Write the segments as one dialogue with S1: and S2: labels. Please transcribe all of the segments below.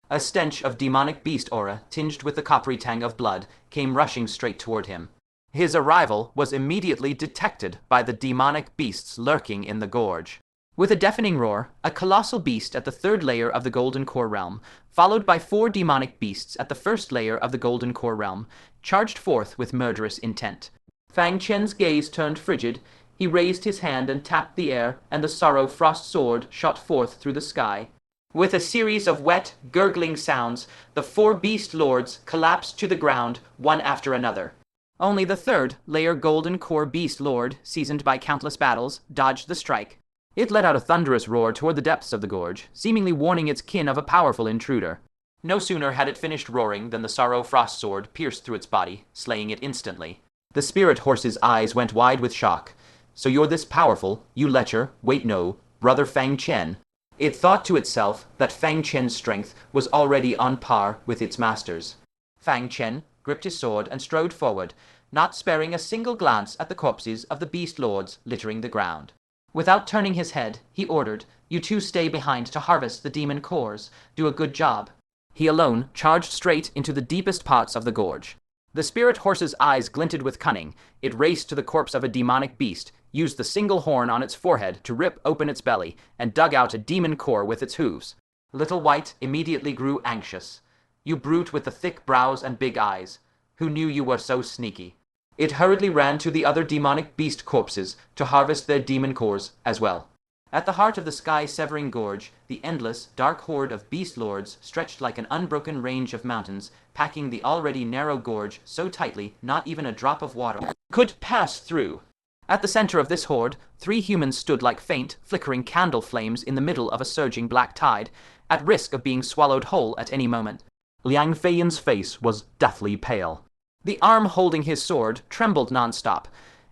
S1: A stench of demonic beast aura, tinged with the coppery tang of blood, came rushing straight toward him. His arrival was immediately detected by the demonic beasts lurking in the gorge. With a deafening roar, a colossal beast at the third layer of the Golden Core Realm, followed by 4 demonic beasts at the first layer of the Golden Core Realm, charged forth with murderous intent. Fang Chen's gaze turned frigid. He raised his hand and tapped the air, and the Sorrow Frost Sword shot forth through the sky. With a series of wet, gurgling sounds, the 4 beast lords collapsed to the ground, one after another. Only the third layer Golden Core Beast Lord, seasoned by countless battles, dodged the strike. It let out a thunderous roar toward the depths of the gorge, seemingly warning its kin of a powerful intruder. No sooner had it finished roaring than the Sorrow Frost Sword pierced through its body, slaying it instantly. The spirit horse's eyes went wide with shock. "So you're this powerful, you lecher, wait no, brother Fang Chen." It thought to itself that Fang Chen's strength was already on par with its master's. Fang Chen gripped his sword and strode forward, not sparing a single glance at the corpses of the beast lords littering the ground. Without turning his head, he ordered, "You two stay behind to harvest the demon cores. Do a good job." He alone charged straight into the deepest parts of the gorge. The spirit horse's eyes glinted with cunning. It raced to the corpse of a demonic beast, used the single horn on its forehead to rip open its belly, and dug out a demon core with its hooves. Little White immediately grew anxious. "You brute with the thick brows and big eyes. Who knew you were so sneaky?" It hurriedly ran to the other demonic beast corpses to harvest their demon cores as well. At the heart of the Sky Severing Gorge, the endless, dark horde of beast lords stretched like an unbroken range of mountains, packing the already narrow gorge so tightly not even a drop of water could pass through. At the center of this horde, 3 humans stood like faint, flickering candle flames in the middle of a surging black tide, at risk of being swallowed whole at any moment. Liang Feiyan's face was deathly pale. The arm holding his sword trembled nonstop,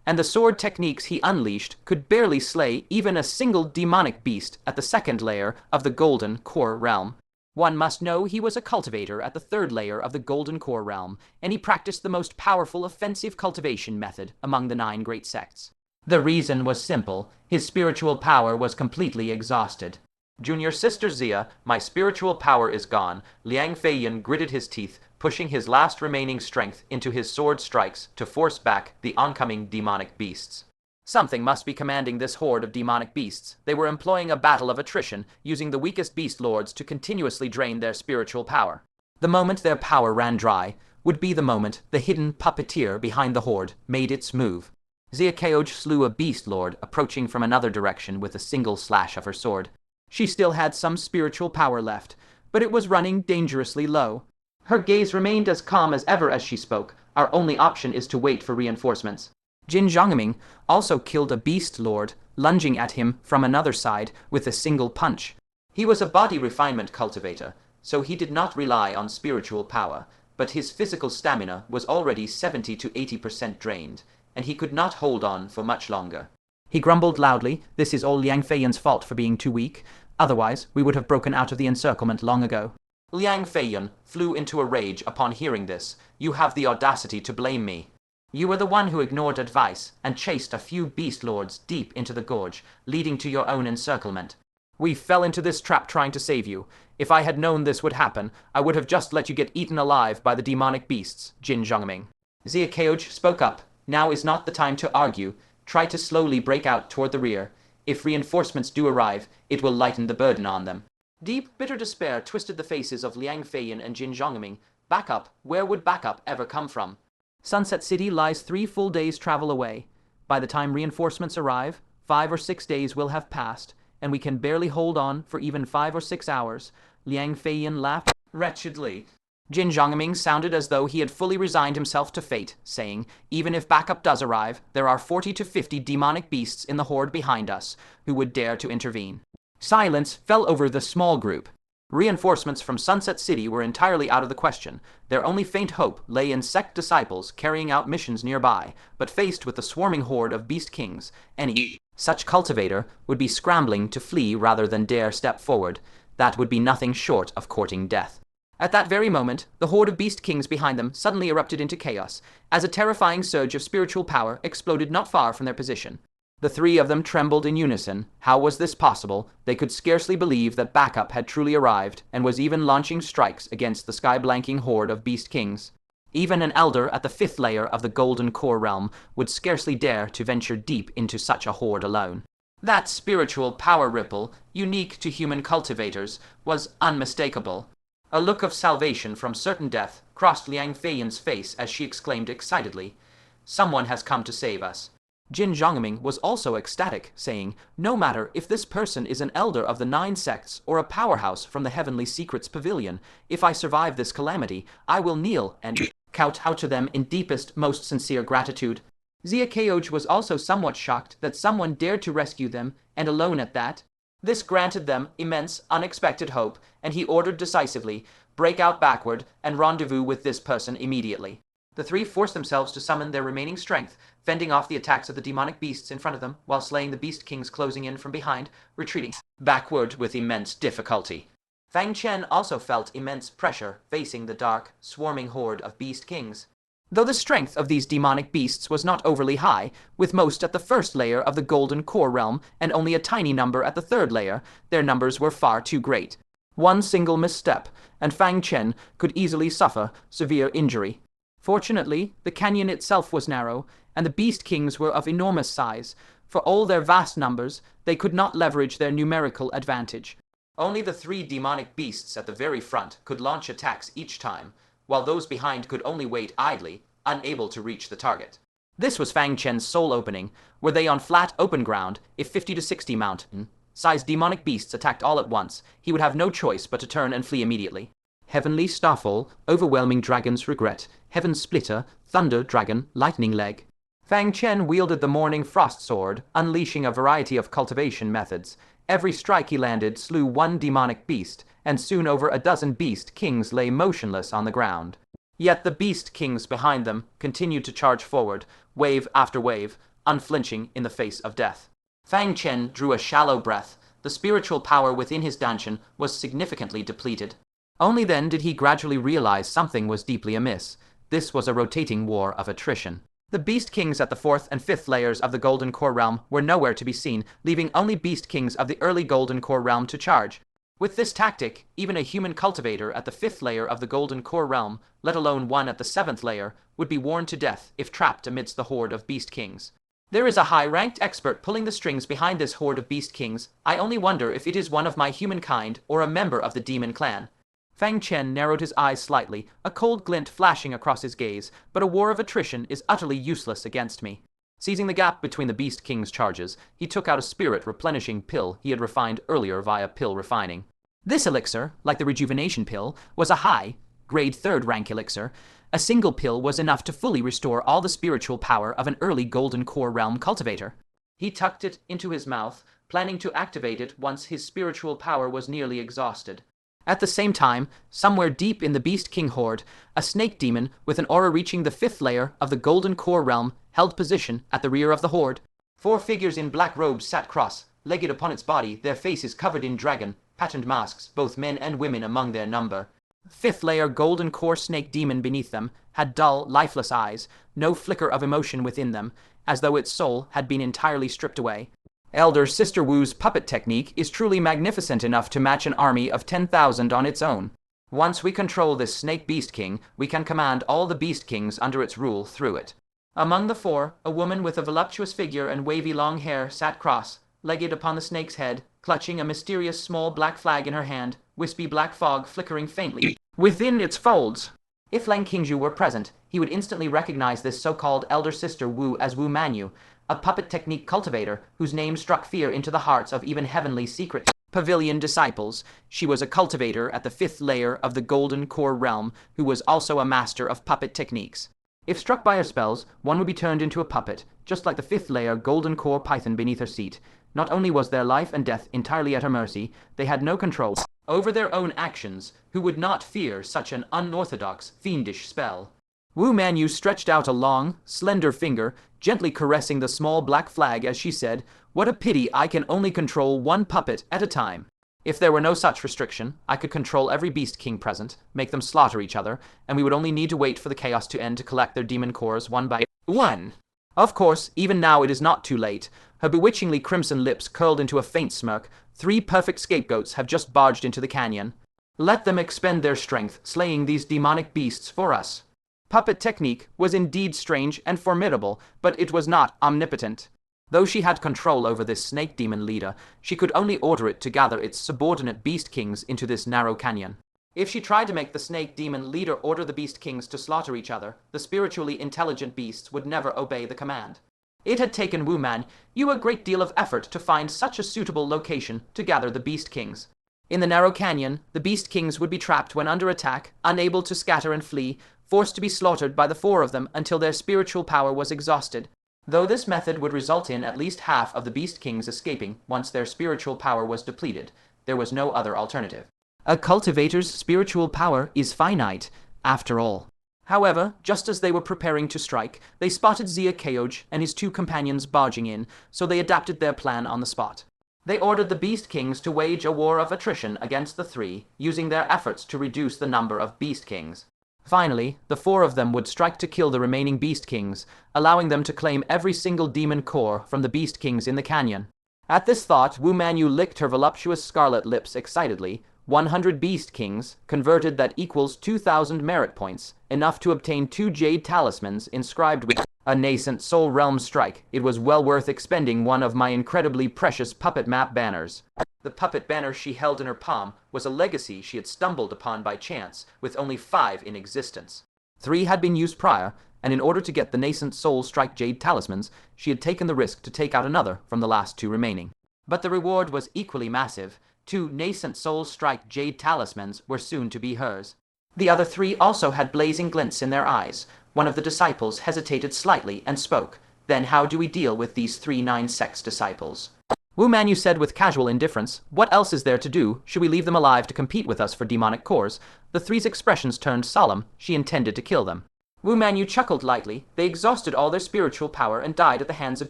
S1: and the sword techniques he unleashed could barely slay even a single demonic beast at the second layer of the Golden Core Realm. One must know he was a cultivator at the third layer of the Golden Core Realm, and he practiced the most powerful offensive cultivation method among the 9 great sects. The reason was simple: his spiritual power was completely exhausted. "Junior Sister Zia, my spiritual power is gone." Liang Feiyan gritted his teeth, pushing his last remaining strength into his sword strikes to force back the oncoming demonic beasts. Something must be commanding this horde of demonic beasts. They were employing a battle of attrition, using the weakest beast lords to continuously drain their spiritual power. The moment their power ran dry would be the moment the hidden puppeteer behind the horde made its move. Zia Keoj slew a beast lord approaching from another direction with a single slash of her sword. She still had some spiritual power left, but it was running dangerously low. Her gaze remained as calm as ever as she spoke. "Our only option is to wait for reinforcements." Jin Zhongming also killed a beast lord, lunging at him from another side with a single punch. He was a body refinement cultivator, so he did not rely on spiritual power, but his physical stamina was already 70 to 80% drained, and he could not hold on for much longer. He grumbled loudly, "This is all Liang Feiyan's fault for being too weak. Otherwise, we would have broken out of the encirclement long ago." Liang Feiyan flew into a rage upon hearing this. "You have the audacity to blame me. You were the one who ignored advice and chased a few beast lords deep into the gorge, leading to your own encirclement. We fell into this trap trying to save you. If I had known this would happen, I would have just let you get eaten alive by the demonic beasts." Jin Zhongming. Zia Keoj spoke up. "Now is not the time to argue. Try to slowly break out toward the rear. If reinforcements do arrive, it will lighten the burden on them." Deep, bitter despair twisted the faces of Liang Feiyan and Jin Zhongming. Backup? Where would backup ever come from? Sunset City lies 3 full days' travel away. By the time reinforcements arrive, 5 or 6 days will have passed, and we can barely hold on for even 5 or 6 hours. Liang Feiyan laughed wretchedly. Jin Zhongming sounded as though he had fully resigned himself to fate, saying, "Even if backup does arrive, there are 40 to 50 demonic beasts in the horde behind us who would dare to intervene." Silence fell over the small group. Reinforcements from Sunset City were entirely out of the question. Their only faint hope lay in sect disciples carrying out missions nearby, but faced with the swarming horde of beast kings, any such cultivator would be scrambling to flee rather than dare step forward. That would be nothing short of courting death. At that very moment, the horde of beast kings behind them suddenly erupted into chaos, as a terrifying surge of spiritual power exploded not far from their position. The three of them trembled in unison. How was this possible? They could scarcely believe that backup had truly arrived, and was even launching strikes against the sky-blanking horde of beast kings. Even an elder at the 5th layer of the Golden Core realm would scarcely dare to venture deep into such a horde alone. That spiritual power ripple, unique to human cultivators, was unmistakable. A look of salvation from certain death crossed Liang Feiyan's face as she exclaimed excitedly, "Someone has come to save us." Jin Zhongming was also ecstatic, saying, "No matter if this person is an elder of the 9 sects or a powerhouse from the Heavenly Secrets Pavilion, if I survive this calamity, I will kneel and kowtow to them in deepest, most sincere gratitude." Xia Keoj was also somewhat shocked that someone dared to rescue them, and alone at that. This granted them immense, unexpected hope, and he ordered decisively, "Break out backward and rendezvous with this person immediately." The three forced themselves to summon their remaining strength, fending off the attacks of the demonic beasts in front of them, while slaying the beast kings closing in from behind, retreating backward with immense difficulty. Fang Chen also felt immense pressure facing the dark, swarming horde of beast kings. Though the strength of these demonic beasts was not overly high, with most at the 1st layer of the Golden Core realm and only a tiny number at the 3rd layer, their numbers were far too great. One single misstep, and Fang Chen could easily suffer severe injury. Fortunately, the canyon itself was narrow, and the beast kings were of enormous size. For all their vast numbers, they could not leverage their numerical advantage. Only the 3 demonic beasts at the very front could launch attacks each time, while those behind could only wait idly, unable to reach the target. This was Fang Chen's sole opening. Were they on flat, open ground, if 50 to 60 mountain-sized demonic beasts attacked all at once, he would have no choice but to turn and flee immediately. Heavenly Starfall, Overwhelming Dragon's Regret, Heaven Splitter, Thunder Dragon, Lightning Leg. Fang Chen wielded the Morning Frost Sword, unleashing a variety of cultivation methods. Every strike he landed slew one demonic beast, and soon over a dozen beast kings lay motionless on the ground. Yet the beast kings behind them continued to charge forward, wave after wave, unflinching in the face of death. Fang Chen drew a shallow breath. The spiritual power within his dungeon was significantly depleted. Only then did he gradually realize something was deeply amiss. This was a rotating war of attrition. The beast kings at the 4th and 5th layers of the Golden Core realm were nowhere to be seen, leaving only beast kings of the early Golden Core realm to charge. With this tactic, even a human cultivator at the 5th layer of the Golden Core realm, let alone one at the 7th layer, would be worn to death if trapped amidst the horde of beast kings. There is a high-ranked expert pulling the strings behind this horde of beast kings. I only wonder if it is one of my humankind or a member of the demon clan. Fang Chen narrowed his eyes slightly, a cold glint flashing across his gaze, but a war of attrition is utterly useless against me. Seizing the gap between the Beast King's charges, he took out a spirit-replenishing pill he had refined earlier via pill refining. This elixir, like the rejuvenation pill, was a high-grade 3rd rank elixir. A single pill was enough to fully restore all the spiritual power of an early Golden Core realm cultivator. He tucked it into his mouth, planning to activate it once his spiritual power was nearly exhausted. At the same time, somewhere deep in the Beast King horde, a snake demon with an aura reaching the 5th layer of the Golden Core realm held position at the rear of the horde. 4 figures in black robes sat cross-legged upon its body, their faces covered in dragon-patterned masks, both men and women among their number. 5th layer Golden Core snake demon beneath them had dull, lifeless eyes, no flicker of emotion within them, as though its soul had been entirely stripped away. Elder Sister Wu's puppet technique is truly magnificent enough to match an army of 10,000 on its own. Once we control this Snake Beast King, we can command all the Beast Kings under its rule through it. Among the 4, a woman with a voluptuous figure and wavy long hair sat cross-legged upon the snake's head, clutching a mysterious small black flag in her hand, wispy black fog flickering faintly within its folds. If Lang Qingzhu were present, he would instantly recognize this so-called Elder Sister Wu as Wu Manyue, a puppet technique cultivator whose name struck fear into the hearts of even Heavenly Secret Pavilion disciples. She was a cultivator at the 5th layer of the Golden Core realm who was also a master of puppet techniques. If struck by her spells, one would be turned into a puppet, just like the 5th layer Golden Core python beneath her seat. Not only was their life and death entirely at her mercy, they had no control over their own actions, who would not fear such an unorthodox, fiendish spell. Wu Manyue stretched out a long, slender finger, gently caressing the small black flag as she said, "What a pity I can only control one puppet at a time. If there were no such restriction, I could control every Beast King present, make them slaughter each other, and we would only need to wait for the chaos to end to collect their demon cores one by one." Of course, even now it is not too late. Her bewitchingly crimson lips curled into a faint smirk. 3 perfect scapegoats have just barged into the canyon. Let them expend their strength, slaying these demonic beasts for us. Puppet technique was indeed strange and formidable, but it was not omnipotent. Though she had control over this snake demon leader, she could only order it to gather its subordinate beast kings into this narrow canyon. If she tried to make the snake demon leader order the beast kings to slaughter each other, the spiritually intelligent beasts would never obey the command. It had taken Wu Manyue a great deal of effort to find such a suitable location to gather the beast kings. In the narrow canyon, the beast kings would be trapped when under attack, unable to scatter and flee, forced to be slaughtered by the 4 of them until their spiritual power was exhausted. Though this method would result in at least half of the beast kings escaping once their spiritual power was depleted, there was no other alternative. A cultivator's spiritual power is finite, after all. However, just as they were preparing to strike, they spotted Zia Keoj and his 2 companions barging in, so they adapted their plan on the spot. They ordered the Beast Kings to wage a war of attrition against the 3, using their efforts to reduce the number of Beast Kings. Finally, the 4 of them would strike to kill the remaining Beast Kings, allowing them to claim every single demon core from the Beast Kings in the canyon. At this thought, Wu Manyue licked her voluptuous scarlet lips excitedly. 100 Beast Kings, converted that equals 2,000 merit points, enough to obtain 2 jade talismans inscribed with a nascent soul realm strike. It was well worth expending one of my incredibly precious puppet map banners. The puppet banner she held in her palm was a legacy she had stumbled upon by chance, with only 5 in existence. 3 had been used prior, and in order to get the nascent soul strike jade talismans, she had taken the risk to take out another from the last 2 remaining. But the reward was equally massive. 2 nascent soul strike jade talismans were soon to be hers. The other 3 also had blazing glints in their eyes. One of the disciples hesitated slightly and spoke. Then how do we deal with these 3 9-sects disciples? Wu Manyue said with casual indifference, what else is there to do? Should we leave them alive to compete with us for demonic cores? The 3's expressions turned solemn. She intended to kill them. Wu Manyue chuckled lightly. They exhausted all their spiritual power and died at the hands of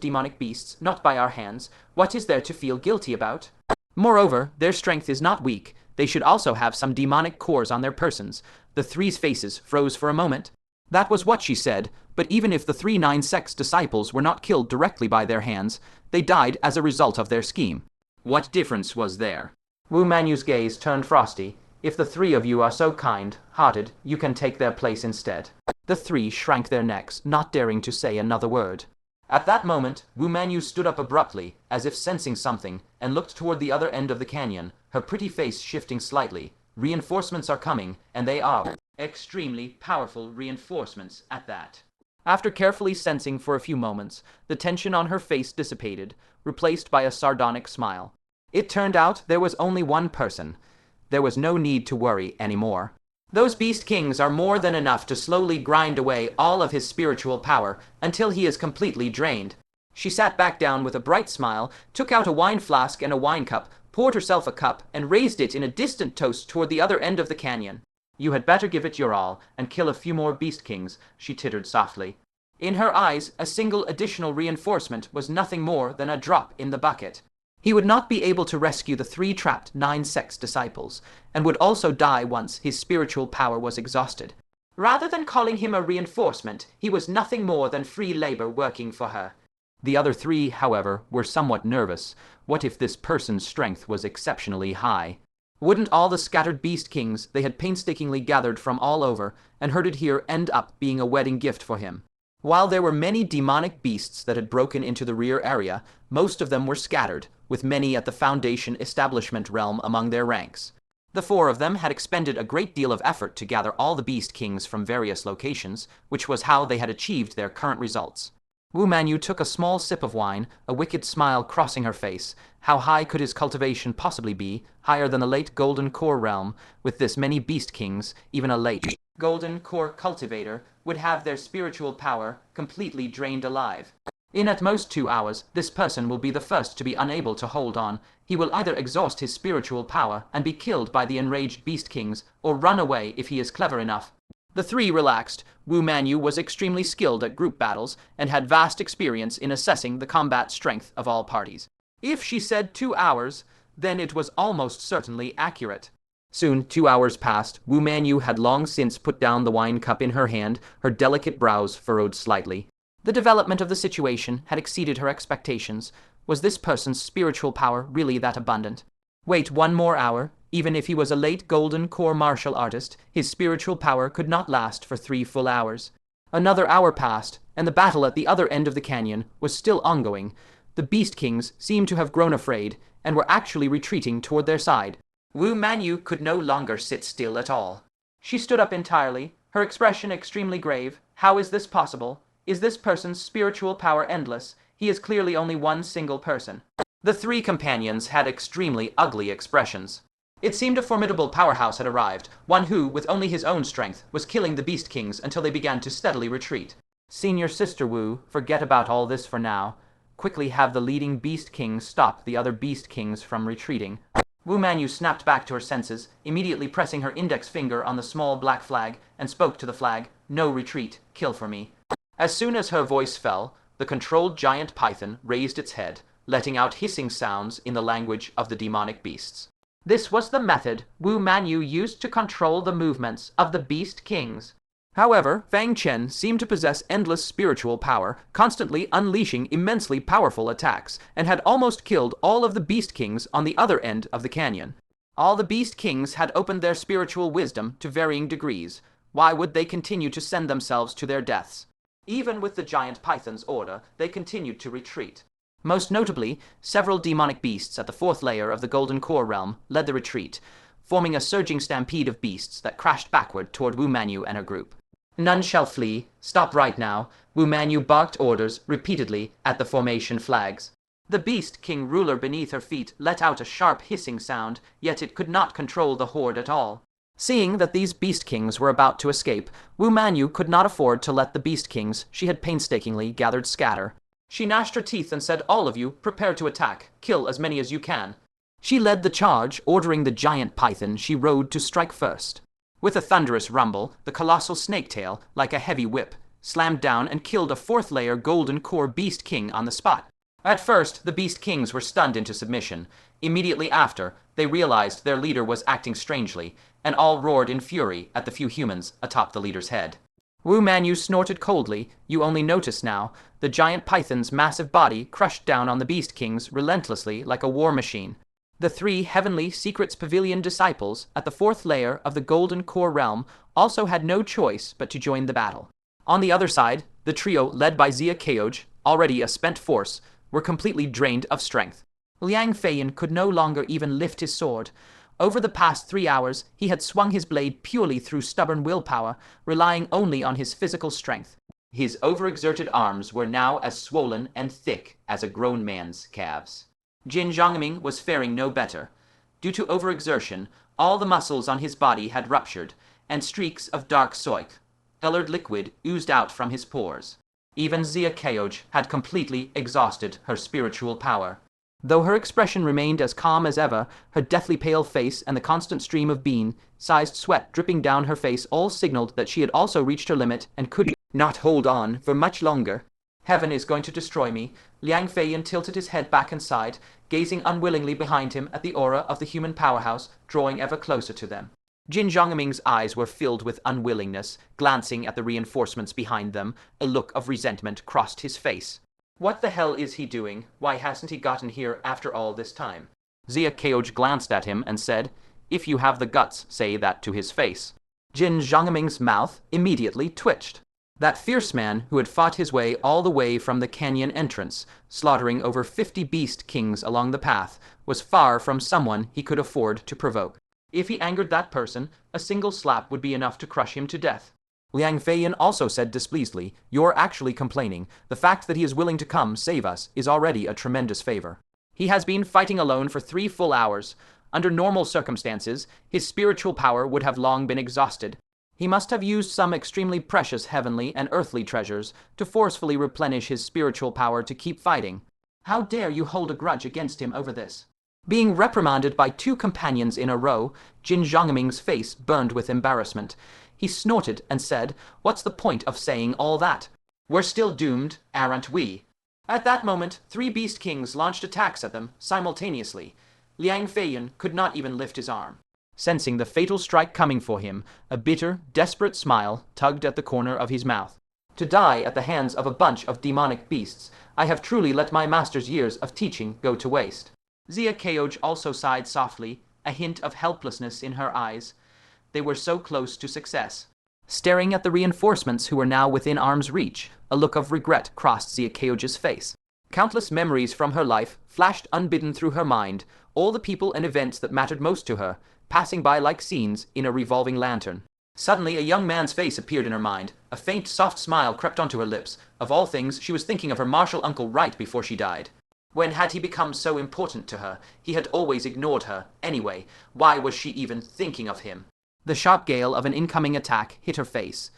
S1: demonic beasts, not by our hands. What is there to feel guilty about? Moreover, their strength is not weak. They should also have some demonic cores on their persons. The 3's faces froze for a moment. That was what she said, but even if the 3 9-sects disciples were not killed directly by their hands, they died as a result of their scheme. What difference was there? Wu Manyue's gaze turned frosty. If the 3 of you are so kind-hearted, you can take their place instead. The 3 shrank their necks, not daring to say another word. At that moment, Wu Manyue stood up abruptly, as if sensing something, and looked toward the other end of the canyon, her pretty face shifting slightly. Reinforcements are coming, and they are extremely powerful reinforcements at that. After carefully sensing for a few moments, the tension on her face dissipated, replaced by a sardonic smile. It turned out there was only one person. There was no need to worry anymore. Those Beast Kings are more than enough to slowly grind away all of his spiritual power until he is completely drained. She sat back down with a bright smile, took out a wine flask and a wine cup, poured herself a cup, and raised it in a distant toast toward the other end of the canyon. You had better give it your all, and kill a few more Beast Kings, she tittered softly. In her eyes, a single additional reinforcement was nothing more than a drop in the bucket. He would not be able to rescue the 3 trapped 9-sects disciples, and would also die once his spiritual power was exhausted. Rather than calling him a reinforcement, he was nothing more than free labor working for her. The other 3, however, were somewhat nervous. What if this person's strength was exceptionally high? Wouldn't all the scattered Beast Kings they had painstakingly gathered from all over and herded here end up being a wedding gift for him? While there were many demonic beasts that had broken into the rear area, most of them were scattered, with many at the Foundation establishment realm among their ranks. The 4 of them had expended a great deal of effort to gather all the Beast Kings from various locations, which was how they had achieved their current results. Wu Manyue took a small sip of wine, a wicked smile crossing her face. How high could his cultivation possibly be? Higher than the late Golden Core realm. With this many Beast Kings, even a late Golden Core cultivator would have their spiritual power completely drained alive. In at most 2 hours, this person will be the first to be unable to hold on. He will either exhaust his spiritual power and be killed by the enraged Beast Kings, or run away if he is clever enough. The 3 relaxed. Wu Manyue was extremely skilled at group battles and had vast experience in assessing the combat strength of all parties. If she said 2 hours, then it was almost certainly accurate. Soon 2 hours passed. Wu Manyue had long since put down the wine cup in her hand, her delicate brows furrowed slightly. The development of the situation had exceeded her expectations. Was this person's spiritual power really that abundant? Wait 1 more hour. Even if he was a late golden core martial artist, his spiritual power could not last for 3 full hours. Another hour passed, and the battle at the other end of the canyon was still ongoing. The Beast Kings seemed to have grown afraid, and were actually retreating toward their side. Wu Manyue could no longer sit still at all. She stood up entirely, her expression extremely grave. How is this possible? Is this person's spiritual power endless? He is clearly only one single person. The 3 companions had extremely ugly expressions. It seemed a formidable powerhouse had arrived, one who, with only his own strength, was killing the Beast Kings until they began to steadily retreat. Senior Sister Wu, forget about all this for now. Quickly have the leading Beast King stop the other Beast Kings from retreating. Wu Manyue snapped back to her senses, immediately pressing her index finger on the small black flag, and spoke to the flag, "No retreat, kill for me." As soon as her voice fell, the controlled giant python raised its head, letting out hissing sounds in the language of the demonic beasts. This was the method Wu Manyue used to control the movements of the Beast Kings. However, Fang Chen seemed to possess endless spiritual power, constantly unleashing immensely powerful attacks, and had almost killed all of the Beast Kings on the other end of the canyon. All the Beast Kings had opened their spiritual wisdom to varying degrees. Why would they continue to send themselves to their deaths? Even with the giant python's order, they continued to retreat. Most notably, several demonic beasts at the 4th layer of the Golden Core realm led the retreat, forming a surging stampede of beasts that crashed backward toward Wu Manyue and her group. "None shall flee. Stop right now." Wu Manyue barked orders repeatedly at the formation flags. The Beast King ruler beneath her feet let out a sharp hissing sound, yet it could not control the horde at all. Seeing that these Beast Kings were about to escape, Wu Manyue could not afford to let the Beast Kings she had painstakingly gathered scatter. She gnashed her teeth and said, "All of you, prepare to attack. Kill as many as you can." She led the charge, ordering the giant python she rode to strike first. With a thunderous rumble, the colossal snake tail, like a heavy whip, slammed down and killed a 4th layer Golden Core Beast King on the spot. At first, the Beast Kings were stunned into submission. Immediately after, they realized their leader was acting strangely, and all roared in fury at the few humans atop the leader's head. Wu Manyue snorted coldly. You only notice now. The giant python's massive body crushed down on the Beast Kings relentlessly like a war machine. The 3 heavenly Secrets Pavilion disciples at the 4th layer of the Golden Core realm also had no choice but to join the battle. On the other side, the trio led by Xia Keoj, already a spent force, were completely drained of strength. Liang Feiyin could no longer even lift his sword. Over the past 3 hours, he had swung his blade purely through stubborn willpower, relying only on his physical strength. His overexerted arms were now as swollen and thick as a grown man's calves. Jin Zhongming was faring no better. Due to overexertion, all the muscles on his body had ruptured, and streaks of dark soik, colored liquid, oozed out from his pores. Even Xia Keoj had completely exhausted her spiritual power. Though her expression remained as calm as ever, her deathly pale face and the constant stream of bean-sized sweat dripping down her face all signaled that she had also reached her limit and could not hold on for much longer. "Heaven is going to destroy me." Liang Feiyin tilted his head back and side, gazing unwillingly behind him at the aura of the human powerhouse, drawing ever closer to them. Jin Zhongming's eyes were filled with unwillingness. Glancing at the reinforcements behind them, a look of resentment crossed his face. What the hell is he doing? Why hasn't he gotten here after all this time? Xia Keoj glanced at him and said, "If you have the guts, say that to his face." Jin Zhongming's mouth immediately twitched. That fierce man who had fought his way all the way from the canyon entrance, slaughtering over 50 Beast Kings along the path, was far from someone he could afford to provoke. If he angered that person, a single slap would be enough to crush him to death. Liang Feiyin also said displeasedly, "You're actually complaining. The fact that he is willing to come save us is already a tremendous favor. He has been fighting alone for 3 full hours. Under normal circumstances, his spiritual power would have long been exhausted. He must have used some extremely precious heavenly and earthly treasures to forcefully replenish his spiritual power to keep fighting. How dare you hold a grudge against him over this?" Being reprimanded by 2 companions in a row, Jin Zhongming's face burned with embarrassment. He snorted and said, "What's the point of saying all that? We're still doomed, aren't we?" At that moment, 3 Beast Kings launched attacks at them simultaneously. Liang Feiyin could not even lift his arm. Sensing the fatal strike coming for him, a bitter, desperate smile tugged at the corner of his mouth. To die at the hands of a bunch of demonic beasts, I have truly let my master's years of teaching go to waste. Zia Keoj also sighed softly, a hint of helplessness in her eyes. They were so close to success. Staring at the reinforcements who were now within arm's reach, a look of regret crossed Zia Keoj's face. Countless memories from her life flashed unbidden through her mind, all the people and events that mattered most to her, passing by like scenes in a revolving lantern. Suddenly, a young man's face appeared in her mind. A faint, soft smile crept onto her lips. Of all things, she was thinking of her martial uncle right before she died. When had he become so important to her? He had always ignored her. Anyway, why was she even thinking of him? The sharp gale of an incoming attack hit her face.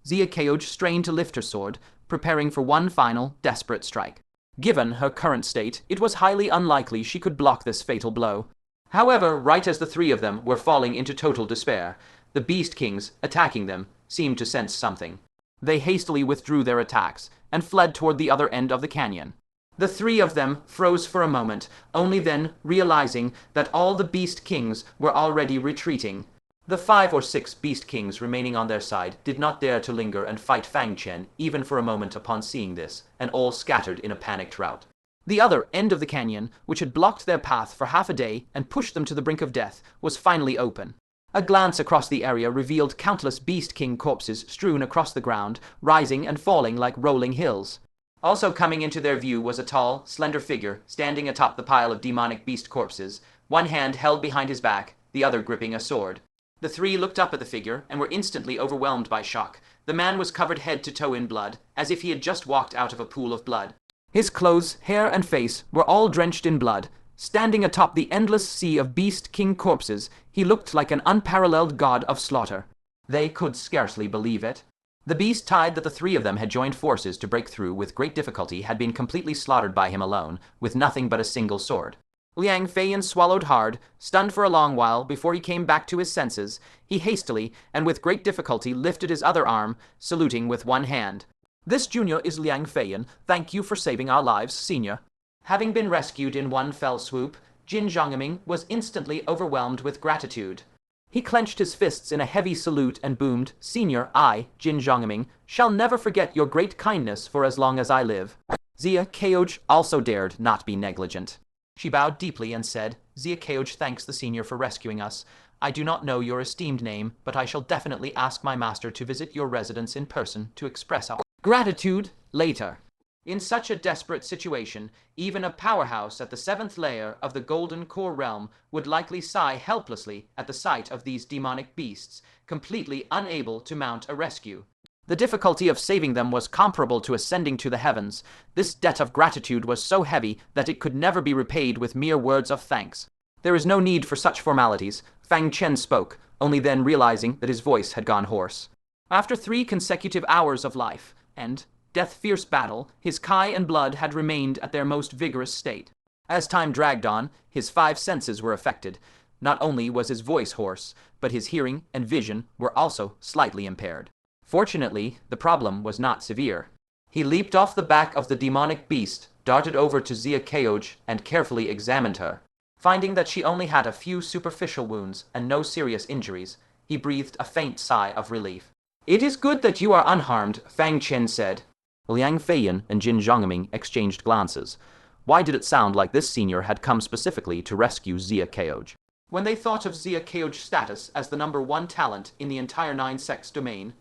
S1: Zia Keoj strained to lift her sword, preparing for one final, desperate strike. Given her current state, it was highly unlikely she could block this fatal blow. However, right as the three of them were falling into total despair, the Beast Kings, attacking them, seemed to sense something. They hastily withdrew their attacks and fled toward the other end of the canyon. The three of them froze for a moment, only then realizing that all the Beast Kings were already retreating. The 5 or 6 Beast Kings remaining on their side did not dare to linger and fight Fang Chen even for a moment upon seeing this, and all scattered in a panicked rout. The other end of the canyon, which had blocked their path for half a day and pushed them to the brink of death, was finally open. A glance across the area revealed countless Beast King corpses strewn across the ground, rising and falling like rolling hills. Also coming into their view was a tall, slender figure standing atop the pile of demonic beast corpses, one hand held behind his back, the other gripping a sword. The three looked up at the figure and were instantly overwhelmed by shock. The man was covered head to toe in blood, as if he had just walked out of a pool of blood. His clothes, hair, and face were all drenched in blood. Standing atop the endless sea of Beast King corpses, he looked like an unparalleled god of slaughter. They could scarcely believe it. The beast tide that the three of them had joined forces to break through with great difficulty had been completely slaughtered by him alone, with nothing but a single sword. Liang Feiyan swallowed hard, stunned for a long while before he came back to his senses. He hastily, and with great difficulty, lifted his other arm, saluting with one hand. "This junior is Liang Feiyan. Thank you for saving our lives, senior." Having been rescued in one fell swoop, Jin Zhongming was instantly overwhelmed with gratitude. He clenched his fists in a heavy salute and boomed, "Senior, I, Jin Zhongming, shall never forget your great kindness for as long as I live." Zia Keoj also dared not be negligent. She bowed deeply and said, "Zia Keoj thanks the senior for rescuing us. I do not know your esteemed name, but I shall definitely ask my master to visit your residence in person to express our gratitude later." In such a desperate situation, even a powerhouse at the 7th layer of the Golden Core realm would likely sigh helplessly at the sight of these demonic beasts, completely unable to mount a rescue. The difficulty of saving them was comparable to ascending to the heavens. This debt of gratitude was so heavy that it could never be repaid with mere words of thanks. "There is no need for such formalities," Fang Chen spoke, only then realizing that his voice had gone hoarse. After 3 consecutive hours of life, and death-fierce battle, his Kai and blood had remained at their most vigorous state. As time dragged on, his 5 senses were affected. Not only was his voice hoarse, but his hearing and vision were also slightly impaired. Fortunately, the problem was not severe. He leaped off the back of the demonic beast, darted over to Zia Keoj, and carefully examined her. Finding that she only had a few superficial wounds and no serious injuries, he breathed a faint sigh of relief. "It is good that you are unharmed," Fang Chen said. Liang Feiyan and Jin Zhongming exchanged glances. Why did it sound like this senior had come specifically to rescue Zia Keoj? When they thought of Zia Keoj's status as the #1 talent in the entire 9 sects domain,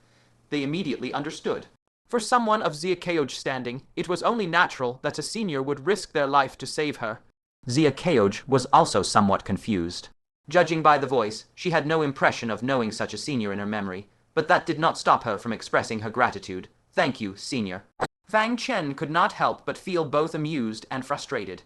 S1: they immediately understood. For someone of Zia Keoj's standing, it was only natural that a senior would risk their life to save her. Zia Keoj was also somewhat confused. Judging by the voice, she had no impression of knowing such a senior in her memory, but that did not stop her from expressing her gratitude. "Thank you, senior." Fang Chen could not help but feel both amused and frustrated.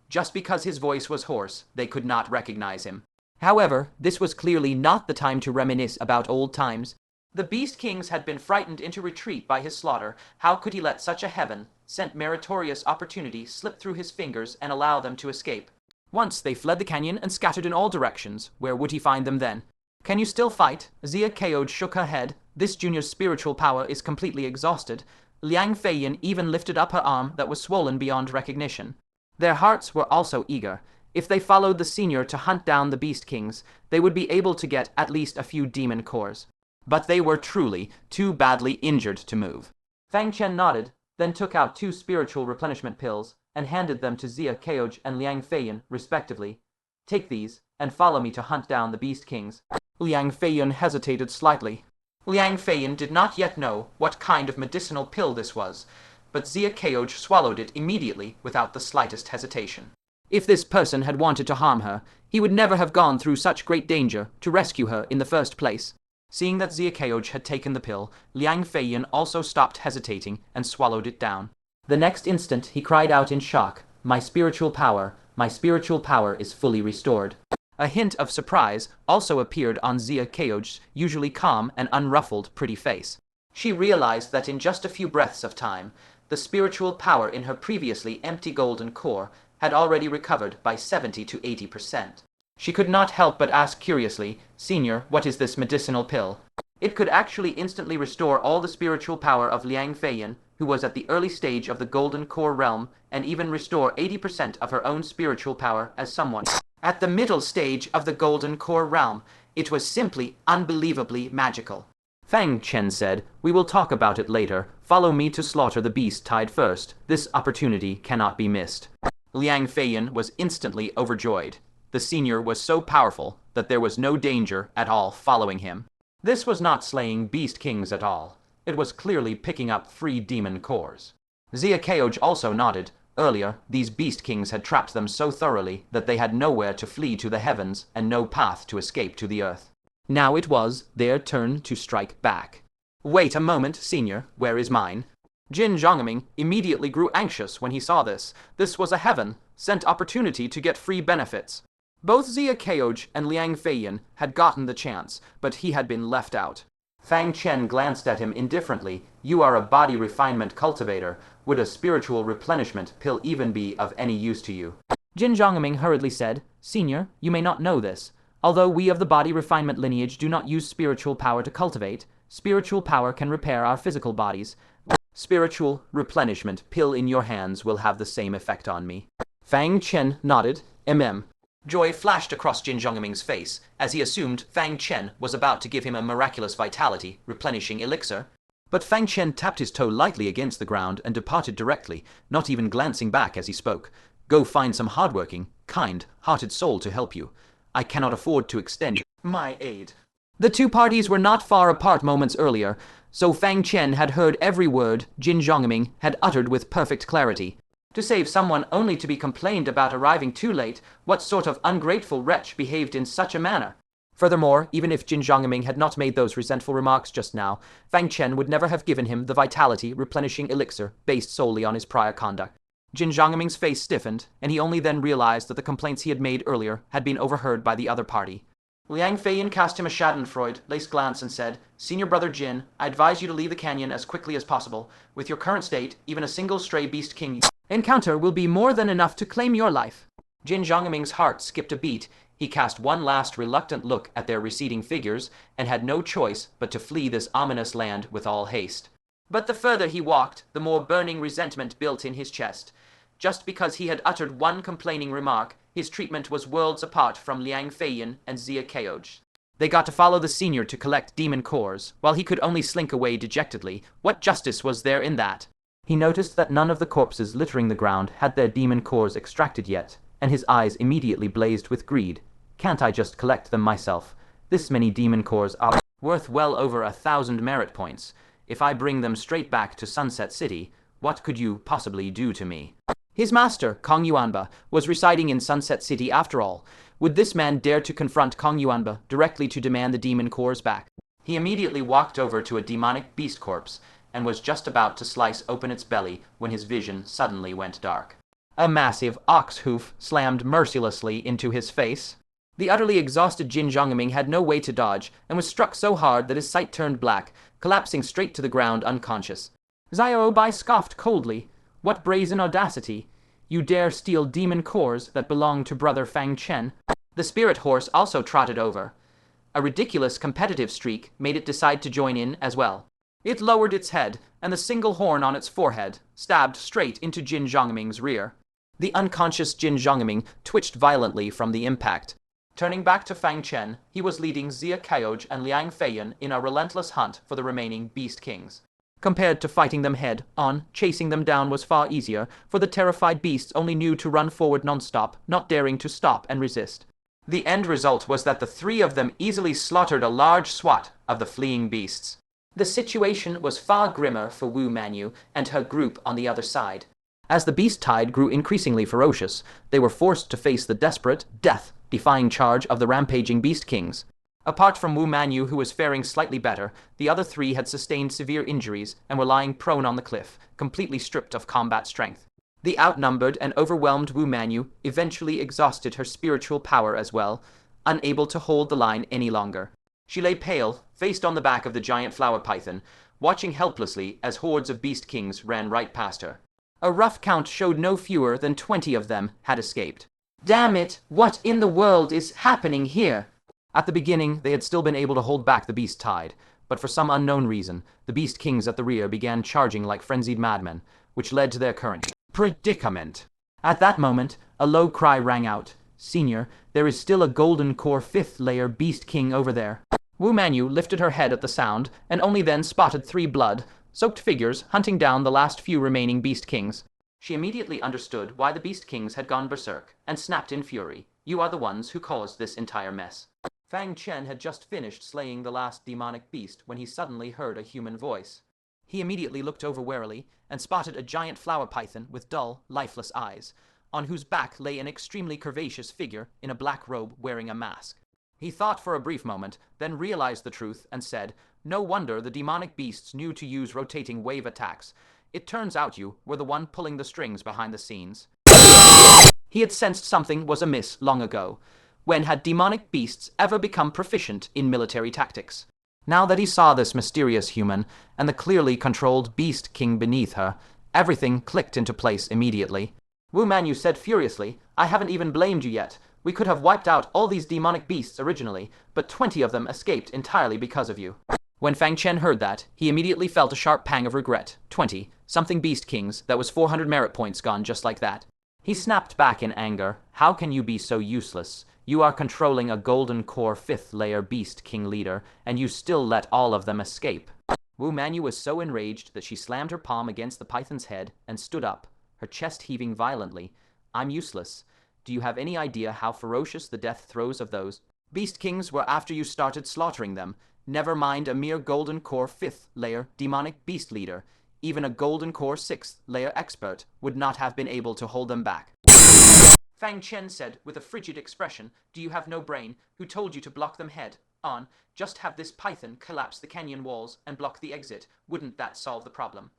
S1: Just because his voice was hoarse, they could not recognize him. However, this was clearly not the time to reminisce about old times. The Beast Kings had been frightened into retreat by his slaughter. How could he let such a heaven-sent meritorious opportunity slip through his fingers and allow them to escape? Once they fled the canyon and scattered in all directions. Where would he find them then? "Can you still fight?" Zia Keoj shook her head. This junior's spiritual power is completely exhausted. Liang Feiyan even lifted up her arm that was swollen beyond recognition. Their hearts were also eager. If they followed the senior to hunt down the Beast Kings, they would be able to get at least a few demon cores. But they were truly too badly injured to move. Fang Chen nodded, then took out 2 spiritual replenishment pills and handed them to Xia Keoj and Liang Feiyan, respectively. Take these, and follow me to hunt down the Beast Kings. Liang Feiyan hesitated slightly. Liang Feiyan did not yet know what kind of medicinal pill this was, but Xia Keoj swallowed it immediately without the slightest hesitation. If this person had wanted to harm her, he would never have gone through such great danger to rescue her in the first place. Seeing that Xia Keoj had taken the pill, Liang Feiyan also stopped hesitating and swallowed it down. The next instant he cried out in shock, my spiritual power is fully restored." A hint of surprise also appeared on Xia Keoj's usually calm and unruffled pretty face. She realized that in just a few breaths of time, the spiritual power in her previously empty golden core had already recovered by 70 to 80%. She could not help but ask curiously, "Senior, what is this medicinal pill?" It could actually instantly restore all the spiritual power of Liang Feiyan, who was at the early stage of the golden core realm, and even restore 80% of her own spiritual power as someone at the middle stage of the golden core realm. It was simply unbelievably magical. Fang Chen said, "We will talk about it later. Follow me to slaughter the beast tied first. This opportunity cannot be missed." Liang Feiyan was instantly overjoyed. The senior was so powerful that there was no danger at all following him. This was not slaying beast kings at all. It was clearly picking up free demon cores. Xia Keoj also nodded. Earlier, these beast kings had trapped them so thoroughly that they had nowhere to flee to the heavens and no path to escape to the earth. Now it was their turn to strike back. "Wait a moment, senior. Where is mine?" Jin Zhongming immediately grew anxious when he saw this. This was a heaven-sent opportunity to get free benefits. Both Xia Keoj and Liang Feiyan had gotten the chance, but he had been left out. Fang Chen glanced at him indifferently. "You are a body refinement cultivator. Would a spiritual replenishment pill even be of any use to you?" Jin Zhongming hurriedly said, "Senior, you may not know this. Although we of the body refinement lineage do not use spiritual power to cultivate, spiritual power can repair our physical bodies. Spiritual replenishment pill in your hands will have the same effect on me." Fang Chen nodded. Joy flashed across Jin Zhongming's face, as he assumed Fang Chen was about to give him a miraculous vitality, replenishing elixir. But Fang Chen tapped his toe lightly against the ground and departed directly, not even glancing back as he spoke. "Go find some hardworking, kind-hearted soul to help you. I cannot afford to extend my aid." The two parties were not far apart moments earlier, so Fang Chen had heard every word Jin Zhongming had uttered with perfect clarity. To save someone only to be complained about arriving too late, what sort of ungrateful wretch behaved in such a manner? Furthermore, even if Jin Zhongming had not made those resentful remarks just now, Fang Chen would never have given him the vitality replenishing elixir based solely on his prior conduct. Jin Zhongming's face stiffened, and he only then realized that the complaints he had made earlier had been overheard by the other party. Liang Feiyan cast him a schadenfreude-laced glance and said, "Senior brother Jin, I advise you to leave the canyon as quickly as possible. With your current state, even a single stray beast king encounter will be more than enough to claim your life." Jin Zhongming's heart skipped a beat. He cast one last reluctant look at their receding figures and had no choice but to flee this ominous land with all haste. But the further he walked, the more burning resentment built in his chest. Just because he had uttered one complaining remark, his treatment was worlds apart from Liang Feiyan and Xia Keoj. They got to follow the senior to collect demon cores, while he could only slink away dejectedly. What justice was there in that? He noticed that none of the corpses littering the ground had their demon cores extracted yet, and his eyes immediately blazed with greed. "Can't I just collect them myself? This many demon cores are worth well over 1,000 merit points. If I bring them straight back to Sunset City, what could you possibly do to me?" His master, Kong Yuanba, was residing in Sunset City after all. Would this man dare to confront Kong Yuanba directly to demand the demon cores back? He immediately walked over to a demonic beast corpse and was just about to slice open its belly when his vision suddenly went dark. A massive ox hoof slammed mercilessly into his face. The utterly exhausted Jin Zhongming had no way to dodge and was struck so hard that his sight turned black, collapsing straight to the ground unconscious. Xiao Bai scoffed coldly. "What brazen audacity! You dare steal demon cores that belong to brother Fang Chen?" The spirit horse also trotted over. A ridiculous competitive streak made it decide to join in as well. It lowered its head, and the single horn on its forehead stabbed straight into Jin Zhongming's rear. The unconscious Jin Zhongming twitched violently from the impact. Turning back to Fang Chen, he was leading Xia Keoj and Liang Feiyan in a relentless hunt for the remaining beast kings. Compared to fighting them head-on, chasing them down was far easier, for the terrified beasts only knew to run forward nonstop, not daring to stop and resist. The end result was that the three of them easily slaughtered a large swath of the fleeing beasts. The situation was far grimmer for Wu Manyue and her group on the other side. As the beast tide grew increasingly ferocious, they were forced to face the desperate, death-defying charge of the rampaging beast kings. Apart from Wu Manyue, who was faring slightly better, the other three had sustained severe injuries and were lying prone on the cliff, completely stripped of combat strength. The outnumbered and overwhelmed Wu Manyue eventually exhausted her spiritual power as well, unable to hold the line any longer. She lay pale, faced on the back of the giant flower python, watching helplessly as hordes of beast kings ran right past her. A rough count showed no fewer than 20 of them had escaped. "Damn it, what in the world is happening here?" At the beginning, they had still been able to hold back the beast tide, but for some unknown reason, the beast kings at the rear began charging like frenzied madmen, which led to their current predicament. At that moment, a low cry rang out. "Senior, there is still a golden core 5th layer beast king over there." Wu Manyue lifted her head at the sound, and only then spotted 3 blood-soaked figures hunting down the last few remaining beast kings. She immediately understood why the beast kings had gone berserk, and snapped in fury. "You are the ones who caused this entire mess." Fang Chen had just finished slaying the last demonic beast when he suddenly heard a human voice. He immediately looked over warily and spotted a giant flower python with dull, lifeless eyes, on whose back lay an extremely curvaceous figure in a black robe wearing a mask. He thought for a brief moment, then realized the truth and said, "No wonder the demonic beasts knew to use rotating wave attacks. It turns out you were the one pulling the strings behind the scenes." He had sensed something was amiss long ago. When had demonic beasts ever become proficient in military tactics? Now that he saw this mysterious human and the clearly controlled beast king beneath her, everything clicked into place immediately. Wu Manyue said furiously, "I haven't even blamed you yet. We could have wiped out all these demonic beasts originally, but 20 of them escaped entirely because of you." When Fang Chen heard that, he immediately felt a sharp pang of regret. 20-something beast kings, that was 400 merit points gone just like that. He snapped back in anger. "How can you be so useless? You are controlling a golden core 5th layer beast king leader, and you still let all of them escape." Wu Manyue was so enraged that she slammed her palm against the python's head and stood up, her chest heaving violently. "I'm useless. Do you have any idea how ferocious the death throes of those beast kings were after you started slaughtering them? Never mind a mere golden core 5th layer demonic beast leader. Even a golden core 6th layer expert would not have been able to hold them back." Fang Chen said with a frigid expression, "Do you have no brain? Who told you to block them head on? Just have this python collapse the canyon walls and block the exit. Wouldn't that solve the problem?"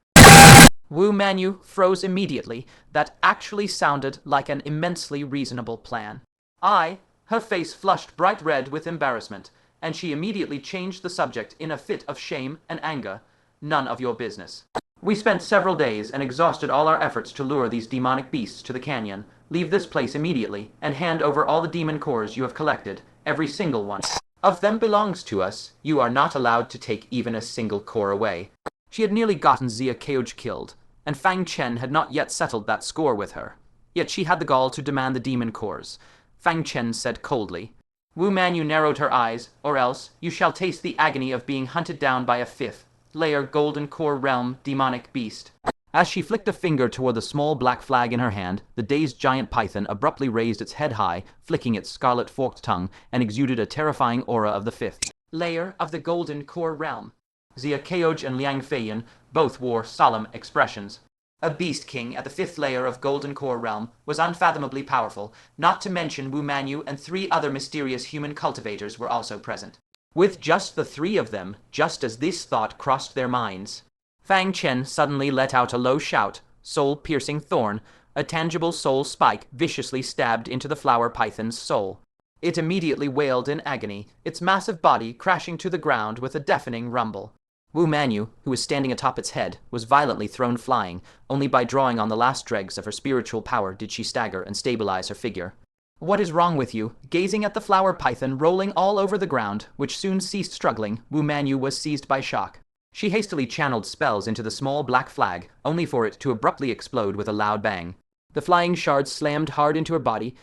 S1: Wu Manyue froze immediately. That actually sounded like an immensely reasonable plan. Her face flushed bright red with embarrassment, and she immediately changed the subject in a fit of shame and anger. "None of your business. We spent several days and exhausted all our efforts to lure these demonic beasts to the canyon. Leave this place immediately and hand over all the demon cores you have collected. Every single one of them belongs to us. You are not allowed to take even a single core away." She had nearly gotten Xia Keoj killed, and Fang Chen had not yet settled that score with her. Yet she had the gall to demand the demon cores. Fang Chen said coldly. Wu Manyue narrowed her eyes, "Or else you shall taste the agony of being hunted down by a 5th layer golden core realm demonic beast." As she flicked a finger toward the small black flag in her hand, the dazed giant python abruptly raised its head high, flicking its scarlet forked tongue, and exuded a terrifying aura of the 5th layer of the golden core realm. Xia Keoj and Liang Feiyan both wore solemn expressions. A beast king at the 5th layer of golden core realm was unfathomably powerful, not to mention Wu Manyue and 3 other mysterious human cultivators were also present. With just the 3 of them, just as this thought crossed their minds, Fang Chen suddenly let out a low shout, soul-piercing thorn, a tangible soul spike viciously stabbed into the flower python's soul. It immediately wailed in agony, its massive body crashing to the ground with a deafening rumble. Wu Manyue, who was standing atop its head, was violently thrown flying. Only by drawing on the last dregs of her spiritual power did she stagger and stabilize her figure. "What is wrong with you?" Gazing at the flower python rolling all over the ground, which soon ceased struggling, Wu Manyue was seized by shock. She hastily channeled spells into the small black flag, only for it to abruptly explode with a loud bang. The flying shards slammed hard into her body.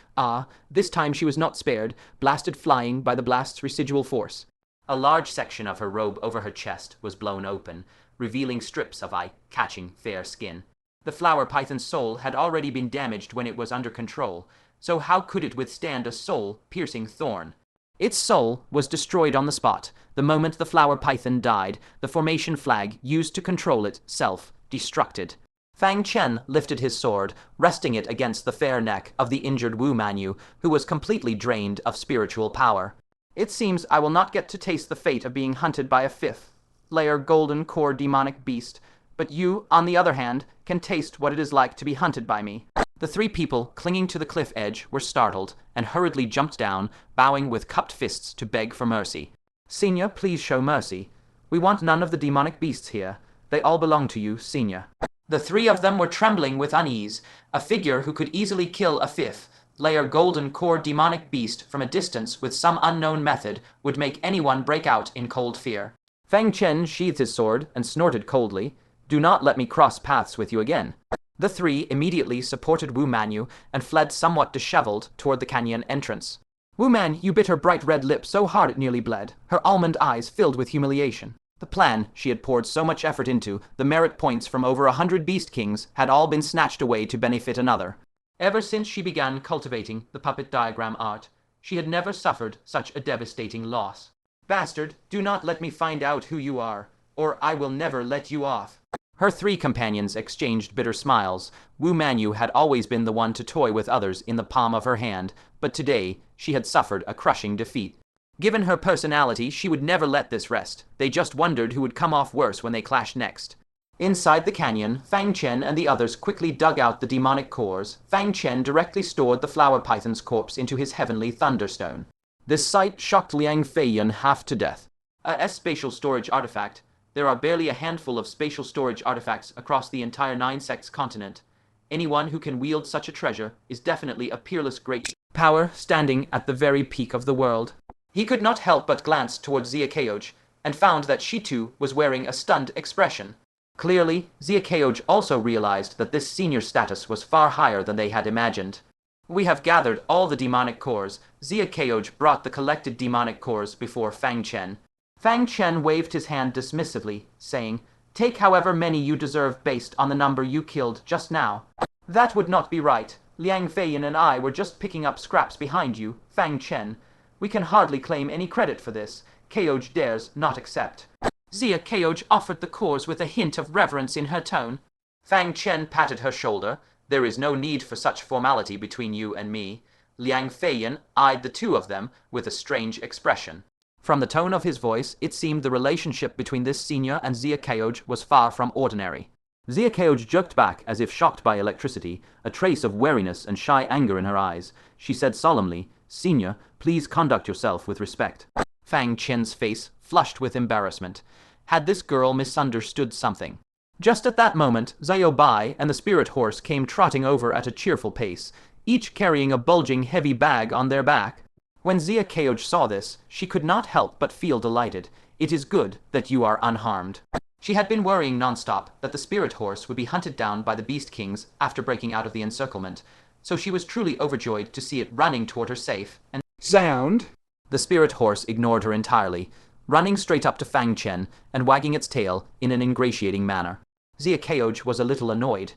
S1: This time she was not spared, blasted flying by the blast's residual force. A large section of her robe over her chest was blown open, revealing strips of eye-catching fair skin. The flower python's soul had already been damaged when it was under control, so how could it withstand a soul-piercing thorn? Its soul was destroyed on the spot. The moment the flower python died, the formation flag used to control it self-destructed. Fang Chen lifted his sword, resting it against the fair neck of the injured Wu Manyue, who was completely drained of spiritual power. It seems I will not get to taste the fate of being hunted by a fifth-layer golden core demonic beast, but you, on the other hand, can taste what it is like to be hunted by me. The three people clinging to the cliff edge were startled and hurriedly jumped down, bowing with cupped fists to beg for mercy. Senior, please show mercy. We want none of the demonic beasts here. They all belong to you, Senior. The three of them were trembling with unease. A figure who could easily kill a fifth-layer golden core demonic beast from a distance with some unknown method would make anyone break out in cold fear. Fang Chen sheathed his sword and snorted coldly. Do not let me cross paths with you again. The three immediately supported Wu Manyue and fled somewhat disheveled toward the canyon entrance. Wu Manyue bit her bright red lip so hard it nearly bled, her almond eyes filled with humiliation. The plan she had poured so much effort into, the merit points from over 100 Beast Kings, had all been snatched away to benefit another. Ever since she began cultivating the puppet diagram art, she had never suffered such a devastating loss. Bastard, do not let me find out who you are, or I will never let you off. Her three companions exchanged bitter smiles. Wu Manyue had always been the one to toy with others in the palm of her hand, but today she had suffered a crushing defeat. Given her personality, she would never let this rest. They just wondered who would come off worse when they clashed next. Inside the canyon, Fang Chen and the others quickly dug out the demonic cores. Fang Chen directly stored the flower python's corpse into his heavenly thunderstone. This sight shocked Liang Feiyan half to death. A spatial storage artifact. There are barely a handful of spatial storage artifacts across the entire 9-sex continent. Anyone who can wield such a treasure is definitely a peerless great power standing at the very peak of the world. He could not help but glance towards Xia Keoj, and found that she too was wearing a stunned expression. Clearly, Xia Keoj also realized that this senior status was far higher than they had imagined. We have gathered all the demonic cores. Xia Keoj brought the collected demonic cores before Fang Chen. Fang Chen waved his hand dismissively, saying, "Take however many you deserve based on the number you killed just now." "That would not be right. Liang Feiyan and I were just picking up scraps behind you, Fang Chen. We can hardly claim any credit for this. Keoj dares not accept." Xia Keoj offered the cores with a hint of reverence in her tone. Fang Chen patted her shoulder. "There is no need for such formality between you and me." Liang Feiyan eyed the two of them with a strange expression. From the tone of his voice, it seemed the relationship between this senior and Xia Keoj was far from ordinary. Xia Keoj jerked back as if shocked by electricity, a trace of wariness and shy anger in her eyes. She said solemnly, "Senior, please conduct yourself with respect." Fang Chen's face flushed with embarrassment. Had this girl misunderstood something? Just at that moment, Xiao Bai and the spirit horse came trotting over at a cheerful pace, each carrying a bulging heavy bag on their back. When Xia Keoj saw this, she could not help but feel delighted. "It is good that you are unharmed." She had been worrying nonstop that the spirit horse would be hunted down by the Beast Kings after breaking out of the encirclement, so she was truly overjoyed to see it running toward her safe and sound. The spirit horse ignored her entirely, running straight up to Fang Chen and wagging its tail in an ingratiating manner. Xia Keoj was a little annoyed.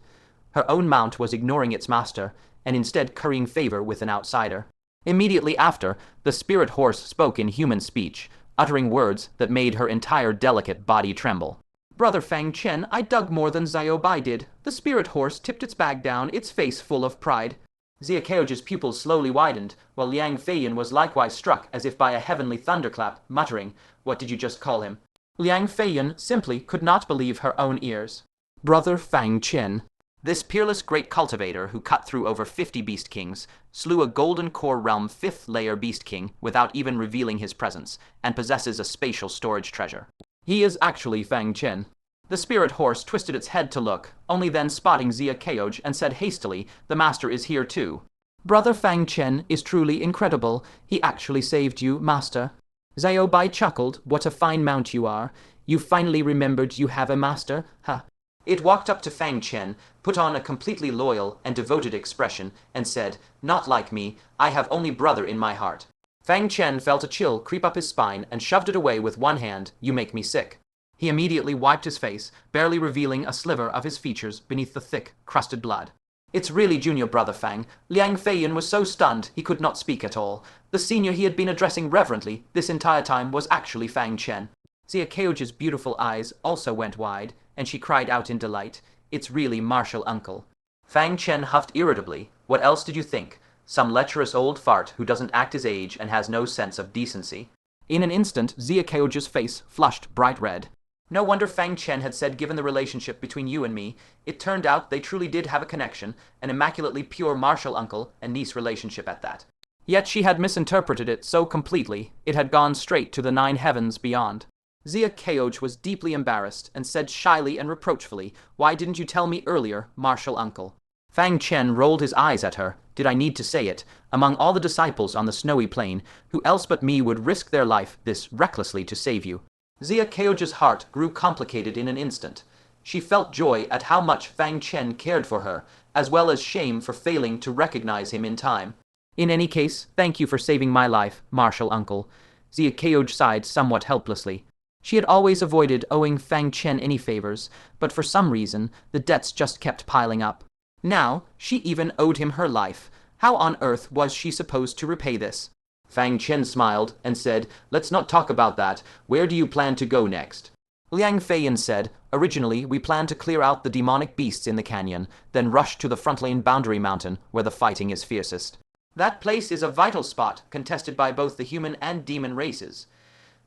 S1: Her own mount was ignoring its master and instead currying favor with an outsider. Immediately after, the spirit horse spoke in human speech, uttering words that made her entire delicate body tremble. "Brother Fang Chen, I dug more than Xiao Bai did." The spirit horse tipped its bag down, its face full of pride. Xia Keoj's pupils slowly widened, while Liang Feiyan was likewise struck as if by a heavenly thunderclap, muttering, "What did you just call him?" Liang Feiyan simply could not believe her own ears. Brother Fang Chen. This peerless great cultivator who cut through over 50 Beast Kings, slew a Golden Core Realm 5th-layer Beast King without even revealing his presence, and possesses a spatial storage treasure. He is actually Fang Chen. The spirit horse twisted its head to look, only then spotting Xia Keoj and said hastily, "The master is here too." "Brother Fang Chen is truly incredible. He actually saved you, master." Xiao Bai chuckled. "What a fine mount you are. You finally remembered you have a master, ha." It walked up to Fang Chen, put on a completely loyal and devoted expression, and said, "Not like me, I have only brother in my heart." Fang Chen felt a chill creep up his spine and shoved it away with one hand. You make me sick. He immediately wiped his face, barely revealing a sliver of his features beneath the thick, crusted blood. It's really junior brother Fang. Liang Feiyan was so stunned he could not speak at all. The senior he had been addressing reverently this entire time was actually Fang Chen. Zia Keoge's beautiful eyes also went wide, and she cried out in delight. It's really Martial Uncle. Fang Chen huffed irritably. What else did you think? Some lecherous old fart who doesn't act his age and has no sense of decency. In an instant, Zia Keoge's face flushed bright red. No wonder Fang Chen had said given the relationship between you and me, it turned out they truly did have a connection, an immaculately pure martial uncle and niece relationship at that. Yet she had misinterpreted it so completely, it had gone straight to the 9 heavens beyond. Zia Keoge was deeply embarrassed and said shyly and reproachfully, "Why didn't you tell me earlier, martial uncle?" Fang Chen rolled his eyes at her. Did I need to say it? Among all the disciples on the snowy plain, who else but me would risk their life this recklessly to save you? Zia Keoge's heart grew complicated in an instant. She felt joy at how much Fang Chen cared for her, as well as shame for failing to recognize him in time. In any case, thank you for saving my life, martial uncle. Zia Keoge sighed somewhat helplessly. She had always avoided owing Fang Chen any favors, but for some reason, the debts just kept piling up. Now, she even owed him her life. How on earth was she supposed to repay this? Fang Chen smiled and said, "Let's not talk about that. Where do you plan to go next?" Liang Feiyan said, "Originally, we planned to clear out the demonic beasts in the canyon, then rush to the front lane boundary mountain, where the fighting is fiercest. That place is a vital spot, contested by both the human and demon races.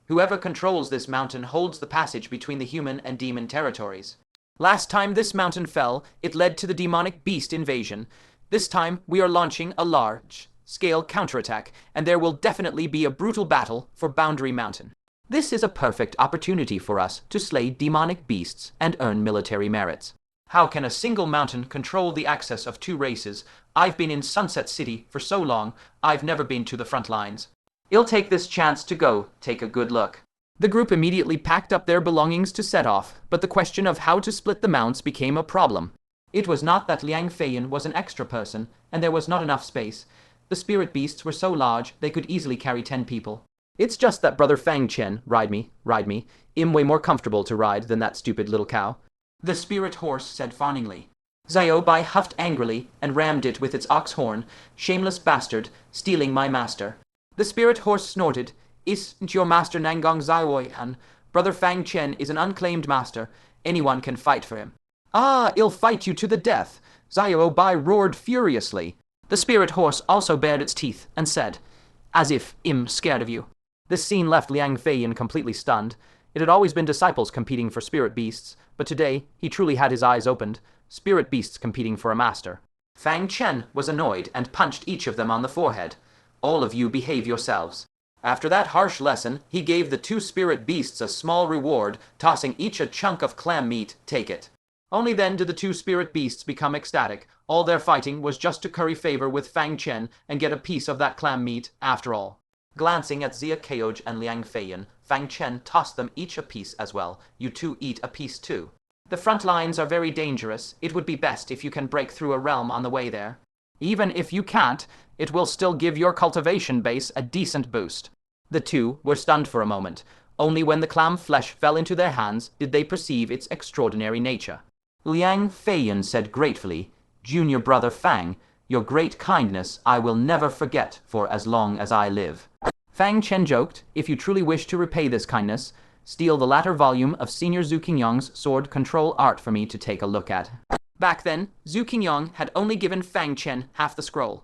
S1: Whoever controls this mountain holds the passage between the human and demon territories. Last time this mountain fell, it led to the demonic beast invasion. This time, we are launching a large-scale counterattack, and there will definitely be a brutal battle for Boundary Mountain. This is a perfect opportunity for us to slay demonic beasts and earn military merits. How can a single mountain control the access of 2 races? I've been in Sunset City for so long, I've never been to the front lines. I'll take this chance to go take a good look." The group immediately packed up their belongings to set off, but the question of how to split the mounts became a problem. It was not that Liang Feiyan was an extra person, and there was not enough space. The spirit beasts were so large they could easily carry 10 people. It's just that brother Fang Chen, ride me. I'm way more comfortable to ride than that stupid little cow. The spirit horse said fawningly. Xiao Bai huffed angrily and rammed it with its ox horn. Shameless bastard, stealing my master. The spirit horse snorted. Isn't your master Nangang Zaiwoyan? Brother Fang Chen is an unclaimed master. Anyone can fight for him. Ah, I'll fight you to the death. Xiao Bai roared furiously. The spirit horse also bared its teeth and said, "As if I'm scared of you." This scene left Liang Feiyan completely stunned. It had always been disciples competing for spirit beasts, but today he truly had his eyes opened. Spirit beasts competing for a master. Fang Chen was annoyed and punched each of them on the forehead. "All of you behave yourselves." After that harsh lesson, he gave the 2 spirit beasts a small reward, tossing each a chunk of clam meat. Take it. Only then did the 2 spirit beasts become ecstatic. All their fighting was just to curry favor with Fang Chen and get a piece of that clam meat, after all. Glancing at Zia Keoge and Liang Feiyan, Fang Chen tossed them each a piece as well. You 2 eat a piece too. The front lines are very dangerous. It would be best if you can break through a realm on the way there. Even if you can't, it will still give your cultivation base a decent boost. The 2 were stunned for a moment. Only when the clam flesh fell into their hands did they perceive its extraordinary nature. Liang Feiyan said gratefully, "Junior brother Fang, your great kindness I will never forget for as long as I live." Fang Chen joked, "If you truly wish to repay this kindness, steal the latter volume of Senior Zhu Qingyong's sword control art for me to take a look at." Back then, Zhu Qingyong had only given Fang Chen half the scroll.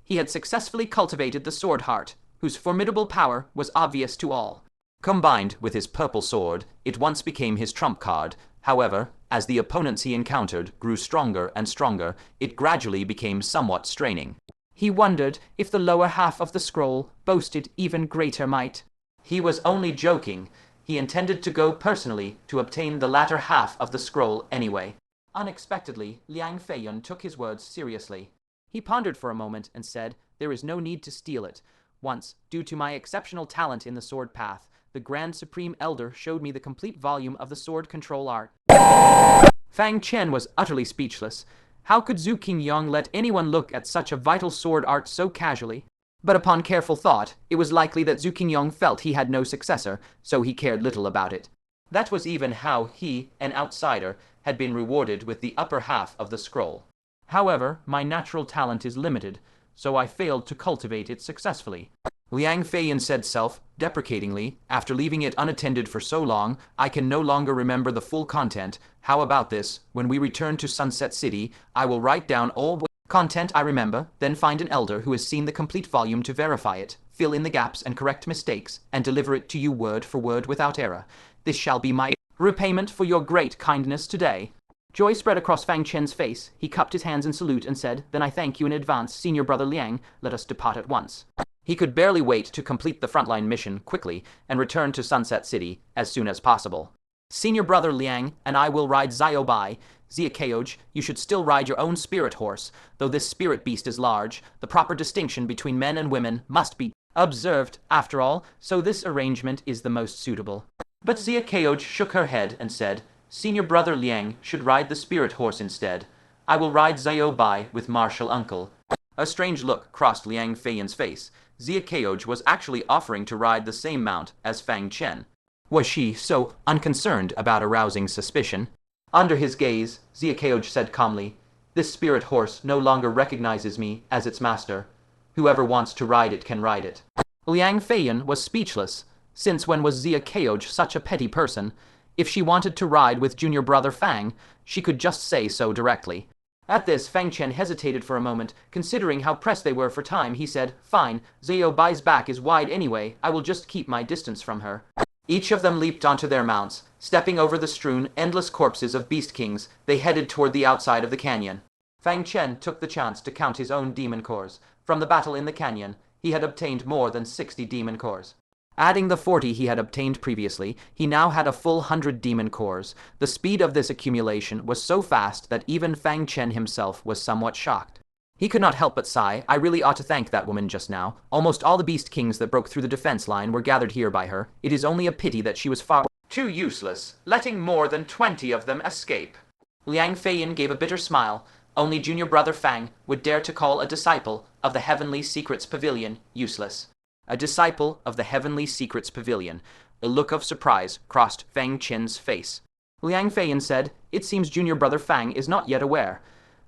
S1: He had successfully cultivated the sword heart, whose formidable power was obvious to all. Combined with his purple sword, it once became his trump card. However, as the opponents he encountered grew stronger and stronger, it gradually became somewhat straining. He wondered if the lower half of the scroll boasted even greater might. He was only joking. He intended to go personally to obtain the latter half of the scroll anyway. Unexpectedly, Liang Feiyan took his words seriously. He pondered for a moment and said, "There is no need to steal it. Once, due to my exceptional talent in the sword path, the Grand Supreme Elder showed me the complete volume of the sword control art." Fang Chen was utterly speechless. How could Zhu Qingyong let anyone look at such a vital sword art so casually? But upon careful thought, it was likely that Zhu Qingyong felt he had no successor, so he cared little about it. That was even how he, an outsider, had been rewarded with the upper half of the scroll. However, my natural talent is limited, so I failed to cultivate it successfully. Liang Feiyan said self-deprecatingly, after leaving it unattended for so long, I can no longer remember the full content. How about this? When we return to Sunset City, I will write down all the content I remember, then find an elder who has seen the complete volume to verify it, fill in the gaps and correct mistakes, and deliver it to you word for word without error. This shall be my repayment for your great kindness today. Joy spread across Fang Chen's face. He cupped his hands in salute and said, Then I thank you in advance, Senior Brother Liang. Let us depart at once. He could barely wait to complete the frontline mission quickly and return to Sunset City as soon as possible. Senior Brother Liang and I will ride Xiao Bai. Zia Keoj, you should still ride your own spirit horse. Though this spirit beast is large, the proper distinction between men and women must be observed, after all, so this arrangement is the most suitable. But Zia Keoj shook her head and said, Senior Brother Liang should ride the spirit horse instead. I will ride Xiao Bai with Martial Uncle. A strange look crossed Liang Feiyan's face. Zia Keoj was actually offering to ride the same mount as Fang Chen. Was she so unconcerned about arousing suspicion? Under his gaze, Zia Keoj said calmly, This spirit horse no longer recognizes me as its master. Whoever wants to ride it can ride it. Liang Feiyan was speechless. Since when was Zia Keoj such a petty person? If she wanted to ride with Junior Brother Fang, she could just say so directly. At this, Fang Chen hesitated for a moment. Considering how pressed they were for time, he said, Fine, Xiao Bai's back is wide anyway, I will just keep my distance from her. Each of them leaped onto their mounts. Stepping over the strewn, endless corpses of beast kings, they headed toward the outside of the canyon. Fang Chen took the chance to count his own demon cores. From the battle in the canyon, he had obtained more than 60 demon cores. Adding the 40 he had obtained previously, he now had a full 100 demon cores. The speed of this accumulation was so fast that even Fang Chen himself was somewhat shocked. He could not help but sigh. I really ought to thank that woman just now. Almost all the beast kings that broke through the defense line were gathered here by her. It is only a pity that she was far too useless, letting more than 20 of them escape. Liang Feiyan gave a bitter smile. Only Junior Brother Fang would dare to call a disciple of the Heavenly Secrets Pavilion useless. A disciple of the Heavenly Secrets Pavilion. A look of surprise crossed Fang Chen's face. Liang Feiyan said, It seems Junior Brother Fang is not yet aware.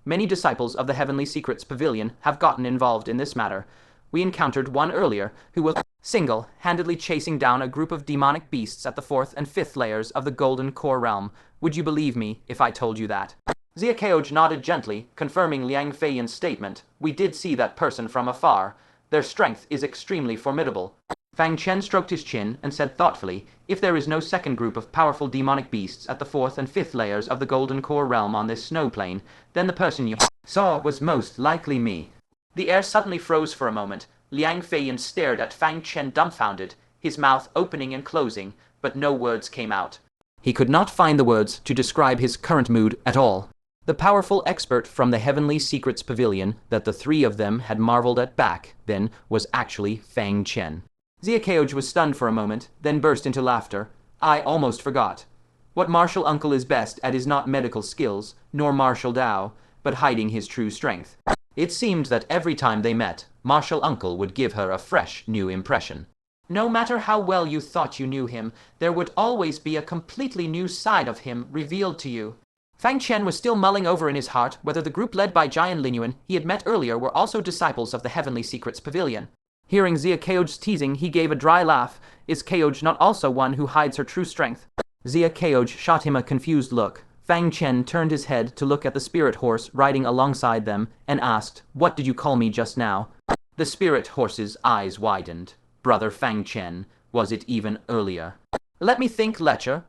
S1: Many disciples of the Heavenly Secrets Pavilion have gotten involved in this matter. We encountered one earlier who was single-handedly chasing down a group of demonic beasts at the 4th and 5th layers of the Golden Core Realm. Would you believe me if I told you that? Zia Keoj nodded gently, confirming Liang Feiyan's statement. We did see that person from afar. Their strength is extremely formidable. Fang Chen stroked his chin and said thoughtfully, If there is no second group of powerful demonic beasts at the 4th and 5th layers of the Golden Core Realm on this snow plain, then the person you saw was most likely me. The air suddenly froze for a moment. Liang Feiyan stared at Fang Chen dumbfounded, his mouth opening and closing, but no words came out. He could not find the words to describe his current mood at all. The powerful expert from the Heavenly Secrets Pavilion that the three of them had marveled at back then was actually Fang Chen. Zia Keoj was stunned for a moment, then burst into laughter. I almost forgot. What Martial Uncle is best at is not medical skills, nor martial Dao, but hiding his true strength. It seemed that every time they met, Martial Uncle would give her a fresh, new impression. No matter how well you thought you knew him, there would always be a completely new side of him revealed to you. Fang Chen was still mulling over in his heart whether the group led by Jian Linyuan he had met earlier were also disciples of the Heavenly Secrets Pavilion. Hearing Zia Keoj's teasing, he gave a dry laugh. Is Keoj not also one who hides her true strength? Zia Keoj shot him a confused look. Fang Chen turned his head to look at the spirit horse riding alongside them and asked, What did you call me just now? The spirit horse's eyes widened. Brother Fang Chen, was it even earlier? Let me think, Lecher,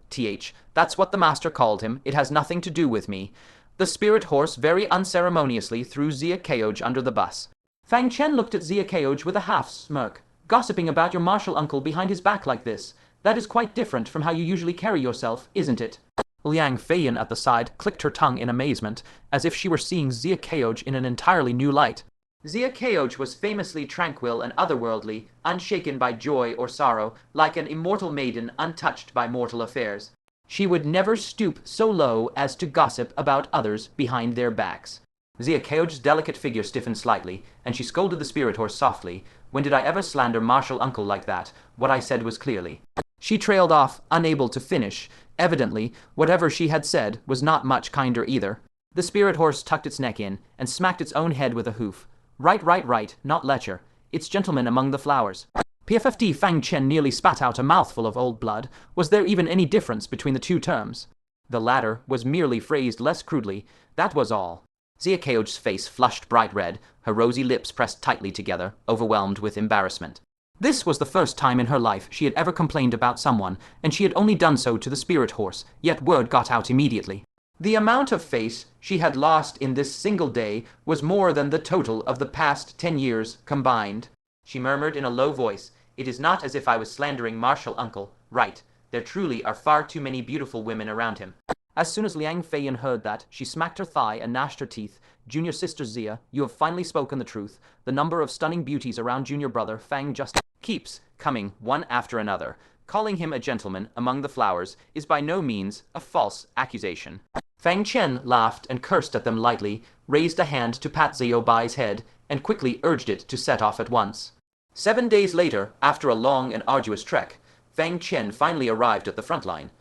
S1: that's what the master called him. It has nothing to do with me. The spirit horse very unceremoniously threw Zia Keoj under the bus. Fang Chen looked at Zia Keoj with a half-smirk. Gossiping about your martial uncle behind his back like this. That is quite different from how you usually carry yourself, isn't it? Liang Feiyan at the side clicked her tongue in amazement, as if she were seeing Zia Keoj in an entirely new light. Zia Keoj was famously tranquil and otherworldly, unshaken by joy or sorrow, like an immortal maiden untouched by mortal affairs. She would never stoop so low as to gossip about others behind their backs. Xiaoqiu's delicate figure stiffened slightly, and she scolded the spirit horse softly. When did I ever slander martial uncle like that? What I said was clearly. She trailed off, unable to finish. Evidently, whatever she had said was not much kinder either. The spirit horse tucked its neck in and smacked its own head with a hoof. Right, not lecher. It's gentlemen among the flowers. PFFD Fang Chen nearly spat out a mouthful of old blood. Was there even any difference between the two terms? The latter was merely phrased less crudely, that was all. Xiaoqiu's face flushed bright red, her rosy lips pressed tightly together, overwhelmed with embarrassment. This was the first time in her life she had ever complained about someone, and she had only done so to the spirit horse, yet word got out immediately. The amount of face she had lost in this single day was more than the total of the past 10 years combined. She murmured in a low voice, "It is not as if I was slandering martial uncle. Right, there truly are far too many beautiful women around him." As soon as Liang Feiyan heard that, she smacked her thigh and gnashed her teeth. "Junior sister Xia, you have finally spoken the truth. The number of stunning beauties around junior brother Fang just keeps coming one after another. Calling him a gentleman among the flowers is by no means a false accusation." Fang Chen laughed and cursed at them lightly, raised a hand to pat Xiao Bai's head, and quickly urged it to set off at once. 7 days later, after a long and arduous trek, Fang Chen finally arrived at the front line.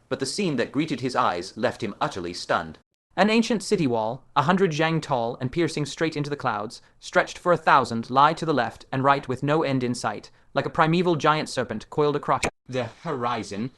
S1: But the scene that greeted his eyes left him utterly stunned. An ancient city wall, 100 zhang tall and piercing straight into the clouds, stretched for 1,000 lie to the left and right with no end in sight, like a primeval giant serpent coiled across the horizon.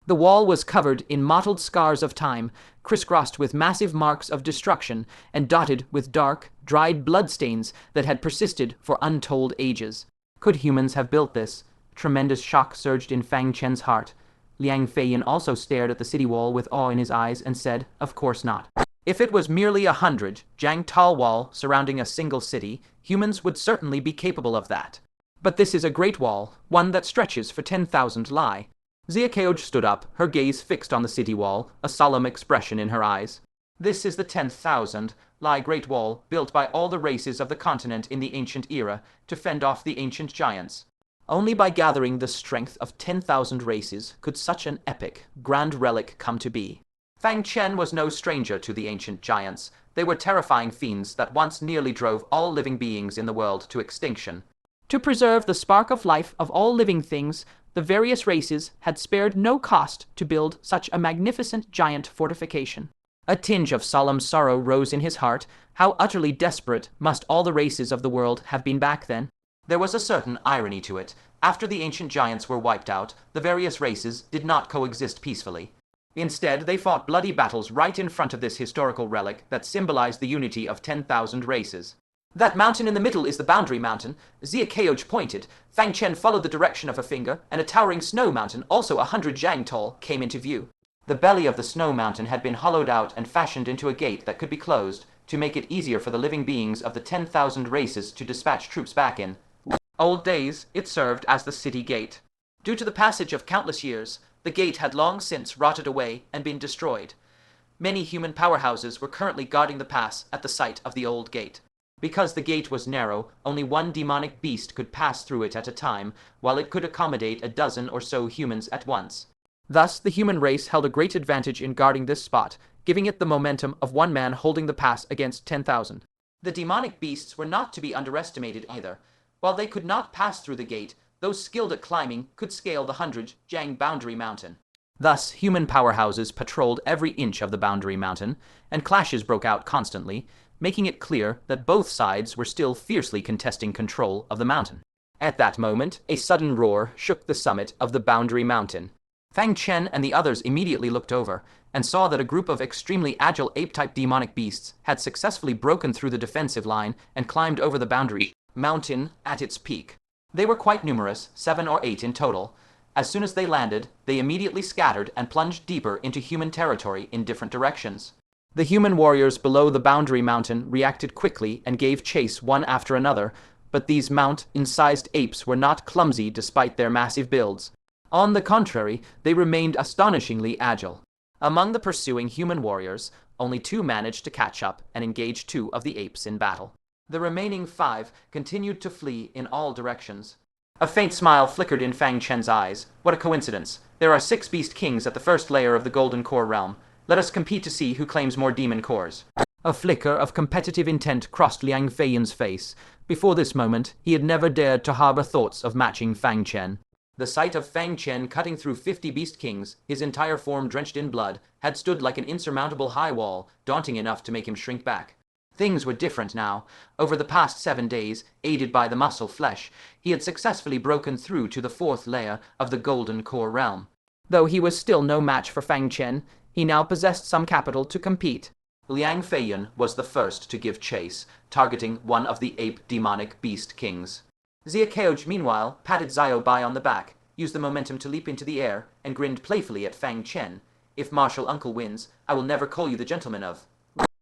S1: The wall was covered in mottled scars of time, crisscrossed with massive marks of destruction, and dotted with dark, dried bloodstains that had persisted for untold ages. Could humans have built this? Tremendous shock surged in Fang Chen's heart. Liang Feiyan also stared at the city wall with awe in his eyes and said, "Of course not." If it was merely 100 zhang tall wall surrounding a single city, humans would certainly be capable of that. But this is a great wall, one that stretches for 10,000 li. Xiaoqiu stood up, her gaze fixed on the city wall, a solemn expression in her eyes. This is the 10,000 li Great Wall, built by all the races of the continent in the ancient era, to fend off the ancient giants. Only by gathering the strength of 10,000 races could such an epic, grand relic come to be. Fang Chen was no stranger to the ancient giants. They were terrifying fiends that once nearly drove all living beings in the world to extinction. To preserve the spark of life of all living things, the various races had spared no cost to build such a magnificent giant fortification. A tinge of solemn sorrow rose in his heart. How utterly desperate must all the races of the world have been back then. There was a certain irony to it. After the ancient giants were wiped out, the various races did not coexist peacefully. Instead, they fought bloody battles right in front of this historical relic that symbolized the unity of 10,000 races. "That mountain in the middle is the boundary mountain," Xiaoqiu pointed. Fang Chen followed the direction of her finger, and a towering snow mountain, also 100 zhang tall, came into view. The belly of the snow mountain had been hollowed out and fashioned into a gate that could be closed, to make it easier for the living beings of the 10,000 races to dispatch troops back in. Old days, it served as the city gate. Due to the passage of countless years, the gate had long since rotted away and been destroyed. Many human powerhouses were currently guarding the pass at the site of the old gate. Because the gate was narrow, only one demonic beast could pass through it at a time, while it could accommodate a dozen or so humans at once. Thus, the human race held a great advantage in guarding this spot, giving it the momentum of one man holding the pass against 10,000. The demonic beasts were not to be underestimated either. While they could not pass through the gate, those skilled at climbing could scale the 100 zhang boundary mountain. Thus, human powerhouses patrolled every inch of the boundary mountain, and clashes broke out constantly, making it clear that both sides were still fiercely contesting control of the mountain. At that moment, a sudden roar shook the summit of the boundary mountain. Fang Chen and the others immediately looked over, and saw that a group of extremely agile ape-type demonic beasts had successfully broken through the defensive line and climbed over the boundary mountain at its peak. They were quite numerous, 7 or 8 in total. As soon as they landed, they immediately scattered and plunged deeper into human territory in different directions. The human warriors below the boundary mountain reacted quickly and gave chase one after another, but these mountain-sized apes were not clumsy despite their massive builds. On the contrary, they remained astonishingly agile. Among the pursuing human warriors, only 2 managed to catch up and engage 2 of the apes in battle. The remaining 5 continued to flee in all directions. A faint smile flickered in Fang Chen's eyes. What a coincidence. There are 6 beast kings at the first layer of the Golden Core realm. Let us compete to see who claims more demon cores. A flicker of competitive intent crossed Liang Feiyan's face. Before this moment, he had never dared to harbor thoughts of matching Fang Chen. The sight of Fang Chen cutting through 50 beast kings, his entire form drenched in blood, had stood like an insurmountable high wall, daunting enough to make him shrink back. Things were different now. Over the past 7 days, aided by the muscle flesh, he had successfully broken through to the 4th layer of the Golden Core realm. Though he was still no match for Fang Chen, he now possessed some capital to compete. Liang Feiyan was the first to give chase, targeting one of the ape demonic beast kings. Xia Keoj, meanwhile, patted Zio Bai on the back, used the momentum to leap into the air, and grinned playfully at Fang Chen. If Martial Uncle wins, I will never call you the gentleman of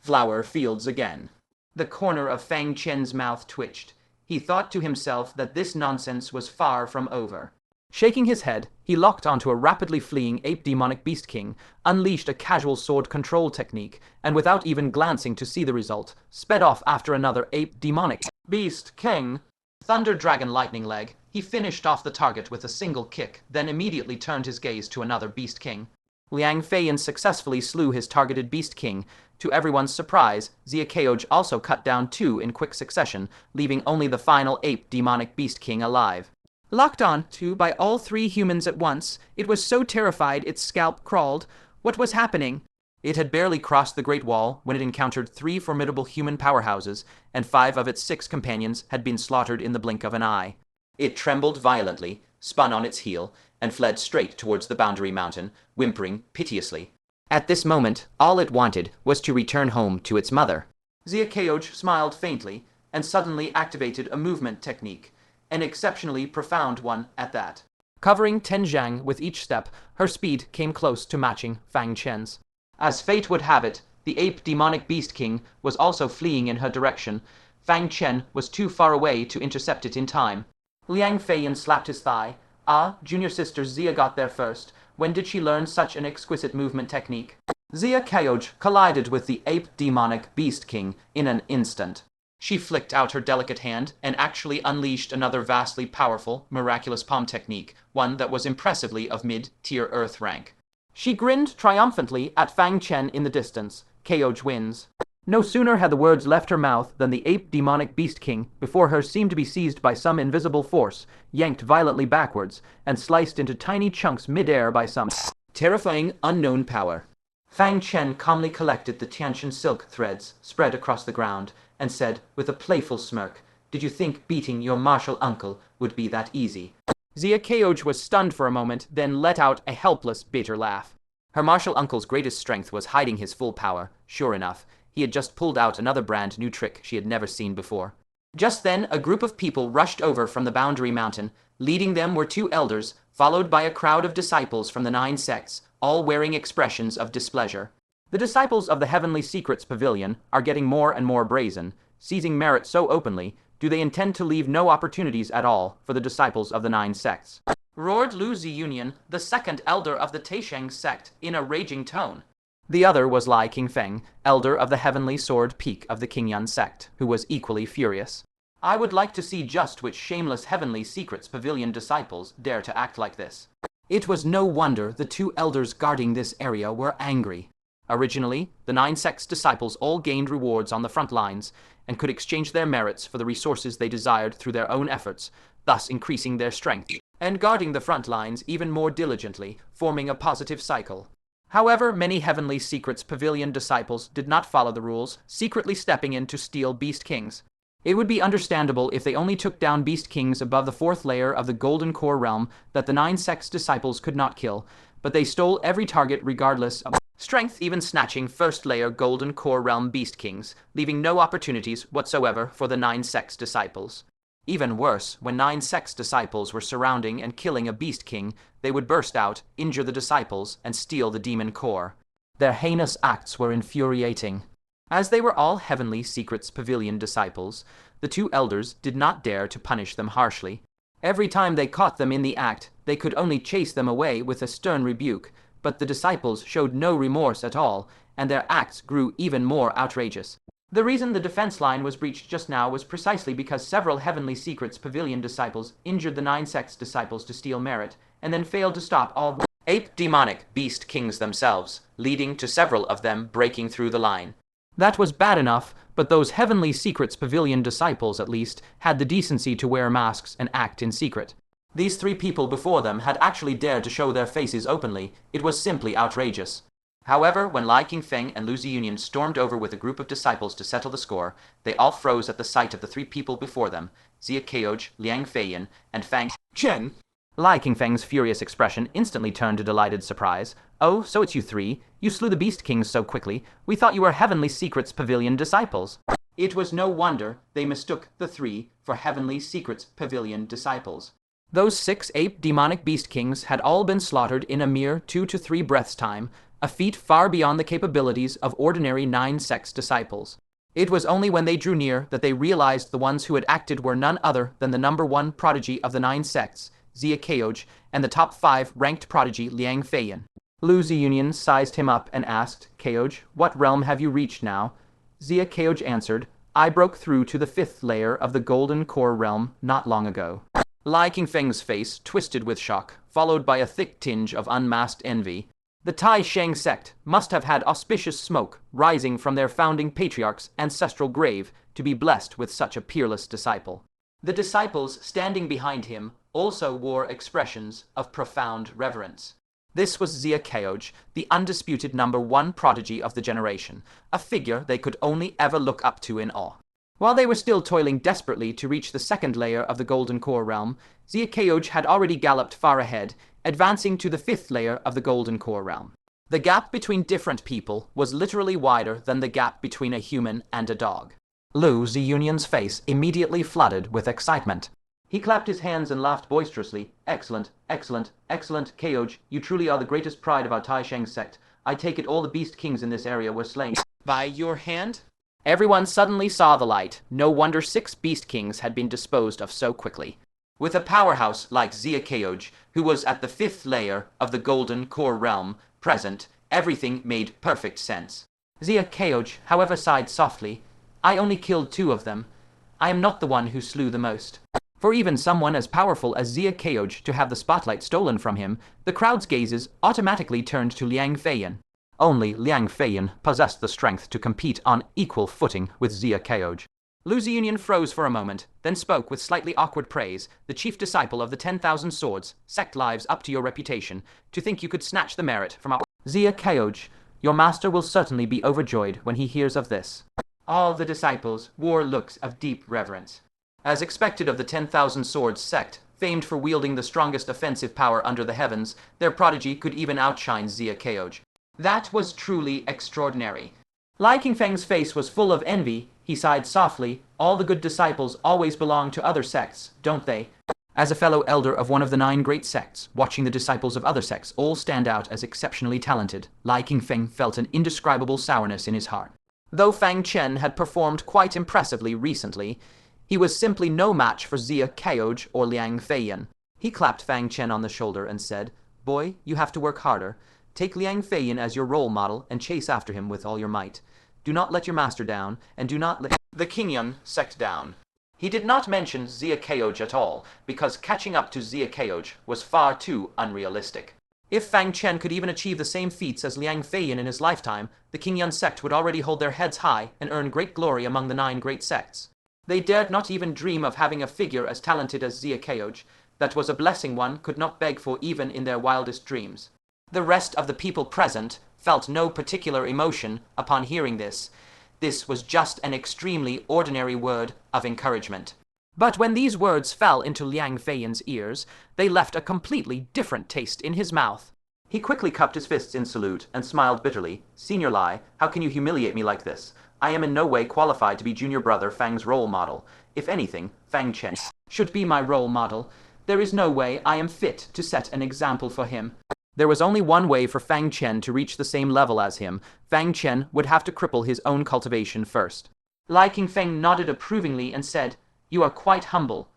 S1: flower fields again. The corner of Fang Chen's mouth twitched. He thought to himself that this nonsense was far from over. Shaking his head, he locked onto a rapidly fleeing ape demonic beast king, unleashed a casual sword control technique, and without even glancing to see the result, sped off after another ape demonic beast king. Thunder Dragon Lightning Leg, he finished off the target with a single kick, then immediately turned his gaze to another beast king. Liang Feiyan successfully slew his targeted beast king. To everyone's surprise, Xia Keoj also cut down 2 in quick succession, leaving only the final ape demonic beast king alive. Locked on to by all 3 humans at once, it was so terrified its scalp crawled. What was happening? It had barely crossed the Great Wall when it encountered 3 formidable human powerhouses, and 5 of its 6 companions had been slaughtered in the blink of an eye. It trembled violently, spun on its heel, and fled straight towards the boundary mountain, whimpering piteously. At this moment, all it wanted was to return home to its mother. Xia Keoj smiled faintly, and suddenly activated a movement technique, an exceptionally profound one at that. Covering Tenjiang with each step, her speed came close to matching Fang Chen's. As fate would have it, the ape demonic beast king was also fleeing in her direction. Fang Chen was too far away to intercept it in time. Liang Feiyan slapped his thigh. Ah, junior sister Xia got there first. When did she learn such an exquisite movement technique? Xia Keoj collided with the ape demonic beast king in an instant. She flicked out her delicate hand and actually unleashed another vastly powerful, miraculous palm technique, one that was impressively of mid-tier earth rank. She grinned triumphantly at Fang Chen in the distance. Keoj wins. No sooner had the words left her mouth than the ape demonic beast king before her seemed to be seized by some invisible force, yanked violently backwards, and sliced into tiny chunks mid-air by some terrifying unknown power. Fang Chen calmly collected the Tiantian silk threads spread across the ground, and said with a playful smirk, "Did you think beating your martial uncle would be that easy?" Xia Keoj was stunned for a moment, then let out a helpless, bitter laugh. Her martial uncle's greatest strength was hiding his full power. Sure enough, he had just pulled out another brand new trick she had never seen before. Just then, a group of people rushed over from the boundary mountain. Leading them were 2 elders, followed by a crowd of disciples from the 9 sects, all wearing expressions of displeasure. The disciples of the Heavenly Secrets Pavilion are getting more and more brazen. Seizing merit so openly, do they intend to leave no opportunities at all for the disciples of the 9 sects? Roared Lu Ziyunian, the 2nd elder of the Taisheng sect, in a raging tone. The other was Lai Qingfeng, elder of the Heavenly Sword Peak of the Qingyan sect, who was equally furious. I would like to see just which shameless Heavenly Secrets Pavilion disciples dare to act like this. It was no wonder the 2 elders guarding this area were angry. Originally, the 9 sects disciples all gained rewards on the front lines, and could exchange their merits for the resources they desired through their own efforts, thus increasing their strength, and guarding the front lines even more diligently, forming a positive cycle. However, many Heavenly Secrets Pavilion disciples did not follow the rules, secretly stepping in to steal Beast Kings. It would be understandable if they only took down Beast Kings above the 4th layer of the Golden Core realm that the 9 sects disciples could not kill, but they stole every target regardless of strength, even snatching 1st layer Golden Core realm Beast Kings, leaving no opportunities whatsoever for the 9 sects disciples. Even worse, when 9 sects disciples were surrounding and killing a Beast King, they would burst out, injure the disciples, and steal the demon core. Their heinous acts were infuriating. As they were all Heavenly Secrets Pavilion disciples, the 2 elders did not dare to punish them harshly. Every time they caught them in the act, they could only chase them away with a stern rebuke, but the disciples showed no remorse at all, and their acts grew even more outrageous. The reason the defense line was breached just now was precisely because several Heavenly Secrets Pavilion disciples injured the 9 sects disciples to steal merit, and then failed to stop all ape demonic beast kings themselves, leading to several of them breaking through the line. That was bad enough, but those Heavenly Secrets Pavilion disciples, at least, had the decency to wear masks and act in secret. These three people before them had actually dared to show their faces openly. It was simply outrageous. However, when Lai Qingfeng and Lu Ziyunian stormed over with a group of disciples to settle the score, they all froze at the sight of the three people before them, Zia Keoj, Liang Feiyan, and Fang Chen. Lai Qingfeng's furious expression instantly turned to delighted surprise. "Oh, so it's you three? You slew the Beast Kings so quickly. We thought you were Heavenly Secrets Pavilion disciples." It was no wonder they mistook the three for Heavenly Secrets Pavilion disciples. Those 6 ape demonic Beast Kings had all been slaughtered in a mere 2 to 3 breaths' time, a feat far beyond the capabilities of ordinary 9 sects disciples. It was only when they drew near that they realized the ones who had acted were none other than the number 1 prodigy of the 9 sects, Zia Keoj, and the top 5 ranked prodigy Liang Feiyan. Lu Ziyunian sized him up and asked, "Keoj, what realm have you reached now?" Zia Keoj answered, "I broke through to the 5th layer of the Golden Core realm not long ago." Lai Qingfeng's face twisted with shock, followed by a thick tinge of unmasked envy. The Tai Sheng sect must have had auspicious smoke rising from their founding patriarch's ancestral grave to be blessed with such a peerless disciple. The disciples standing behind him also wore expressions of profound reverence. This was Zia Keoj, the undisputed number 1 prodigy of the generation, a figure they could only ever look up to in awe. While they were still toiling desperately to reach the 2nd layer of the Golden Core realm, Zia Keoj had already galloped far ahead, advancing to the 5th layer of the Golden Core realm. The gap between different people was literally wider than the gap between a human and a dog. Lu Ziyunian's face immediately flooded with excitement. He clapped his hands and laughed boisterously. "Excellent, excellent, excellent, Keoj. You truly are the greatest pride of our Tai Sheng sect. I take it all the Beast Kings in this area were slain by your hand?" Everyone suddenly saw the light. No wonder 6 Beast Kings had been disposed of so quickly. With a powerhouse like Zia Keoj, who was at the 5th layer of the Golden Core realm, present, everything made perfect sense. Zia Keoj, however, sighed softly. "I only killed 2 of them. I am not the one who slew the most." For even someone as powerful as Zia Keoj to have the spotlight stolen from him, the crowd's gazes automatically turned to Liang Feiyan. Only Liang Feiyan possessed the strength to compete on equal footing with Zia Keoj. Lu Ziyunian froze for a moment, then spoke with slightly awkward praise. "The chief disciple of the 10,000 swords, sect lives up to your reputation. To think you could snatch the merit from our Zia Keoj, your master will certainly be overjoyed when he hears of this." All the disciples wore looks of deep reverence. As expected of the 10,000 swords sect, famed for wielding the strongest offensive power under the heavens, their prodigy could even outshine Zia Keoj. That was truly extraordinary. Lai Qingfeng's face was full of envy. He sighed softly. "All the good disciples always belong to other sects, don't they?" As a fellow elder of one of the 9 great sects, watching the disciples of other sects all stand out as exceptionally talented, Lai Qingfeng felt an indescribable sourness in his heart. Though Fang Chen had performed quite impressively recently, he was simply no match for Zia Keoj or Liang Feiyan. He clapped Fang Chen on the shoulder and said, "Boy, you have to work harder. Take Liang Feiyan as your role model and chase after him with all your might. Do not let your master down, and do not let the Qingyun sect down." He did not mention Zia Keoj at all, because catching up to Zia Keoj was far too unrealistic. If Fang Chen could even achieve the same feats as Liang Feiyan in his lifetime, the Qingyun sect would already hold their heads high and earn great glory among the 9 great sects. They dared not even dream of having a figure as talented as Zia Keoj. That was a blessing one could not beg for even in their wildest dreams. The rest of the people present felt no particular emotion upon hearing this. This was just an extremely ordinary word of encouragement. But when these words fell into Liang Feiyan's ears, they left a completely different taste in his mouth. He quickly cupped his fists in salute and smiled bitterly. "Senior Lai, how can you humiliate me like this? I am in no way qualified to be junior brother Fang's role model. If anything, Fang Chen should be my role model. There is no way I am fit to set an example for him." There was only one way for Fang Chen to reach the same level as him. Fang Chen would have to cripple his own cultivation first. Lai Qingfeng nodded approvingly and said, "You are quite humble.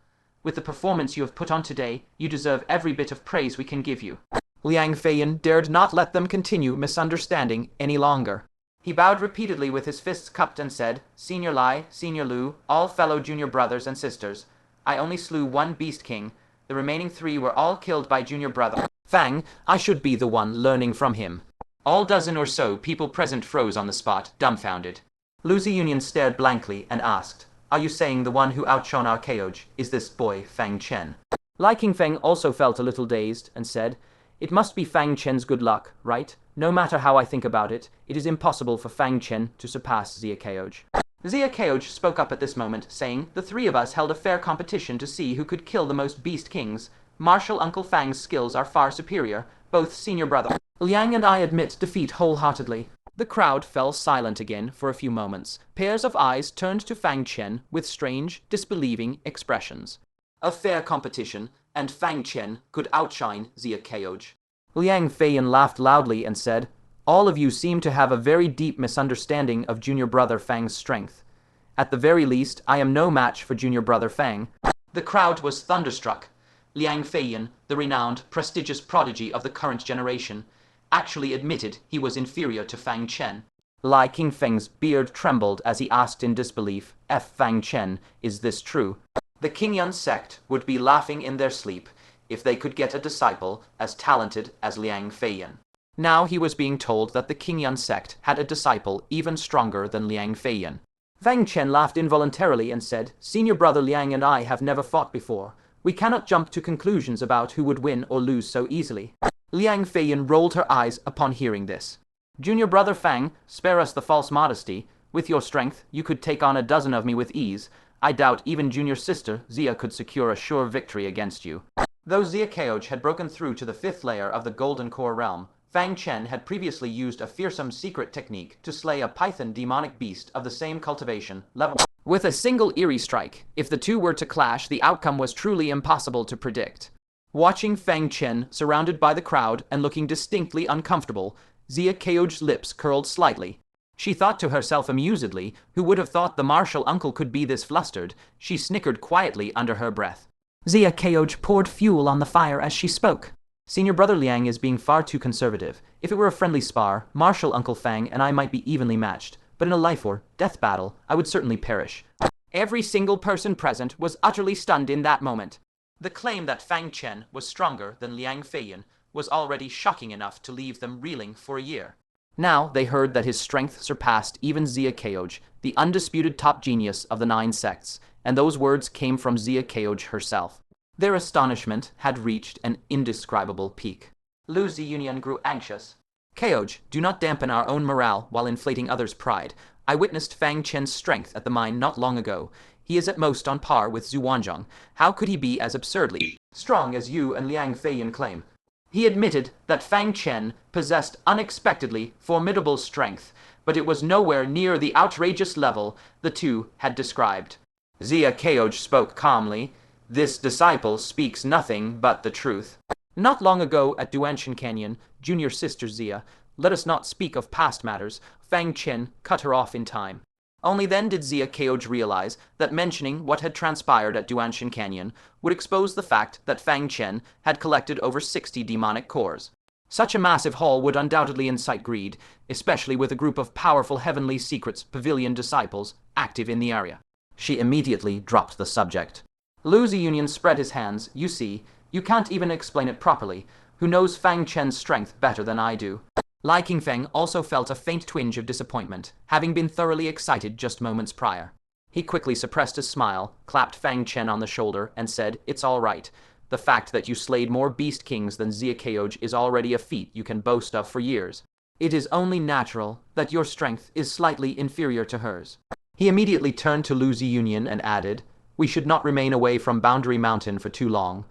S1: With the performance you have put on today, you deserve every bit of praise we can give you." Liang Feiyan dared not let them continue misunderstanding any longer. He bowed repeatedly with his fists cupped and said, "Senior Lai, Senior Lu, all fellow junior brothers and sisters, I only slew 1 Beast King. The remaining 3 were all killed by junior brother Fang. I should be the one learning from him." All dozen or so people present froze on the spot, dumbfounded. Lucy Union stared blankly and asked, "Are you saying the one who outshone our Keoj is this boy Fang Chen?" Liking Feng also felt a little dazed and said, "It must be Fang Chen's good luck, right? No matter how I think about it, it is impossible for Fang Chen to surpass Zia Keoj." Zia Keoj spoke up at this moment, saying, "The three of us held a fair competition to see who could kill the most beast kings. Martial Uncle Fang's skills are far superior, both senior brother Liang and I admit defeat wholeheartedly." The crowd fell silent again for a few moments. Pairs of eyes turned to Fang Chen with strange, disbelieving expressions. A fair competition, and Fang Chen could outshine Zia Keoj. Liang Feiyan laughed loudly and said, "All of you seem to have a very deep misunderstanding of junior brother Fang's strength. At the very least, I am no match for junior brother Fang." The crowd was thunderstruck. Liang Feiyan, the renowned, prestigious prodigy of the current generation, actually admitted he was inferior to Fang Chen. Lai Qingfeng's beard trembled as he asked in disbelief, "Fang Chen, is this true?" The Qingyun sect would be laughing in their sleep if they could get a disciple as talented as Liang Feiyan. Now he was being told that the Qingyun sect had a disciple even stronger than Liang Feiyan. Fang Chen laughed involuntarily and said, "Senior brother Liang and I have never fought before. We cannot jump to conclusions about who would win or lose so easily." Liang Feiyan rolled her eyes upon hearing this. "Junior brother Fang, spare us the false modesty. With your strength, you could take on a dozen of me with ease. I doubt even junior sister Zia could secure a sure victory against you." Though Zia Keoj had broken through to the 5th layer of the Golden Core realm, Fang Chen had previously used a fearsome secret technique to slay a python demonic beast of the same cultivation level. With a single eerie strike, if the two were to clash, the outcome was truly impossible to predict. Watching Fang Chen surrounded by the crowd and looking distinctly uncomfortable, Zia Keoj's lips curled slightly. She thought to herself amusedly, who would have thought the martial uncle could be this flustered? She snickered quietly under her breath. Zia Keoj poured fuel on the fire as she spoke. "Senior brother Liang is being far too conservative. If it were a friendly spar, martial Uncle Fang and I might be evenly matched. But in a life or death battle, I would certainly perish." Every single person present was utterly stunned in that moment. The claim that Fang Chen was stronger than Liang Feiyan was already shocking enough to leave them reeling for a year. Now they heard that his strength surpassed even Zia Keoj, the undisputed top genius of the 9 sects, and those words came from Zia Keoj herself. Their astonishment had reached an indescribable peak. Lucy Union grew anxious. "Keoj, do not dampen our own morale while inflating others' pride. I witnessed Fang Chen's strength at the mine not long ago. He is at most on par with Zhu Wanzhong. How could he be as absurdly strong as you and Liang Feiyan claim?" He admitted that Fang Chen possessed unexpectedly formidable strength, but it was nowhere near the outrageous level the two had described. Zia Keoj spoke calmly. "This disciple speaks nothing but the truth. Not long ago at Duanshan Canyon, junior sister Zia, let us not speak of past matters, Fang Chen cut her off in time. Only then did Zia Keoj realize that mentioning what had transpired at Duanshan Canyon would expose the fact that Fang Chen had collected over 60 demonic cores. Such a massive haul would undoubtedly incite greed, especially with a group of powerful Heavenly Secrets Pavilion disciples active in the area. She immediately dropped the subject. Lucy Union spread his hands. "You see, you can't even explain it properly. Who knows Fang Chen's strength better than I do?" Lai Qingfeng also felt a faint twinge of disappointment, having been thoroughly excited just moments prior. He quickly suppressed a smile, clapped Fang Chen on the shoulder, and said, "It's all right. The fact that you slayed more beast kings than Zia Keoj is already a feat you can boast of for years. It is only natural that your strength is slightly inferior to hers." He immediately turned to Lucy Union and added, "We should not remain away from Boundary Mountain for too long.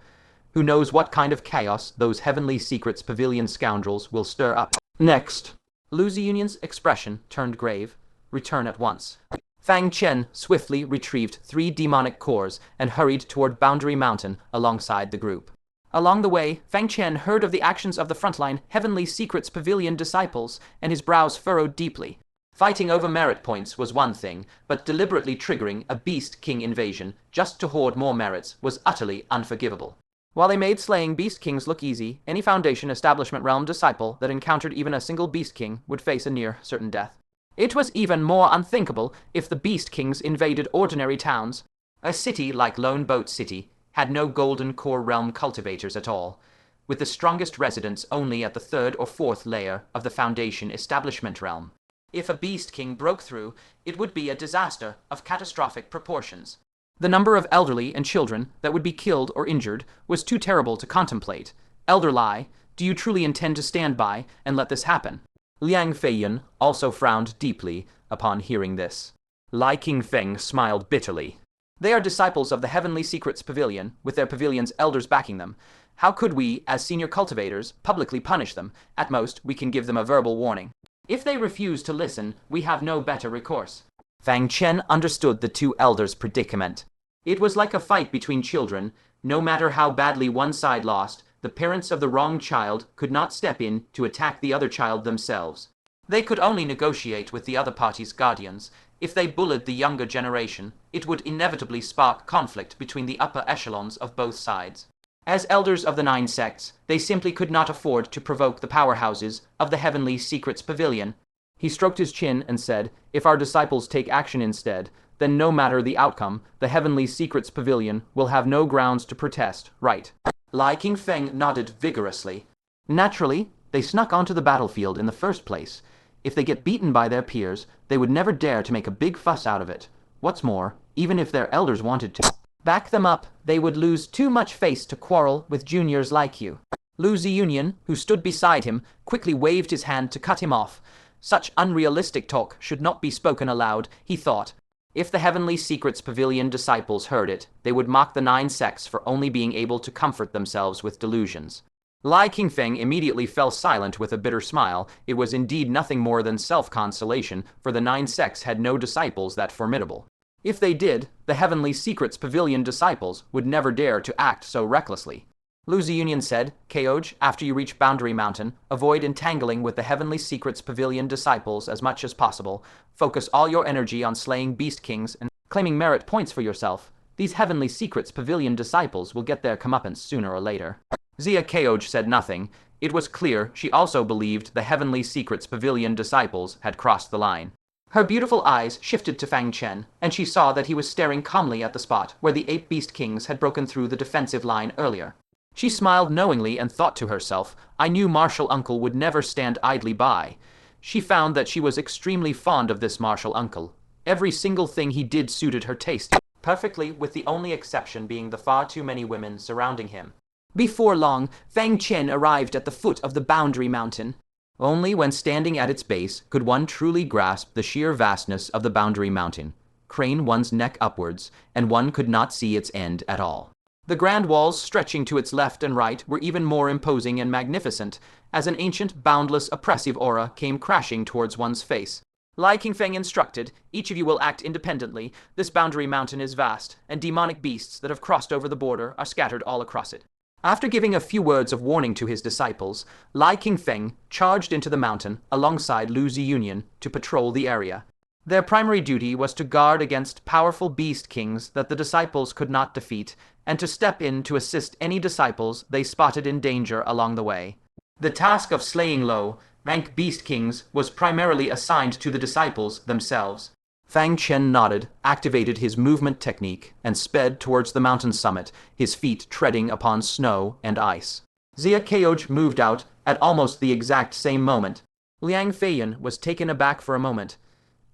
S1: Who knows what kind of chaos those Heavenly Secrets Pavilion scoundrels will stir up next." Lucy Union's expression turned grave. "Return at once." Fang Chen swiftly retrieved 3 demonic cores and hurried toward Boundary Mountain alongside the group. Along the way, Fang Chen heard of the actions of the frontline Heavenly Secrets Pavilion disciples, and his brows furrowed deeply. Fighting over merit points was one thing, but deliberately triggering a Beast King invasion just to hoard more merits was utterly unforgivable. While they made slaying Beast Kings look easy, any Foundation Establishment Realm disciple that encountered even a single Beast King would face a near certain death. It was even more unthinkable if the Beast Kings invaded ordinary towns. A city like Lone Boat City had no Golden Core Realm cultivators at all, with the strongest residents only at the 3rd or 4th layer of the Foundation Establishment Realm. If a beast king broke through, it would be a disaster of catastrophic proportions. The number of elderly and children that would be killed or injured was too terrible to contemplate. Elder Lai, do you truly intend to stand by and let this happen? Liang Feiyan also frowned deeply upon hearing this. Lai Qingfeng smiled bitterly. They are disciples of the Heavenly Secrets Pavilion, with their pavilion's elders backing them. How could we, as senior cultivators, publicly punish them? At most, we can give them a verbal warning. If they refuse to listen, we have no better recourse. Fang Chen understood the two elders' predicament. It was like a fight between children. No matter how badly one side lost, the parents of the wrong child could not step in to attack the other child themselves. They could only negotiate with the other party's guardians. If they bullied the younger generation, it would inevitably spark conflict between the upper echelons of both sides. As elders of the 9 sects, they simply could not afford to provoke the powerhouses of the Heavenly Secrets Pavilion. He stroked his chin and said, if our disciples take action instead, then no matter the outcome, the Heavenly Secrets Pavilion will have no grounds to protest, right? Lai Qingfeng nodded vigorously. Naturally, they snuck onto the battlefield in the first place. If they get beaten by their peers, they would never dare to make a big fuss out of it. What's more, even if their elders wanted to back them up, they would lose too much face to quarrel with juniors like you. Lu Ziyunian, who stood beside him, quickly waved his hand to cut him off. Such unrealistic talk should not be spoken aloud, he thought. If the Heavenly Secrets Pavilion disciples heard it, they would mock the 9 sects for only being able to comfort themselves with delusions. Lai Qingfeng immediately fell silent with a bitter smile. It was indeed nothing more than self-consolation, for the 9 sects had no disciples that formidable. If they did, the Heavenly Secrets Pavilion disciples would never dare to act so recklessly. Lu Ziyunian said, Keoj, after you reach Boundary Mountain, avoid entangling with the Heavenly Secrets Pavilion disciples as much as possible. Focus all your energy on slaying beast kings and claiming merit points for yourself. These Heavenly Secrets Pavilion disciples will get their comeuppance sooner or later. Zia Keoj said nothing. It was clear she also believed the Heavenly Secrets Pavilion disciples had crossed the line. Her beautiful eyes shifted to Fang Chen, and she saw that he was staring calmly at the spot where the 8 beast kings had broken through the defensive line earlier. She smiled knowingly and thought to herself, I knew martial uncle would never stand idly by. She found that she was extremely fond of this martial uncle. Every single thing he did suited her taste perfectly, with the only exception being the far too many women surrounding him. Before long, Fang Chen arrived at the foot of the Boundary Mountain. Only when standing at its base could one truly grasp the sheer vastness of the Boundary Mountain. Crane one's neck upwards, and one could not see its end at all. The grand walls stretching to its left and right were even more imposing and magnificent, as an ancient, boundless, oppressive aura came crashing towards one's face. Lai Qingfeng instructed, each of you will act independently. This Boundary Mountain is vast, and demonic beasts that have crossed over the border are scattered all across it. After giving a few words of warning to his disciples, Lai Qingfeng charged into the mountain alongside Lu Ziyunian to patrol the area. Their primary duty was to guard against powerful beast kings that the disciples could not defeat, and to step in to assist any disciples they spotted in danger along the way. The task of slaying low-rank beast kings was primarily assigned to the disciples themselves. Fang Chen nodded, activated his movement technique, and sped towards the mountain summit, his feet treading upon snow and ice. Zia Keoj moved out at almost the exact same moment. Liang Feiyan was taken aback for a moment.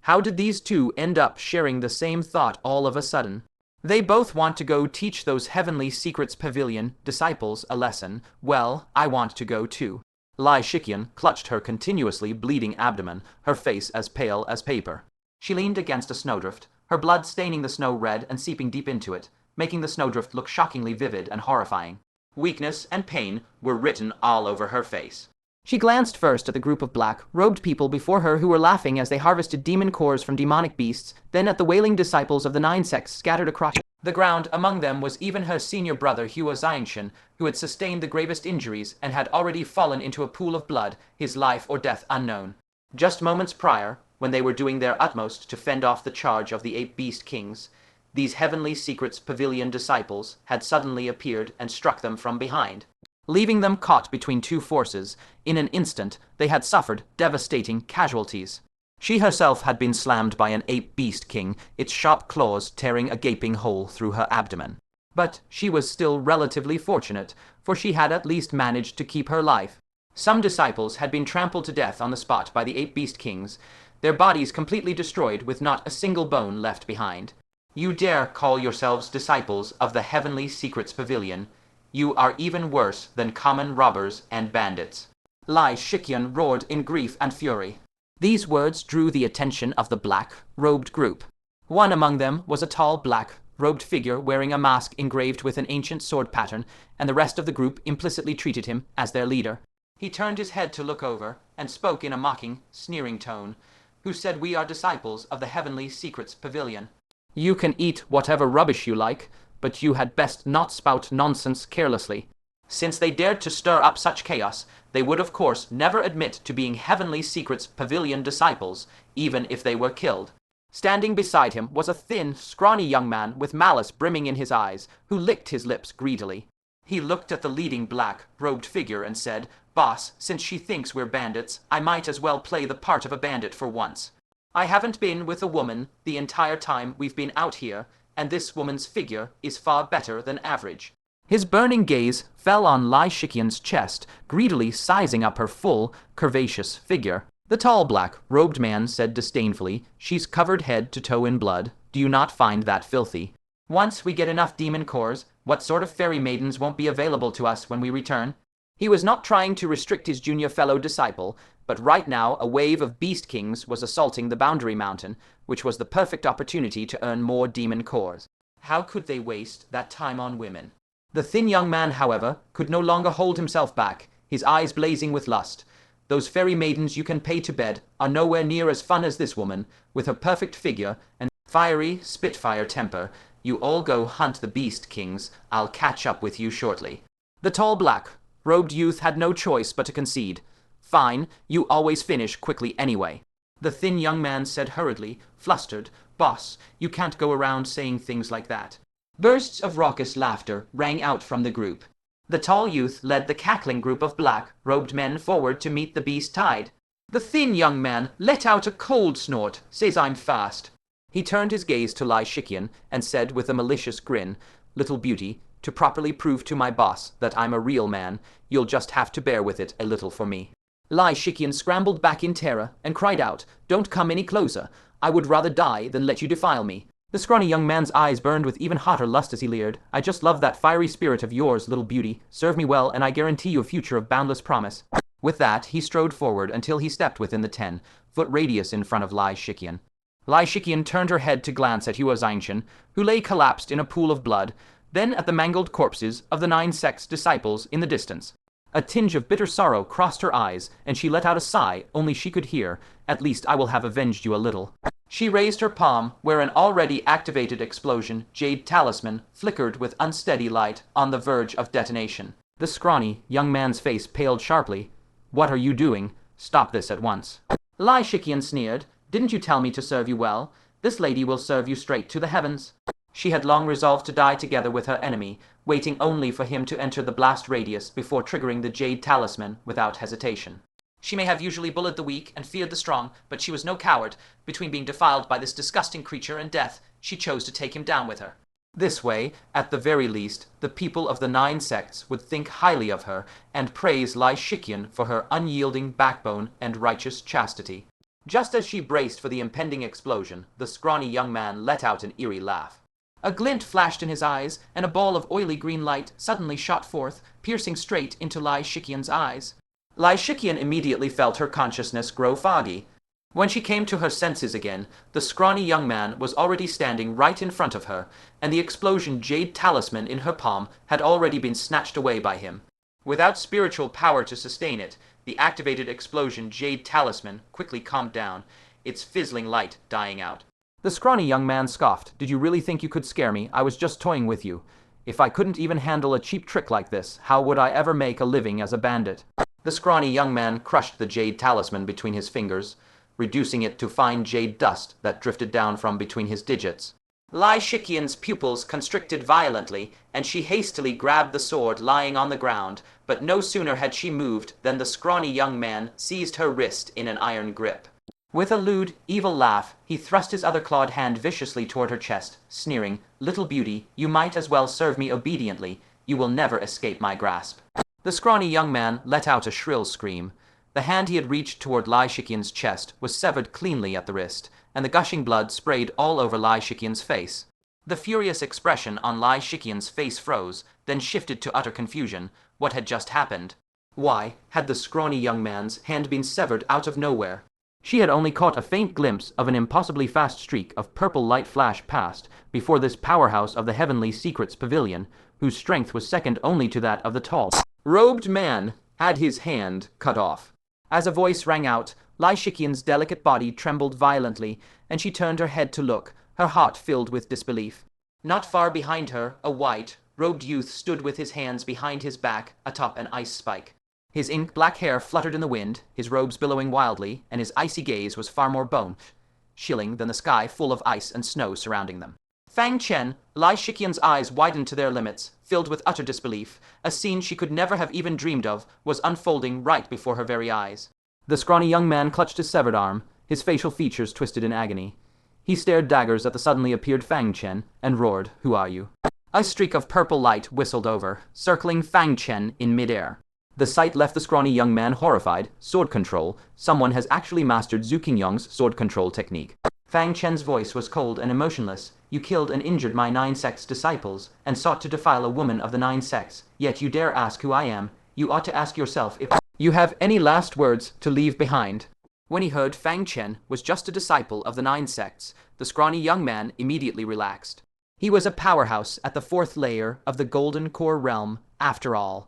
S1: How did these two end up sharing the same thought all of a sudden? They both want to go teach those Heavenly Secrets Pavilion disciples a lesson. Well, I want to go too. Lai Shiqian clutched her continuously bleeding abdomen, her face as pale as paper. She leaned against a snowdrift, her blood staining the snow red and seeping deep into it, making the snowdrift look shockingly vivid and horrifying. Weakness and pain were written all over her face. She glanced first at the group of black-robed people before her who were laughing as they harvested demon cores from demonic beasts, then at the wailing disciples of the 9 sects scattered across the ground. Among them was even her senior brother Hua Xianxin, who had sustained the gravest injuries and had already fallen into a pool of blood, his life or death unknown. Just moments prior, when they were doing their utmost to fend off the charge of the 8 beast kings, these Heavenly Secrets Pavilion disciples had suddenly appeared and struck them from behind. Leaving them caught between two forces, in an instant they had suffered devastating casualties. She herself had been slammed by an 8 beast king, its sharp claws tearing a gaping hole through her abdomen. But she was still relatively fortunate, for she had at least managed to keep her life. Some disciples had been trampled to death on the spot by the 8 beast kings. their bodies completely destroyed with not a single bone left behind. You dare call yourselves disciples of the Heavenly Secrets Pavilion? You are even worse than common robbers and bandits. Lai Shiqian roared in grief and fury. These words drew the attention of the black-robed group. One among them was a tall black-robed figure wearing a mask engraved with an ancient sword pattern, and the rest of the group implicitly treated him as their leader. He turned his head to look over, and spoke in a mocking, sneering tone. Who said we are disciples of the Heavenly Secrets Pavilion? You can eat whatever rubbish you like, but you had best not spout nonsense carelessly. Since they dared to stir up such chaos, they would of course never admit to being Heavenly Secrets Pavilion disciples, even if they were killed. Standing beside him was a thin, scrawny young man with malice brimming in his eyes, who licked his lips greedily. He looked at the leading black-robed figure and said, "Boss, since she thinks we're bandits, I might as well play the part of a bandit for once. I haven't been with a woman the entire time we've been out here, and this woman's figure is far better than average." His burning gaze fell on Lai Shiqian's chest, greedily sizing up her full, curvaceous figure. The tall black-robed man said disdainfully, "She's covered head to toe in blood. Do you not find that filthy? Once we get enough demon cores, what sort of fairy maidens won't be available to us when we return?" He was not trying to restrict his junior fellow disciple, but right now a wave of beast kings was assaulting the boundary mountain, which was the perfect opportunity to earn more demon cores. How could they waste that time on women? The thin young man, however, could no longer hold himself back, his eyes blazing with lust. Those fairy maidens you can pay to bed are nowhere near as fun as this woman, with her perfect figure and fiery spitfire temper. You all go hunt the beast kings. I'll catch up with you shortly. The tall black-robed youth had no choice but to concede. Fine, you always finish quickly anyway. The thin young man said hurriedly, flustered, "Boss, you can't go around saying things like that." Bursts of raucous laughter rang out from the group. The tall youth led the cackling group of black-robed men forward to meet the beast tide. The thin young man let out a cold snort, says I'm fast. He turned his gaze to Lai Shiqian and said with a malicious grin, "Little beauty, to properly prove to my boss that I'm a real man, you'll just have to bear with it a little for me." Lai Shiqian scrambled back in terror and cried out, "Don't come any closer. I would rather die than let you defile me." The scrawny young man's eyes burned with even hotter lust as he leered. "I just love that fiery spirit of yours, little beauty. Serve me well, and I guarantee you a future of boundless promise." With that, he strode forward until he stepped within the 10-foot radius in front of Lai Shiqian. Lai Shiqian turned her head to glance at Hua Xianchen, who lay collapsed in a pool of blood, then at the mangled corpses of the 9 sect's disciples in the distance. A tinge of bitter sorrow crossed her eyes, and she let out a sigh only she could hear. "At least I will have avenged you a little." She raised her palm, where an already activated explosion jade talisman flickered with unsteady light on the verge of detonation. The scrawny young man's face paled sharply. "What are you doing? Stop this at once." Lai Shiqian sneered. "Didn't you tell me to serve you well? This lady will serve you straight to the heavens." She had long resolved to die together with her enemy, waiting only for him to enter the blast radius before triggering the jade talisman without hesitation. She may have usually bullied the weak and feared the strong, but she was no coward. Between being defiled by this disgusting creature and death, she chose to take him down with her. This way, at the very least, the people of the 9 sects would think highly of her and praise Lai Shiqian for her unyielding backbone and righteous chastity. Just as she braced for the impending explosion, the scrawny young man let out an eerie laugh. A glint flashed in his eyes, and a ball of oily green light suddenly shot forth, piercing straight into Lai Shiqian's eyes. Lai Shiqian immediately felt her consciousness grow foggy. When she came to her senses again, the scrawny young man was already standing right in front of her, and the explosion jade talisman in her palm had already been snatched away by him. Without spiritual power to sustain it, the activated explosion jade talisman quickly calmed down, its fizzling light dying out. The scrawny young man scoffed. "Did you really think you could scare me? I was just toying with you. If I couldn't even handle a cheap trick like this, how would I ever make a living as a bandit?" The scrawny young man crushed the jade talisman between his fingers, reducing it to fine jade dust that drifted down from between his digits. Lai Shiqian's pupils constricted violently, and she hastily grabbed the sword lying on the ground, but no sooner had she moved than the scrawny young man seized her wrist in an iron grip. With a lewd, evil laugh, he thrust his other clawed hand viciously toward her chest, sneering, "Little beauty, you might as well serve me obediently. You will never escape my grasp." The scrawny young man let out a shrill scream. The hand he had reached toward Lai Shiqian's chest was severed cleanly at the wrist, and the gushing blood sprayed all over Lai Shiqian's face. The furious expression on Lai Shiqian's face froze, then shifted to utter confusion. What had just happened? Why had the scrawny young man's hand been severed out of nowhere? She had only caught a faint glimpse of an impossibly fast streak of purple light flash past before this powerhouse of the Heavenly Secrets Pavilion, whose strength was second only to that of the tall, robed man, had his hand cut off. As a voice rang out, Lai Shiqian's delicate body trembled violently, and she turned her head to look, her heart filled with disbelief. Not far behind her, a white, robed youth stood with his hands behind his back atop an ice spike. His ink-black hair fluttered in the wind, his robes billowing wildly, and his icy gaze was far more bone-chilling than the sky full of ice and snow surrounding them. Fang Chen, Lai Shiqian's eyes widened to their limits, filled with utter disbelief. A scene she could never have even dreamed of was unfolding right before her very eyes. The scrawny young man clutched his severed arm, his facial features twisted in agony. He stared daggers at the suddenly appeared Fang Chen, and roared, "Who are you?" A streak of purple light whistled over, circling Fang Chen in midair. The sight left the scrawny young man horrified. Sword control. Someone has actually mastered Zhu Qingyong's sword control technique. Fang Chen's voice was cold and emotionless. "You killed and injured my 9 sects disciples, and sought to defile a woman of the 9 sects, yet you dare ask who I am. You ought to ask yourself if you have any last words to leave behind." When he heard Fang Chen was just a disciple of the 9 sects, the scrawny young man immediately relaxed. He was a powerhouse at the 4th layer of the Golden Core realm, after all.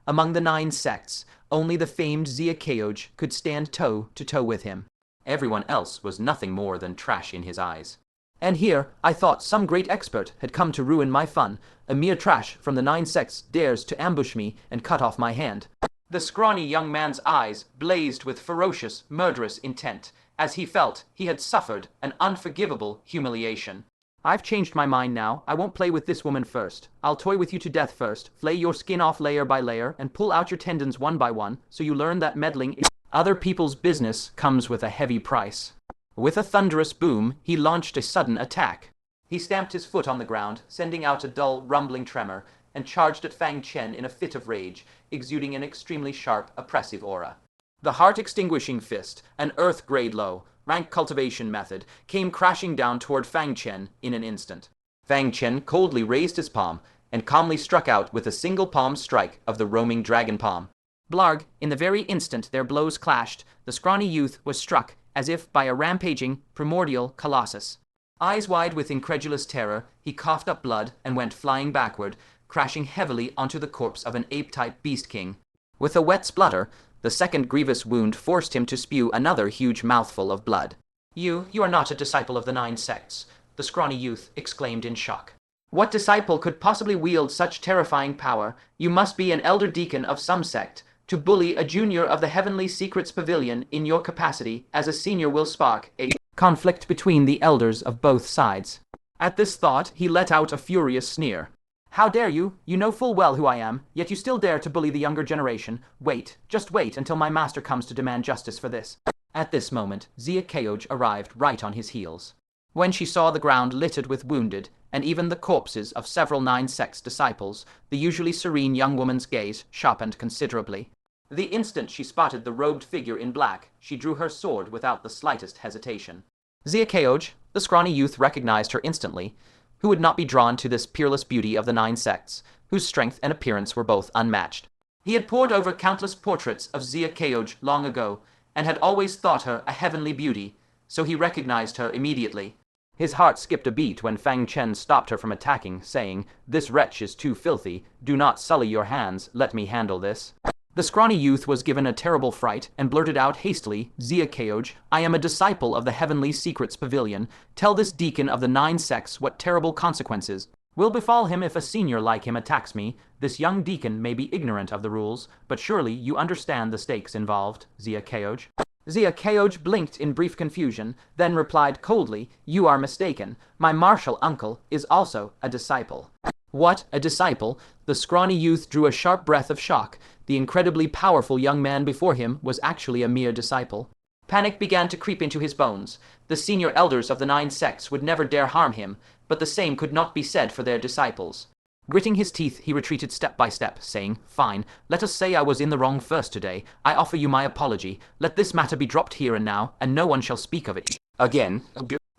S1: Among the 9 sects, only the famed Xia Keoj could stand toe-to-toe with him. Everyone else was nothing more than trash in his eyes. And here, I thought some great expert had come to ruin my fun. A mere trash from the 9 sects dares to ambush me and cut off my hand. The scrawny young man's eyes blazed with ferocious, murderous intent, as he felt he had suffered an unforgivable humiliation. "I've changed my mind now. I won't play with this woman first. I'll toy with you to death first, flay your skin off layer by layer, and pull out your tendons one by one, so you learn that meddling in other people's business comes with a heavy price." With a thunderous boom, he launched a sudden attack. He stamped his foot on the ground, sending out a dull, rumbling tremor, and charged at Fang Chen in a fit of rage, exuding an extremely sharp, oppressive aura. The heart-extinguishing fist, an earth-grade low, rank cultivation method, came crashing down toward Fang Chen in an instant. Fang Chen coldly raised his palm and calmly struck out with a single palm strike of the roaming dragon palm. Blarg, in the very instant their blows clashed, the scrawny youth was struck as if by a rampaging, primordial colossus. Eyes wide with incredulous terror, he coughed up blood and went flying backward, crashing heavily onto the corpse of an ape-type beast king. With a wet splutter, the second grievous wound forced him to spew another huge mouthful of blood. You are not a disciple of the 9 sects," the scrawny youth exclaimed in shock. "What disciple could possibly wield such terrifying power? You must be an elder deacon of some sect. To bully a junior of the Heavenly Secrets Pavilion in your capacity as a senior will spark a conflict between the elders of both sides." At this thought, he let out a furious sneer. "How dare you? You know full well who I am, yet you still dare to bully the younger generation. Wait, just wait until my master comes to demand justice for this." At this moment, Xia Keoj arrived right on his heels. When she saw the ground littered with wounded, and even the corpses of several 9 sects disciples, the usually serene young woman's gaze sharpened considerably. The instant she spotted the robed figure in black, she drew her sword without the slightest hesitation. Xia Keoj, the scrawny youth recognized her instantly. Who would not be drawn to this peerless beauty of the 9 sects, whose strength and appearance were both unmatched? He had pored over countless portraits of Xia Keoj long ago, and had always thought her a heavenly beauty, so he recognized her immediately. His heart skipped a beat when Fang Chen stopped her from attacking, saying, "This wretch is too filthy. Do not sully your hands. Let me handle this." The scrawny youth was given a terrible fright and blurted out hastily, "Xia Keoj, I am a disciple of the Heavenly Secrets Pavilion. Tell this deacon of the 9 sects what terrible consequences will befall him if a senior like him attacks me. This young deacon may be ignorant of the rules, but surely you understand the stakes involved, Xia Keoj." Xia Keoj blinked in brief confusion, then replied coldly, "You are mistaken. My martial uncle is also a disciple." What, a disciple? The scrawny youth drew a sharp breath of shock. The incredibly powerful young man before him was actually a mere disciple. Panic began to creep into his bones. The senior elders of the 9 sects would never dare harm him, but the same could not be said for their disciples. Gritting his teeth, he retreated step by step, saying, "Fine, let us say I was in the wrong first today. I offer you my apology. Let this matter be dropped here and now, and no one shall speak of it again."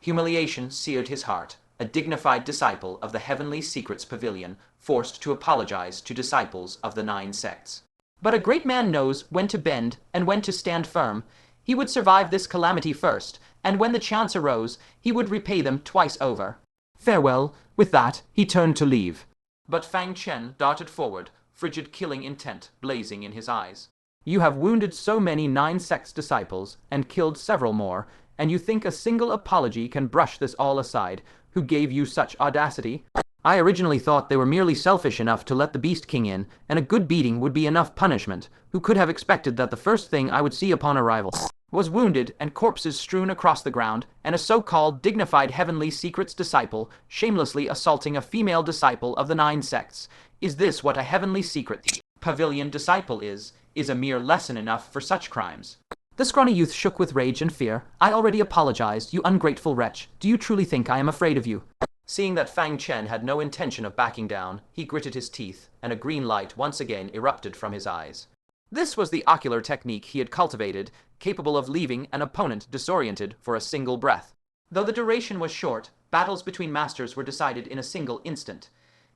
S1: Humiliation seared his heart. A dignified disciple of the Heavenly Secrets Pavilion, forced to apologize to disciples of the 9 sects. But a great man knows when to bend and when to stand firm. He would survive this calamity first, and when the chance arose, he would repay them twice over. Farewell. With that, he turned to leave. But Fang Chen darted forward, frigid killing intent blazing in his eyes. "You have wounded so many 9 sects disciples, and killed several more, and you think a single apology can brush this all aside. Who gave you such audacity? I originally thought they were merely selfish enough to let the Beast King in, and a good beating would be enough punishment. Who could have expected that the first thing I would see upon arrival was wounded and corpses strewn across the ground, and a so-called dignified Heavenly Secrets disciple shamelessly assaulting a female disciple of the 9 sects? Is this what a Heavenly Secret Pavilion disciple is a mere lesson enough for such crimes?" The scrawny youth shook with rage and fear. "I already apologized, you ungrateful wretch. Do you truly think I am afraid of you?" Seeing that Fang Chen had no intention of backing down, he gritted his teeth, and a green light once again erupted from his eyes. This was the ocular technique he had cultivated, capable of leaving an opponent disoriented for a single breath. Though the duration was short, battles between masters were decided in a single instant.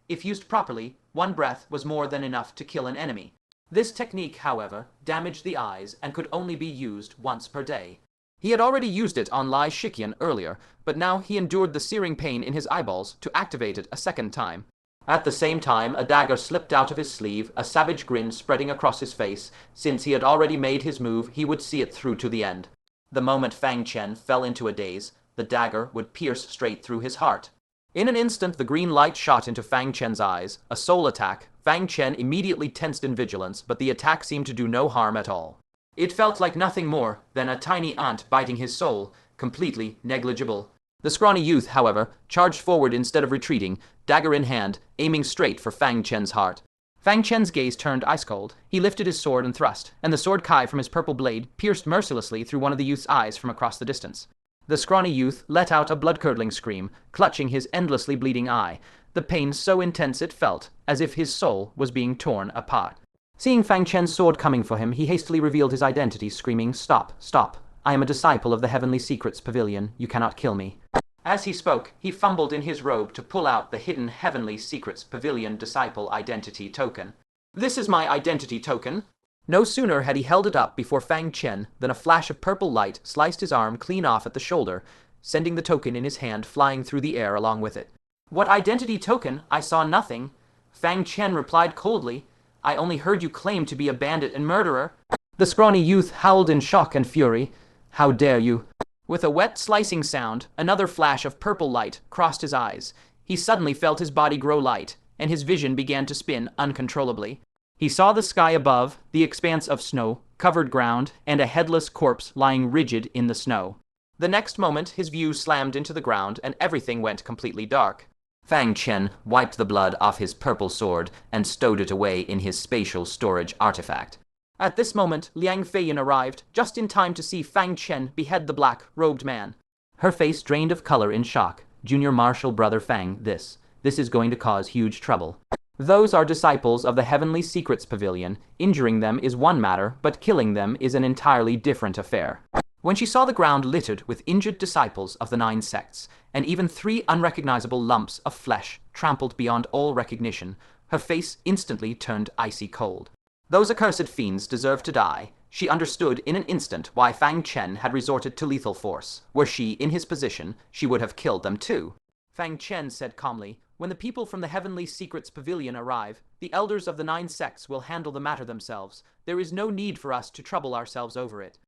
S1: If used properly, one breath was more than enough to kill an enemy. This technique, however, damaged the eyes and could only be used once per day. He had already used it on Lai Shikian earlier, but now he endured the searing pain in his eyeballs to activate it a second time. At the same time, a dagger slipped out of his sleeve, a savage grin spreading across his face. Since he had already made his move, he would see it through to the end. The moment Fang Chen fell into a daze, the dagger would pierce straight through his heart. In an instant, the green light shot into Fang Chen's eyes. A soul attack. Fang Chen immediately tensed in vigilance, but the attack seemed to do no harm at all. It felt like nothing more than a tiny ant biting his soul, completely negligible. The scrawny youth, however, charged forward instead of retreating, dagger in hand, aiming straight for Fang Chen's heart. Fang Chen's gaze turned ice cold. He lifted his sword and thrust, and the sword kai from his purple blade pierced mercilessly through one of the youth's eyes from across the distance. The scrawny youth let out a blood-curdling scream, clutching his endlessly bleeding eye, the pain so intense it felt as if his soul was being torn apart. Seeing Fang Chen's sword coming for him, he hastily revealed his identity, screaming, "Stop, stop. I am a disciple of the Heavenly Secrets Pavilion. You cannot kill me." As he spoke, he fumbled in his robe to pull out the hidden Heavenly Secrets Pavilion disciple identity token. "This is my identity token." No sooner had he held it up before Fang Chen than a flash of purple light sliced his arm clean off at the shoulder, sending the token in his hand flying through the air along with it. "What identity token? I saw nothing." Fang Chen replied coldly. "I only heard you claim to be a bandit and murderer." The scrawny youth howled in shock and fury. "How dare you!" With a wet slicing sound, another flash of purple light crossed his eyes. He suddenly felt his body grow light, and his vision began to spin uncontrollably. He saw the sky above, the expanse of snow-covered ground, and a headless corpse lying rigid in the snow. The next moment, his view slammed into the ground, and everything went completely dark. Fang Chen wiped the blood off his purple sword and stowed it away in his spatial storage artifact. At this moment, Liang Feiyin arrived, just in time to see Fang Chen behead the black-robed man. Her face drained of color in shock. "Junior Marshal Brother Fang, this is going to cause huge trouble. Those are disciples of the Heavenly Secrets Pavilion. Injuring them is one matter, but killing them is an entirely different affair." When she saw the ground littered with injured disciples of the 9 sects, and even 3 unrecognizable lumps of flesh trampled beyond all recognition, her face instantly turned icy cold. Those accursed fiends deserved to die. She understood in an instant why Fang Chen had resorted to lethal force. Were she in his position, she would have killed them too. Fang Chen said calmly, "When the people from the Heavenly Secrets Pavilion arrive, the elders of the 9 sects will handle the matter themselves. There is no need for us to trouble ourselves over it."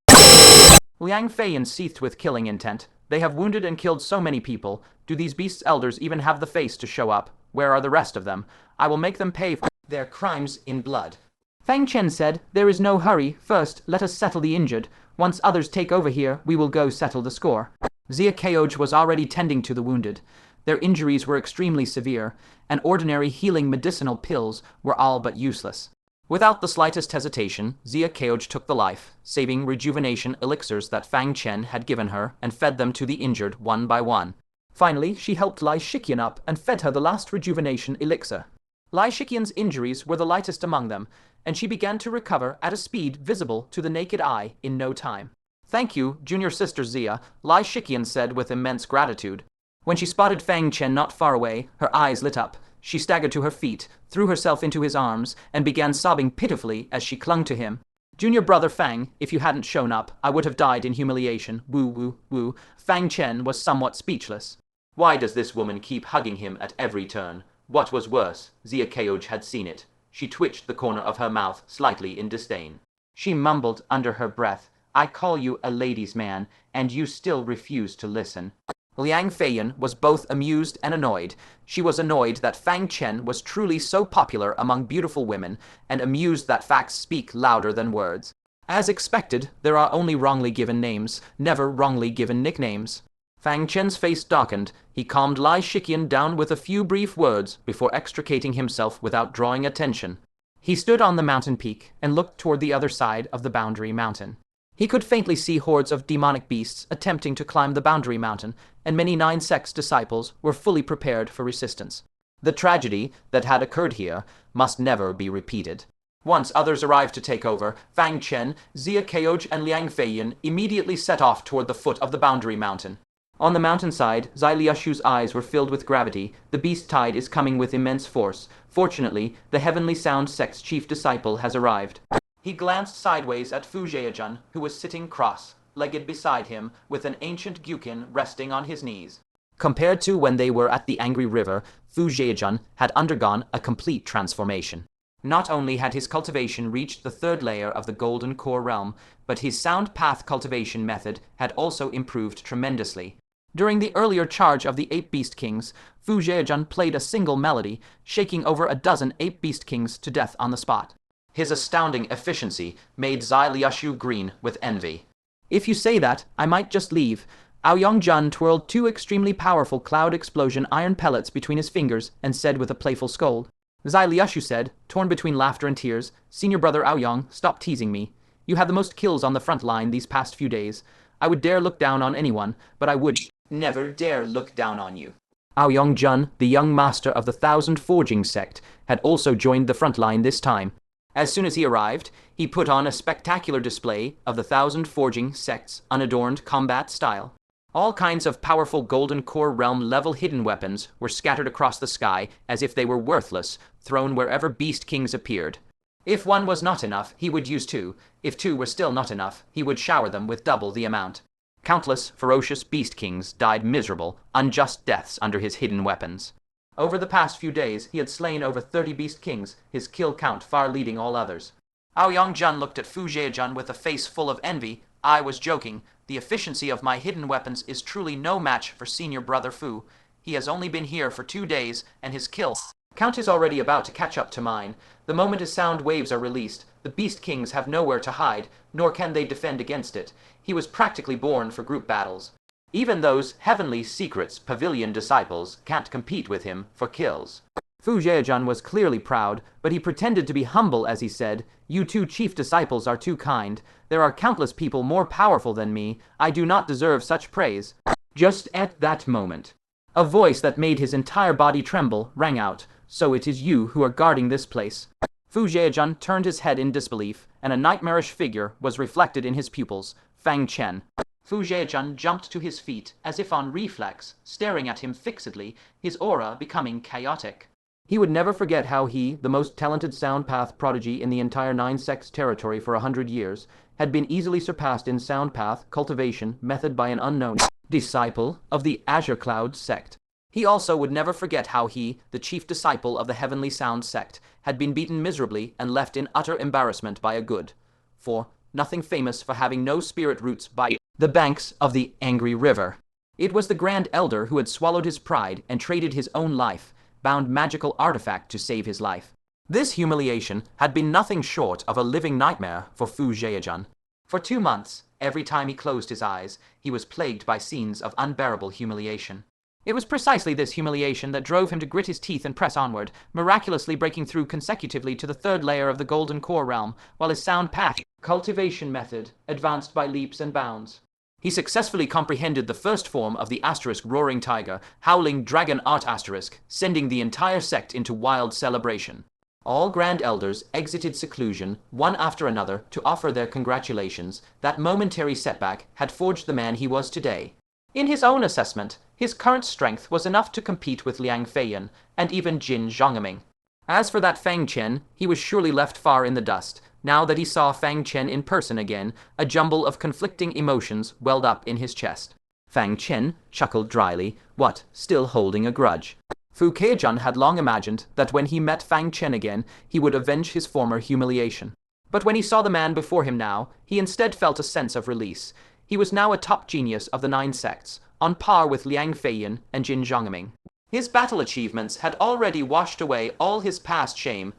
S1: Liang Feiyin seethed with killing intent. "They have wounded and killed so many people. Do these beasts' elders even have the face to show up? Where are the rest of them? I will make them pay for their crimes in blood." Fang Chen said, "There is no hurry. First, let us settle the injured. Once others take over here, we will go settle the score." Zia Keoj was already tending to the wounded. Their injuries were extremely severe, and ordinary healing medicinal pills were all but useless. Without the slightest hesitation, Zia Keoj took the life-saving rejuvenation elixirs that Fang Chen had given her and fed them to the injured one by one. Finally, she helped Lai Shikian up and fed her the last rejuvenation elixir. Lai Shiqian's injuries were the lightest among them, and she began to recover at a speed visible to the naked eye in no time. "Thank you, junior sister Zia," Lai Shiqian said with immense gratitude. When she spotted Fang Chen not far away, her eyes lit up. She staggered to her feet, threw herself into his arms, and began sobbing pitifully as she clung to him. "Junior brother Fang, if you hadn't shown up, I would have died in humiliation. Woo, woo, woo." Fang Chen was somewhat speechless. Why does this woman keep hugging him at every turn? What was worse, Zia Keoj had seen it. She twitched the corner of her mouth slightly in disdain. She mumbled under her breath, "I call you a ladies' man, and you still refuse to listen." Liang Feiyan was both amused and annoyed. She was annoyed that Fang Chen was truly so popular among beautiful women, and amused that facts speak louder than words. As expected, there are only wrongly given names, never wrongly given nicknames. Fang Chen's face darkened. He calmed Lai Shiqian down with a few brief words before extricating himself without drawing attention. He stood on the mountain peak and looked toward the other side of the boundary mountain. He could faintly see hordes of demonic beasts attempting to climb the boundary mountain, and many Nine Sect's disciples were fully prepared for resistance. The tragedy that had occurred here must never be repeated. Once others arrived to take over, Fang Chen, Zia Keoj, and Liang Feiyan immediately set off toward the foot of the boundary mountain. On the mountainside, Zai Liashu's eyes were filled with gravity. The beast tide is coming with immense force. Fortunately, the Heavenly Sound sect's chief disciple has arrived. He glanced sideways at Fu Zhejian, who was sitting cross-legged beside him, with an ancient Gyukin resting on his knees. Compared to when they were at the Angry River, Fu Zhejian had undergone a complete transformation. Not only had his cultivation reached the third layer of the Golden Core realm, but his sound path cultivation method had also improved tremendously. During the earlier charge of the Ape Beast Kings, Fu Zhejian played a single melody, shaking over a dozen Ape Beast Kings to death on the spot. His astounding efficiency made Zai Liashu green with envy. "If you say that, I might just leave." Aoyong Jun twirled two extremely powerful cloud explosion iron pellets between his fingers and said with a playful scold. Zai Liashu said, torn between laughter and tears, "Senior brother Aoyong, stop teasing me. You had the most kills on the front line these past few days. I would dare look down on anyone, but I would never dare look down on you." Aoyong Jun, the young master of the 1,000 Forging sect, had also joined the front line this time. As soon as he arrived, he put on a spectacular display of the 1,000 Forging sect's unadorned combat style. All kinds of powerful Golden Core realm level hidden weapons were scattered across the sky as if they were worthless, thrown wherever Beast Kings appeared. If one was not enough, he would use two. If two were still not enough, he would shower them with double the amount. Countless ferocious Beast Kings died miserable, unjust deaths under his hidden weapons. Over the past few days, he had slain over 30 Beast Kings, his kill count far leading all others. Aoyong Jun looked at Fu Zhejian with a face full of envy. "I was joking. The efficiency of my hidden weapons is truly no match for senior brother Fu. He has only been here for 2 days, and his kill count is already about to catch up to mine. The moment his sound waves are released, the Beast Kings have nowhere to hide, nor can they defend against it. He was practically born for group battles. Even those Heavenly Secrets Pavilion disciples can't compete with him for kills." Fu Zhejian was clearly proud, but he pretended to be humble as he said, "You two chief disciples are too kind. There are countless people more powerful than me. I do not deserve such praise." Just at that moment, a voice that made his entire body tremble rang out. "So it is you who are guarding this place." Fu Zhejian turned his head in disbelief, and a nightmarish figure was reflected in his pupils, Fang Chen. Fu Zhejian jumped to his feet as if on reflex, staring at him fixedly, his aura becoming chaotic. He would never forget how he, the most talented sound path prodigy in the entire Nine Sects territory for 100 years, had been easily surpassed in sound path cultivation method by an unknown disciple of the Azure Cloud sect. He also would never forget how he, the chief disciple of the Heavenly Sound sect, had been beaten miserably and left in utter embarrassment by a good, for nothing famous for having no spirit roots by the banks of the Angry River. It was the Grand Elder who had swallowed his pride and traded his own life, bound magical artifact to save his life. This humiliation had been nothing short of a living nightmare for Fu Zhejian. For 2 months, every time he closed his eyes, he was plagued by scenes of unbearable humiliation. It was precisely this humiliation that drove him to grit his teeth and press onward, miraculously breaking through consecutively to the third layer of the Golden Core realm, while his sound path cultivation method advanced by leaps and bounds. He successfully comprehended the first form of the asterisk roaring tiger, howling dragon art asterisk, sending the entire sect into wild celebration. All Grand Elders exited seclusion, one after another, to offer their congratulations. That momentary setback had forged the man he was today. In his own assessment, his current strength was enough to compete with Liang Feiyan and even Jin Zhongming. As for that Fang Chen, he was surely left far in the dust. Now that he saw Fang Chen in person again, a jumble of conflicting emotions welled up in his chest. Fang Chen chuckled dryly, what, still holding a grudge? Fu Keijun had long imagined that when he met Fang Chen again, he would avenge his former humiliation. But when he saw the man before him now, he instead felt a sense of release. He was now a top genius of the 9 sects, on par with Liang Feiyan and Jin Zhongming. His battle achievements had already washed away all his past shame,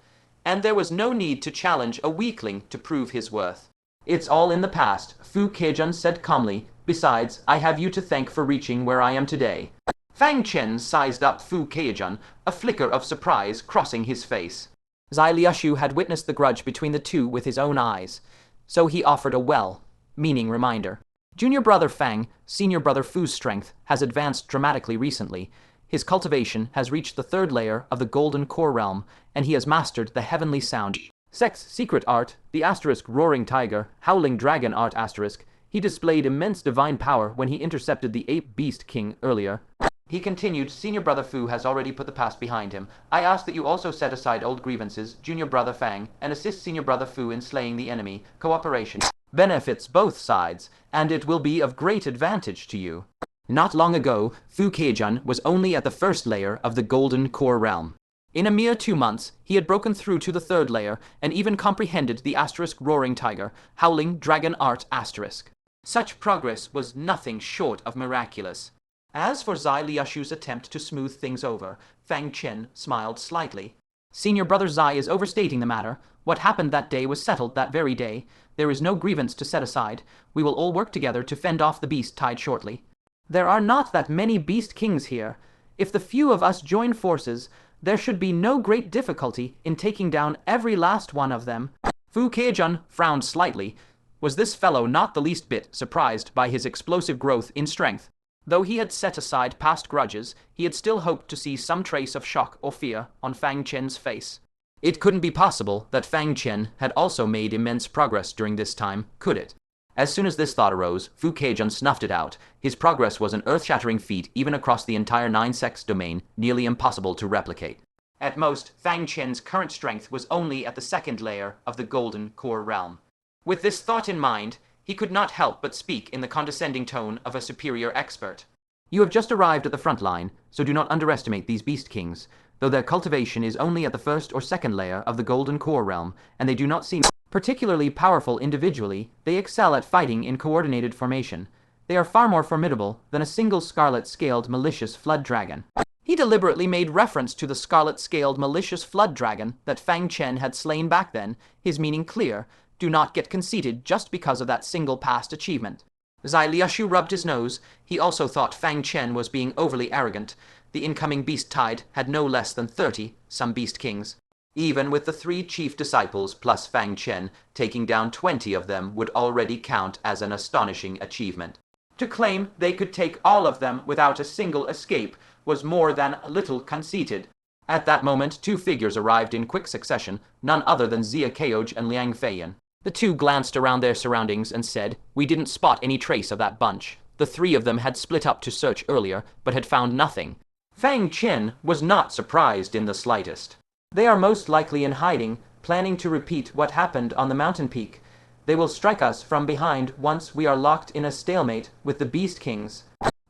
S1: and there was no need to challenge a weakling to prove his worth. It's all in the past, Fu Keijun said calmly. Besides, I have you to thank for reaching where I am today. Fang Chen sized up Fu Keijun, a flicker of surprise crossing his face. Zai Liushu had witnessed the grudge between the two with his own eyes, so he offered a well-meaning reminder. Junior brother Fang, senior brother Fu's strength has advanced dramatically recently. His cultivation has reached the 3rd layer of the Golden Core Realm, and he has mastered the heavenly sound. Sect's secret art, the asterisk roaring tiger, howling dragon art asterisk, he displayed immense divine power when he intercepted the ape beast king earlier. He continued, senior brother Fu has already put the past behind him. I ask that you also set aside old grievances, junior brother Fang, and assist senior brother Fu in slaying the enemy. Cooperation benefits both sides, and it will be of great advantage to you. Not long ago, Fu Keijun was only at the 1st layer of the Golden Core Realm. In a mere 2 months, he had broken through to the 3rd layer and even comprehended the asterisk roaring tiger, howling dragon art asterisk. Such progress was nothing short of miraculous. As for Zai Liushu's attempt to smooth things over, Fang Chen smiled slightly. Senior brother Zai is overstating the matter. What happened that day was settled that very day. There is no grievance to set aside. We will all work together to fend off the beast tide shortly. There are not that many beast kings here. If the few of us join forces, there should be no great difficulty in taking down every last one of them. Fu Keijun frowned slightly. Was this fellow not the least bit surprised by his explosive growth in strength? Though he had set aside past grudges, he had still hoped to see some trace of shock or fear on Fang Chen's face. It couldn't be possible that Fang Chen had also made immense progress during this time, could it? As soon as this thought arose, Fu Keijun snuffed it out. His progress was an earth-shattering feat even across the entire 9 sects domain, nearly impossible to replicate. At most, Fang Chen's current strength was only at the 2nd layer of the Golden Core Realm. With this thought in mind, he could not help but speak in the condescending tone of a superior expert. You have just arrived at the front line, so do not underestimate these beast kings. Though their cultivation is only at the 1st or 2nd layer of the Golden Core Realm, and they do not seem particularly powerful individually, they excel at fighting in coordinated formation. They are far more formidable than a single scarlet-scaled malicious flood dragon. He deliberately made reference to the scarlet-scaled malicious flood dragon that Fang Chen had slain back then, his meaning clear. Do not get conceited just because of that single past achievement. Zai Liushu rubbed his nose. He also thought Fang Chen was being overly arrogant. The incoming beast tide had no less than 30, some beast kings. Even with the 3 chief disciples plus Fang Chen, taking down 20 of them would already count as an astonishing achievement. To claim they could take all of them without a single escape was more than a little conceited. At that moment, 2 figures arrived in quick succession, none other than Zia Keoj and Liang Feiyan. The 2 glanced around their surroundings and said, "We didn't spot any trace of that bunch." The 3 of them had split up to search earlier, but had found nothing. Fang Chen was not surprised in the slightest. They are most likely in hiding, planning to repeat what happened on the mountain peak. They will strike us from behind once we are locked in a stalemate with the Beast Kings.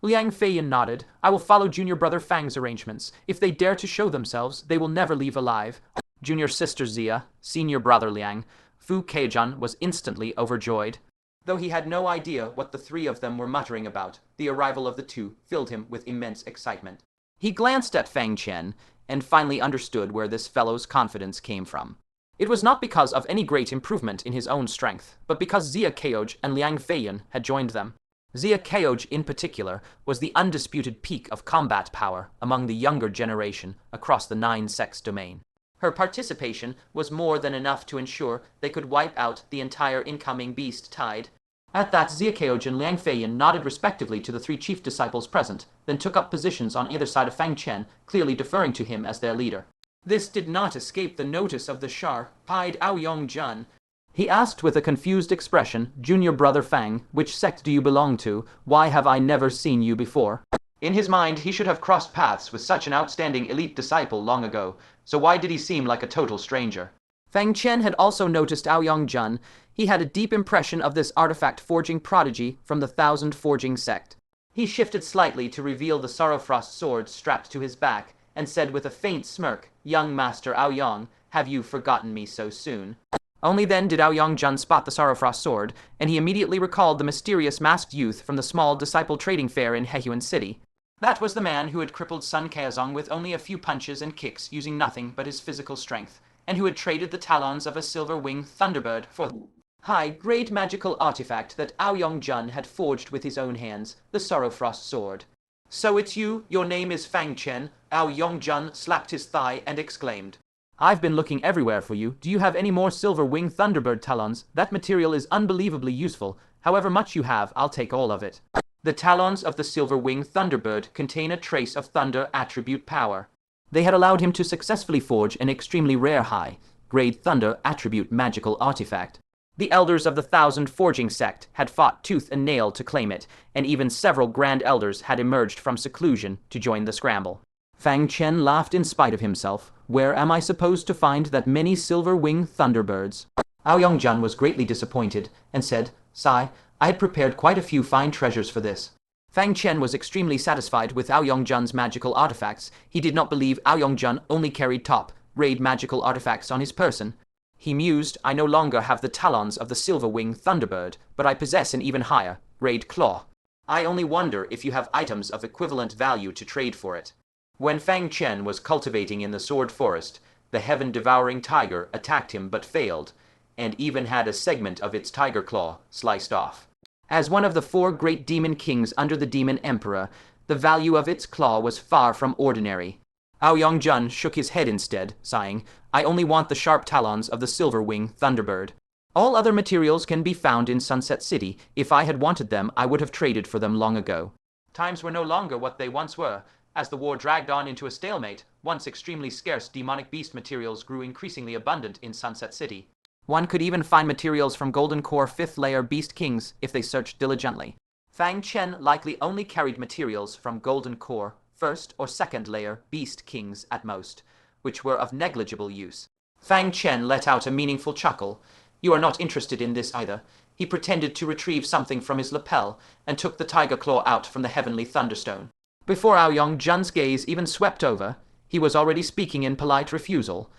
S1: Liang Feiyan nodded. I will follow junior brother Fang's arrangements. If they dare to show themselves, they will never leave alive. Junior sister Zia, senior brother Liang. Fu Keijun was instantly overjoyed. Though he had no idea what the 3 of them were muttering about, the arrival of the 2 filled him with immense excitement. He glanced at Fang Chen and finally understood where this fellow's confidence came from. It was not because of any great improvement in his own strength, but because Zia Keoj and Liang Feiyan had joined them. Zia Keoj in particular was the undisputed peak of combat power among the younger generation across the 9 sects domain. Her participation was more than enough to ensure they could wipe out the entire incoming beast tide. At that, Ziakeo and Liang Feiyan nodded respectively to the three chief disciples present, then took up positions on either side of Fang Chen, clearly deferring to him as their leader. This did not escape the notice of the sharp-eyed Aoyong Jun. He asked with a confused expression, "Junior brother Fang, which sect do you belong to? Why have I never seen you before?" In his mind, he should have crossed paths with such an outstanding elite disciple long ago, so why did he seem like a total stranger? Fang Chen had also noticed Aoyong Jun. He had a deep impression of this artifact forging prodigy from the Thousand Forging sect. He shifted slightly to reveal the Sorrowfrost sword strapped to his back, and said with a faint smirk, "Young Master Aoyong, have you forgotten me so soon?" Only then did Aoyong Jun spot the Sorrowfrost sword, and he immediately recalled the mysterious masked youth from the small disciple trading fair in Hehuan City. That was the man who had crippled Sun Kaezong with only a few punches and kicks using nothing but his physical strength, and who had traded the talons of a silver-winged thunderbird for the high-grade magical artifact that Aoyong Jun had forged with his own hands, the Sorrowfrost sword. "So it's you? Your name is Fang Chen?" Aoyong Jun slapped his thigh and exclaimed. "I've been looking everywhere for you. Do you have any more silver-winged thunderbird talons? That material is unbelievably useful. However much you have, I'll take all of it." The talons of the silver-winged thunderbird contain a trace of thunder attribute power. They had allowed him to successfully forge an extremely rare high-grade thunder attribute magical artifact. The elders of the Thousand Forging sect had fought tooth and nail to claim it, and even several grand elders had emerged from seclusion to join the scramble. Fang Chen laughed in spite of himself. "Where am I supposed to find that many silver-winged thunderbirds?" Aoyong Jun was greatly disappointed, and said, "Sigh, I had prepared quite a few fine treasures for this." Fang Chen was extremely satisfied with Aoyong Jun's magical artifacts. He did not believe Aoyong Jun only carried top-grade magical artifacts on his person. He mused, "I no longer have the talons of the silver-winged thunderbird, but I possess an even higher-grade claw. I only wonder if you have items of equivalent value to trade for it." When Fang Chen was cultivating in the Sword Forest, the heaven-devouring tiger attacked him but failed, and even had a segment of its tiger claw sliced off. As one of the 4 great demon kings under the demon emperor, the value of its claw was far from ordinary. Aoyong Jun shook his head instead, sighing, "I only want the sharp talons of the silver-winged thunderbird. All other materials can be found in Sunset City. If I had wanted them, I would have traded for them long ago." Times were no longer what they once were. As the war dragged on into a stalemate, once extremely scarce demonic beast materials grew increasingly abundant in Sunset City. One could even find materials from Golden Core 5th layer beast kings if they searched diligently. Fang Chen likely only carried materials from Golden Core 1st or 2nd layer beast kings at most, which were of negligible use. Fang Chen let out a meaningful chuckle. "You are not interested in this either." He pretended to retrieve something from his lapel and took the tiger claw out from the heavenly thunderstone. Before Aoyong Jun's gaze even swept over, he was already speaking in polite refusal.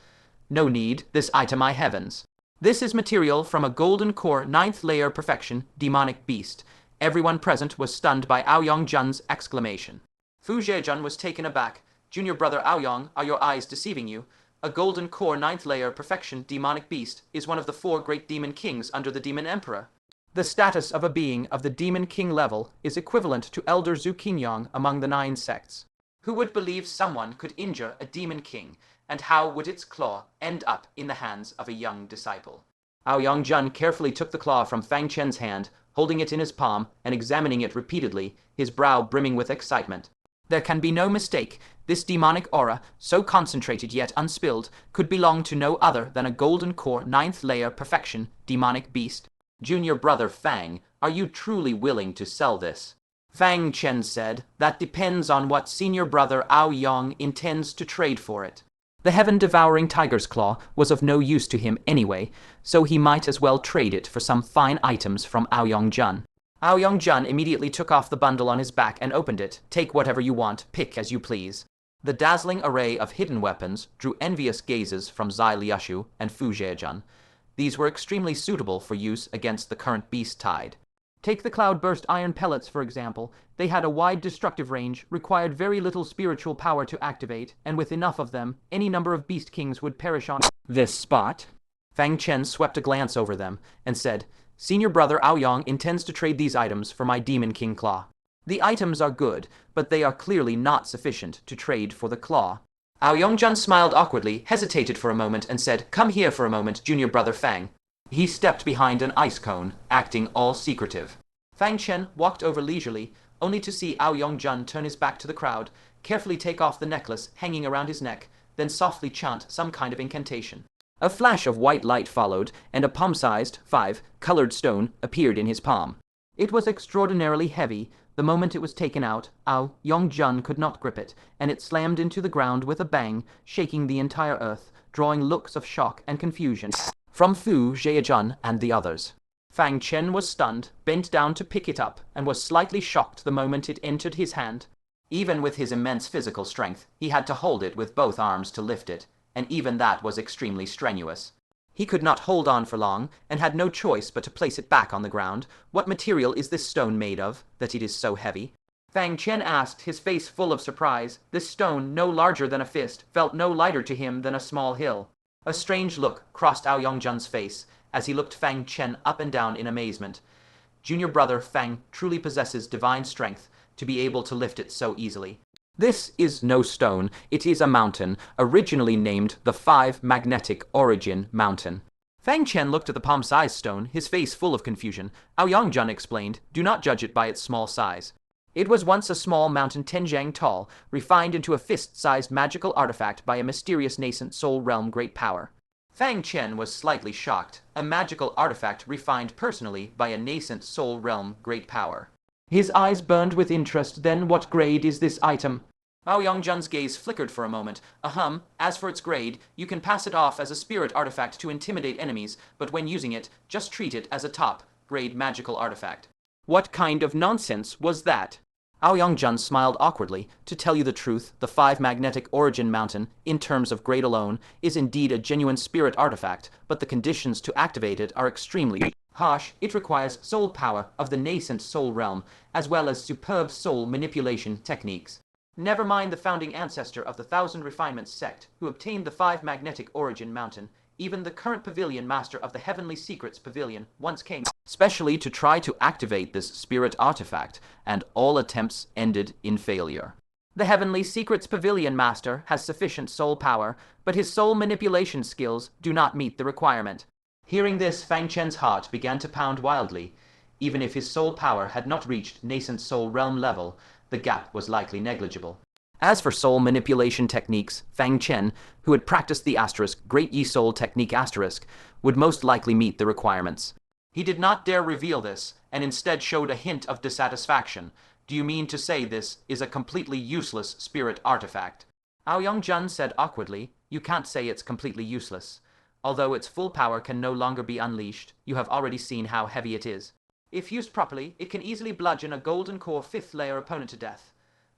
S1: "No need, this item I heavens. This is material from a Golden Core 9th layer perfection demonic beast." Everyone present was stunned by Aoyong Jun's exclamation. Fu Zhejun was taken aback. "Junior brother Aoyong, are your eyes deceiving you? A Golden Core 9th layer perfection demonic beast is one of the 4 great demon kings under the demon emperor. The status of a being of the demon king level is equivalent to Elder Zhu Qingyong among the 9 sects. Who would believe someone could injure a demon king, and how would its claw end up in the hands of a young disciple?" Aoyong Jun carefully took the claw from Fang Chen's hand, holding it in his palm and examining it repeatedly, his brow brimming with excitement. There can be no mistake. This demonic aura, so concentrated yet unspilled, could belong to no other than a Golden Core 9th layer perfection demonic beast. "Junior brother Fang, are you truly willing to sell this?" Fang Chen said, "That depends on what senior brother Aoyong intends to trade for it." The heaven-devouring tiger's claw was of no use to him anyway, so he might as well trade it for some fine items from Aoyong Jun. Aoyong Jun immediately took off the bundle on his back and opened it. "Take whatever you want, pick as you please." The dazzling array of hidden weapons drew envious gazes from Zai Liushu and Fu Zhejun. These were extremely suitable for use against the current beast tide. Take the cloud-burst iron pellets, for example. They had a wide destructive range, required very little spiritual power to activate, and with enough of them, any number of beast kings would perish on this spot. Fang Chen swept a glance over them and said, "Senior brother Aoyong intends to trade these items for my Demon King Claw. The items are good, but they are clearly not sufficient to trade for the claw." Aoyong Jun smiled awkwardly, hesitated for a moment, and said, "Come here for a moment, junior brother Fang." He stepped behind an ice cone, acting all secretive. Fang Chen walked over leisurely, only to see Aoyongjun turn his back to the crowd, carefully take off the necklace hanging around his neck, then softly chant some kind of incantation. A flash of white light followed, and a palm-sized, 5-colored stone appeared in his palm. It was extraordinarily heavy. The moment it was taken out, Aoyongjun could not grip it, and it slammed into the ground with a bang, shaking the entire earth, drawing looks of shock and confusion from Fu Zhejian and the others. Fang Chen was stunned, bent down to pick it up, and was slightly shocked the moment it entered his hand. Even with his immense physical strength, he had to hold it with both arms to lift it, and even that was extremely strenuous. He could not hold on for long, and had no choice but to place it back on the ground. What material is this stone made of, that it is so heavy? Fang Chen asked, his face full of surprise. This stone, no larger than a fist, felt no lighter to him than a small hill. A strange look crossed Aoyongjun's face as he looked Fang Chen up and down in amazement. Junior brother Fang truly possesses divine strength to be able to lift it so easily. This is no stone, it is a mountain, originally named the 5 Magnetic Origin Mountain. Fang Chen looked at the palm-sized stone, his face full of confusion. Aoyongjun explained, do not judge it by its small size. It was once a small mountain 10 jiang tall, refined into a fist-sized magical artifact by a mysterious nascent soul realm great power. Fang Chen was slightly shocked, a magical artifact refined personally by a nascent soul realm great power. His eyes burned with interest. Then what grade is this item? Aoyongjun's gaze flickered for a moment. As for its grade, you can pass it off as a spirit artifact to intimidate enemies, but when using it, just treat it as a top-grade magical artifact. What kind of nonsense was that? Aoyongjun smiled awkwardly. To tell you the truth, the 5 Magnetic Origin Mountain, in terms of grade alone, is indeed a genuine spirit artifact, but the conditions to activate it are extremely harsh. It requires soul power of the nascent soul realm, as well as superb soul manipulation techniques. Never mind the founding ancestor of the 1000 Refinements sect, who obtained the 5 Magnetic Origin Mountain. Even the current pavilion master of the Heavenly Secrets Pavilion once came specially to try to activate this spirit artifact, and all attempts ended in failure. The Heavenly Secrets Pavilion master has sufficient soul power, but his soul manipulation skills do not meet the requirement. Hearing this, Fang Chen's heart began to pound wildly. Even if his soul power had not reached nascent soul realm level, the gap was likely negligible. As for soul manipulation techniques, Fang Chen, who had practiced the Great Yi Soul Technique would most likely meet the requirements. He did not dare reveal this, and instead showed a hint of dissatisfaction. Do you mean to say this is a completely useless spirit artifact? Aoyongjun said awkwardly, you can't say it's completely useless. Although its full power can no longer be unleashed, you have already seen how heavy it is. If used properly, it can easily bludgeon a golden core 5th layer opponent to death.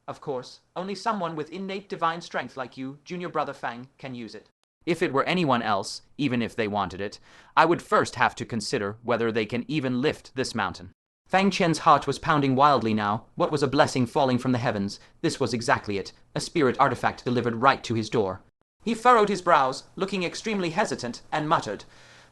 S1: Of course, only someone with innate divine strength like you, Junior Brother Fang, can use it. If it were anyone else, even if they wanted it, I would first have to consider whether they can even lift this mountain. Fang Chen's heart was pounding wildly now. What was a blessing falling from the heavens? This was exactly it, a spirit artifact delivered right to his door. He furrowed his brows, looking extremely hesitant, and muttered,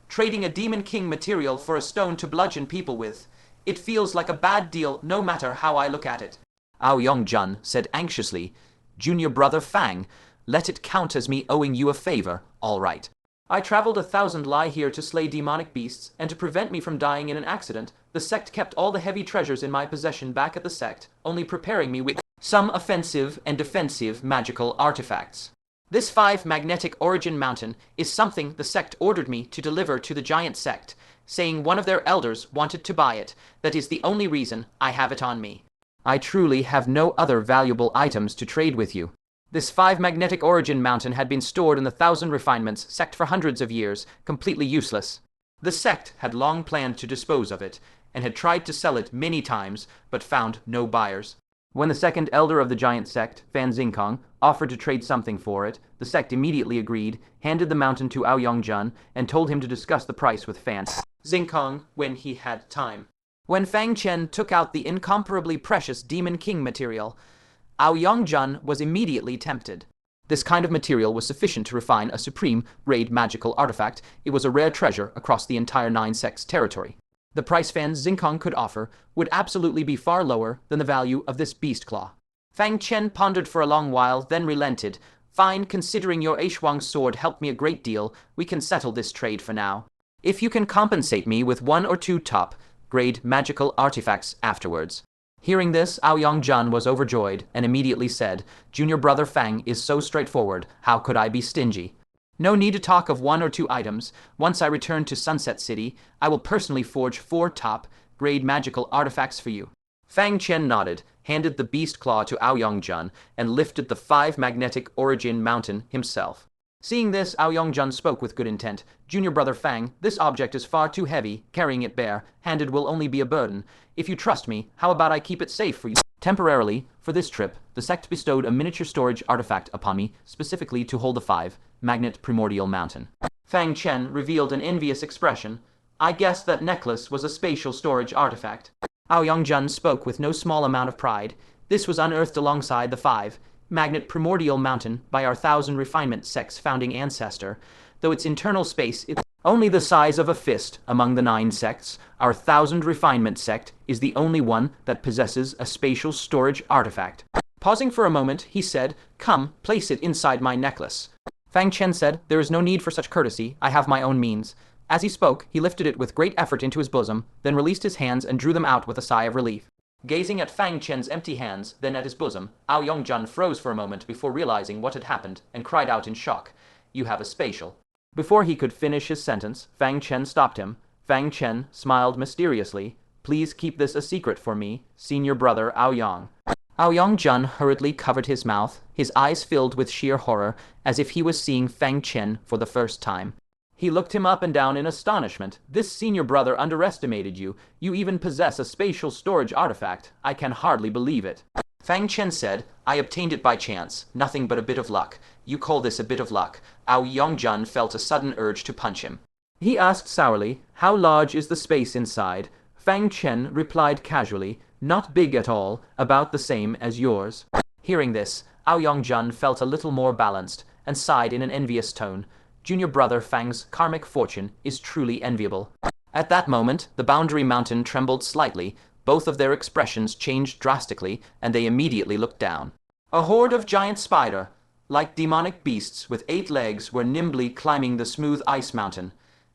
S1: trading a Demon King material for a stone to bludgeon people with. It feels like a bad deal no matter how I look at it. Aoyongjun said anxiously, Junior Brother Fang, let it count as me owing you a favor, all right. I traveled 1,000 li here to slay demonic beasts, and to prevent me from dying in an accident, the sect kept all the heavy treasures in my possession back at the sect, only preparing me with some offensive and defensive magical artifacts. This 5 Magnetic Origin Mountain is something the sect ordered me to deliver to the giant sect, saying one of their elders wanted to buy it. That is the only reason I have it on me. I truly have no other valuable items to trade with you. This 5 Magnetic Origin Mountain had been stored in the 1000 Refinements sect for hundreds of years, completely useless. The sect had long planned to dispose of it, and had tried to sell it many times, but found no buyers. When the second elder of the giant sect, Fan Xingkong, offered to trade something for it, the sect immediately agreed, handed the mountain to Aoyongjun, and told him to discuss the price with Fan Xingkong when he had time. When Fang Chen took out the incomparably precious Demon King material, Aoyongjun was immediately tempted. This kind of material was sufficient to refine a supreme raid magical artifact. It was a rare treasure across the entire 9 sects territory. The price Fan Xingkong could offer would absolutely be far lower than the value of this beast claw. Fang Chen pondered for a long while, then relented. Fine, considering your Eishuang sword helped me a great deal, we can settle this trade for now. if you can compensate me with 1 or 2 top-grade magical artifacts afterwards. Hearing this, Aoyongjun was overjoyed and immediately said, Junior brother Fang is so straightforward, how could I be stingy? No need to talk of 1 or 2 items. Once I return to Sunset City, I will personally forge 4 top-grade magical artifacts for you. Fang Chen nodded, handed the beast claw to Aoyongjun, and lifted the 5 magnetic origin mountain himself. Seeing this, Aoyongjun spoke with good intent. Junior brother Fang, this object is far too heavy. Carrying it bare-handed will only be a burden. If you trust me, how about I keep it safe for you? Temporarily, for this trip, the sect bestowed a miniature storage artifact upon me, specifically to hold the 5 magnet primordial mountain. Fang Chen revealed an envious expression. I guessed that necklace was a spatial storage artifact. Aoyongjun spoke with no small amount of pride. This was unearthed alongside the 5 magnet primordial mountain by our 1000 refinement sect's founding ancestor. Though its internal space is only the size of a fist among the 9 sects, our 1000 refinement sect is the only one that possesses a spatial storage artifact. Pausing for a moment, he said, Come, place it inside my necklace. Fang Chen said, There is no need for such courtesy, I have my own means. As he spoke, he lifted it with great effort into his bosom, then released his hands and drew them out with a sigh of relief. Gazing at Fang Chen's empty hands, then at his bosom, Aoyongjun froze for a moment before realizing what had happened and cried out in shock, You have a spatial. Before he could finish his sentence, Fang Chen stopped him. Fang Chen smiled mysteriously. Please keep this a secret for me, senior brother Aoyong. Aoyongjun hurriedly covered his mouth, his eyes filled with sheer horror, as if he was seeing Fang Chen for the first time. He looked him up and down in astonishment. This senior brother underestimated you. You even possess a spatial storage artifact. I can hardly believe it. Fang Chen said, I obtained it by chance. Nothing but a bit of luck. You call this a bit of luck. Aoyongjun felt a sudden urge to punch him. He asked sourly, How large is the space inside? Fang Chen replied casually, Not big at all, about the same as yours. Hearing this, Aoyongjun felt a little more balanced, and sighed in an envious tone. Junior brother Fang's karmic fortune is truly enviable. At that moment, the boundary mountain trembled slightly, both of their expressions changed drastically, and they immediately looked down. A horde of giant spider, like demonic beasts with 8 legs, were nimbly climbing the smooth ice mountain,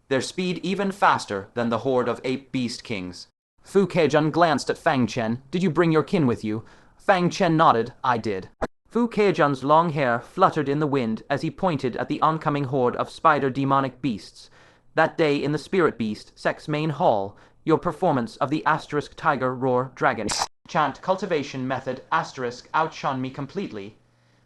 S1: their speed even faster than the horde of 8 beast kings. Fu Keijun glanced at Fang Chen. Did you bring your kin with you? Fang Chen nodded. I did. Fu Keijun's long hair fluttered in the wind as he pointed at the oncoming horde of spider demonic beasts. That day in the Spirit Beast sect's main hall, your performance of the * tiger roar dragon chant cultivation method * outshone me completely.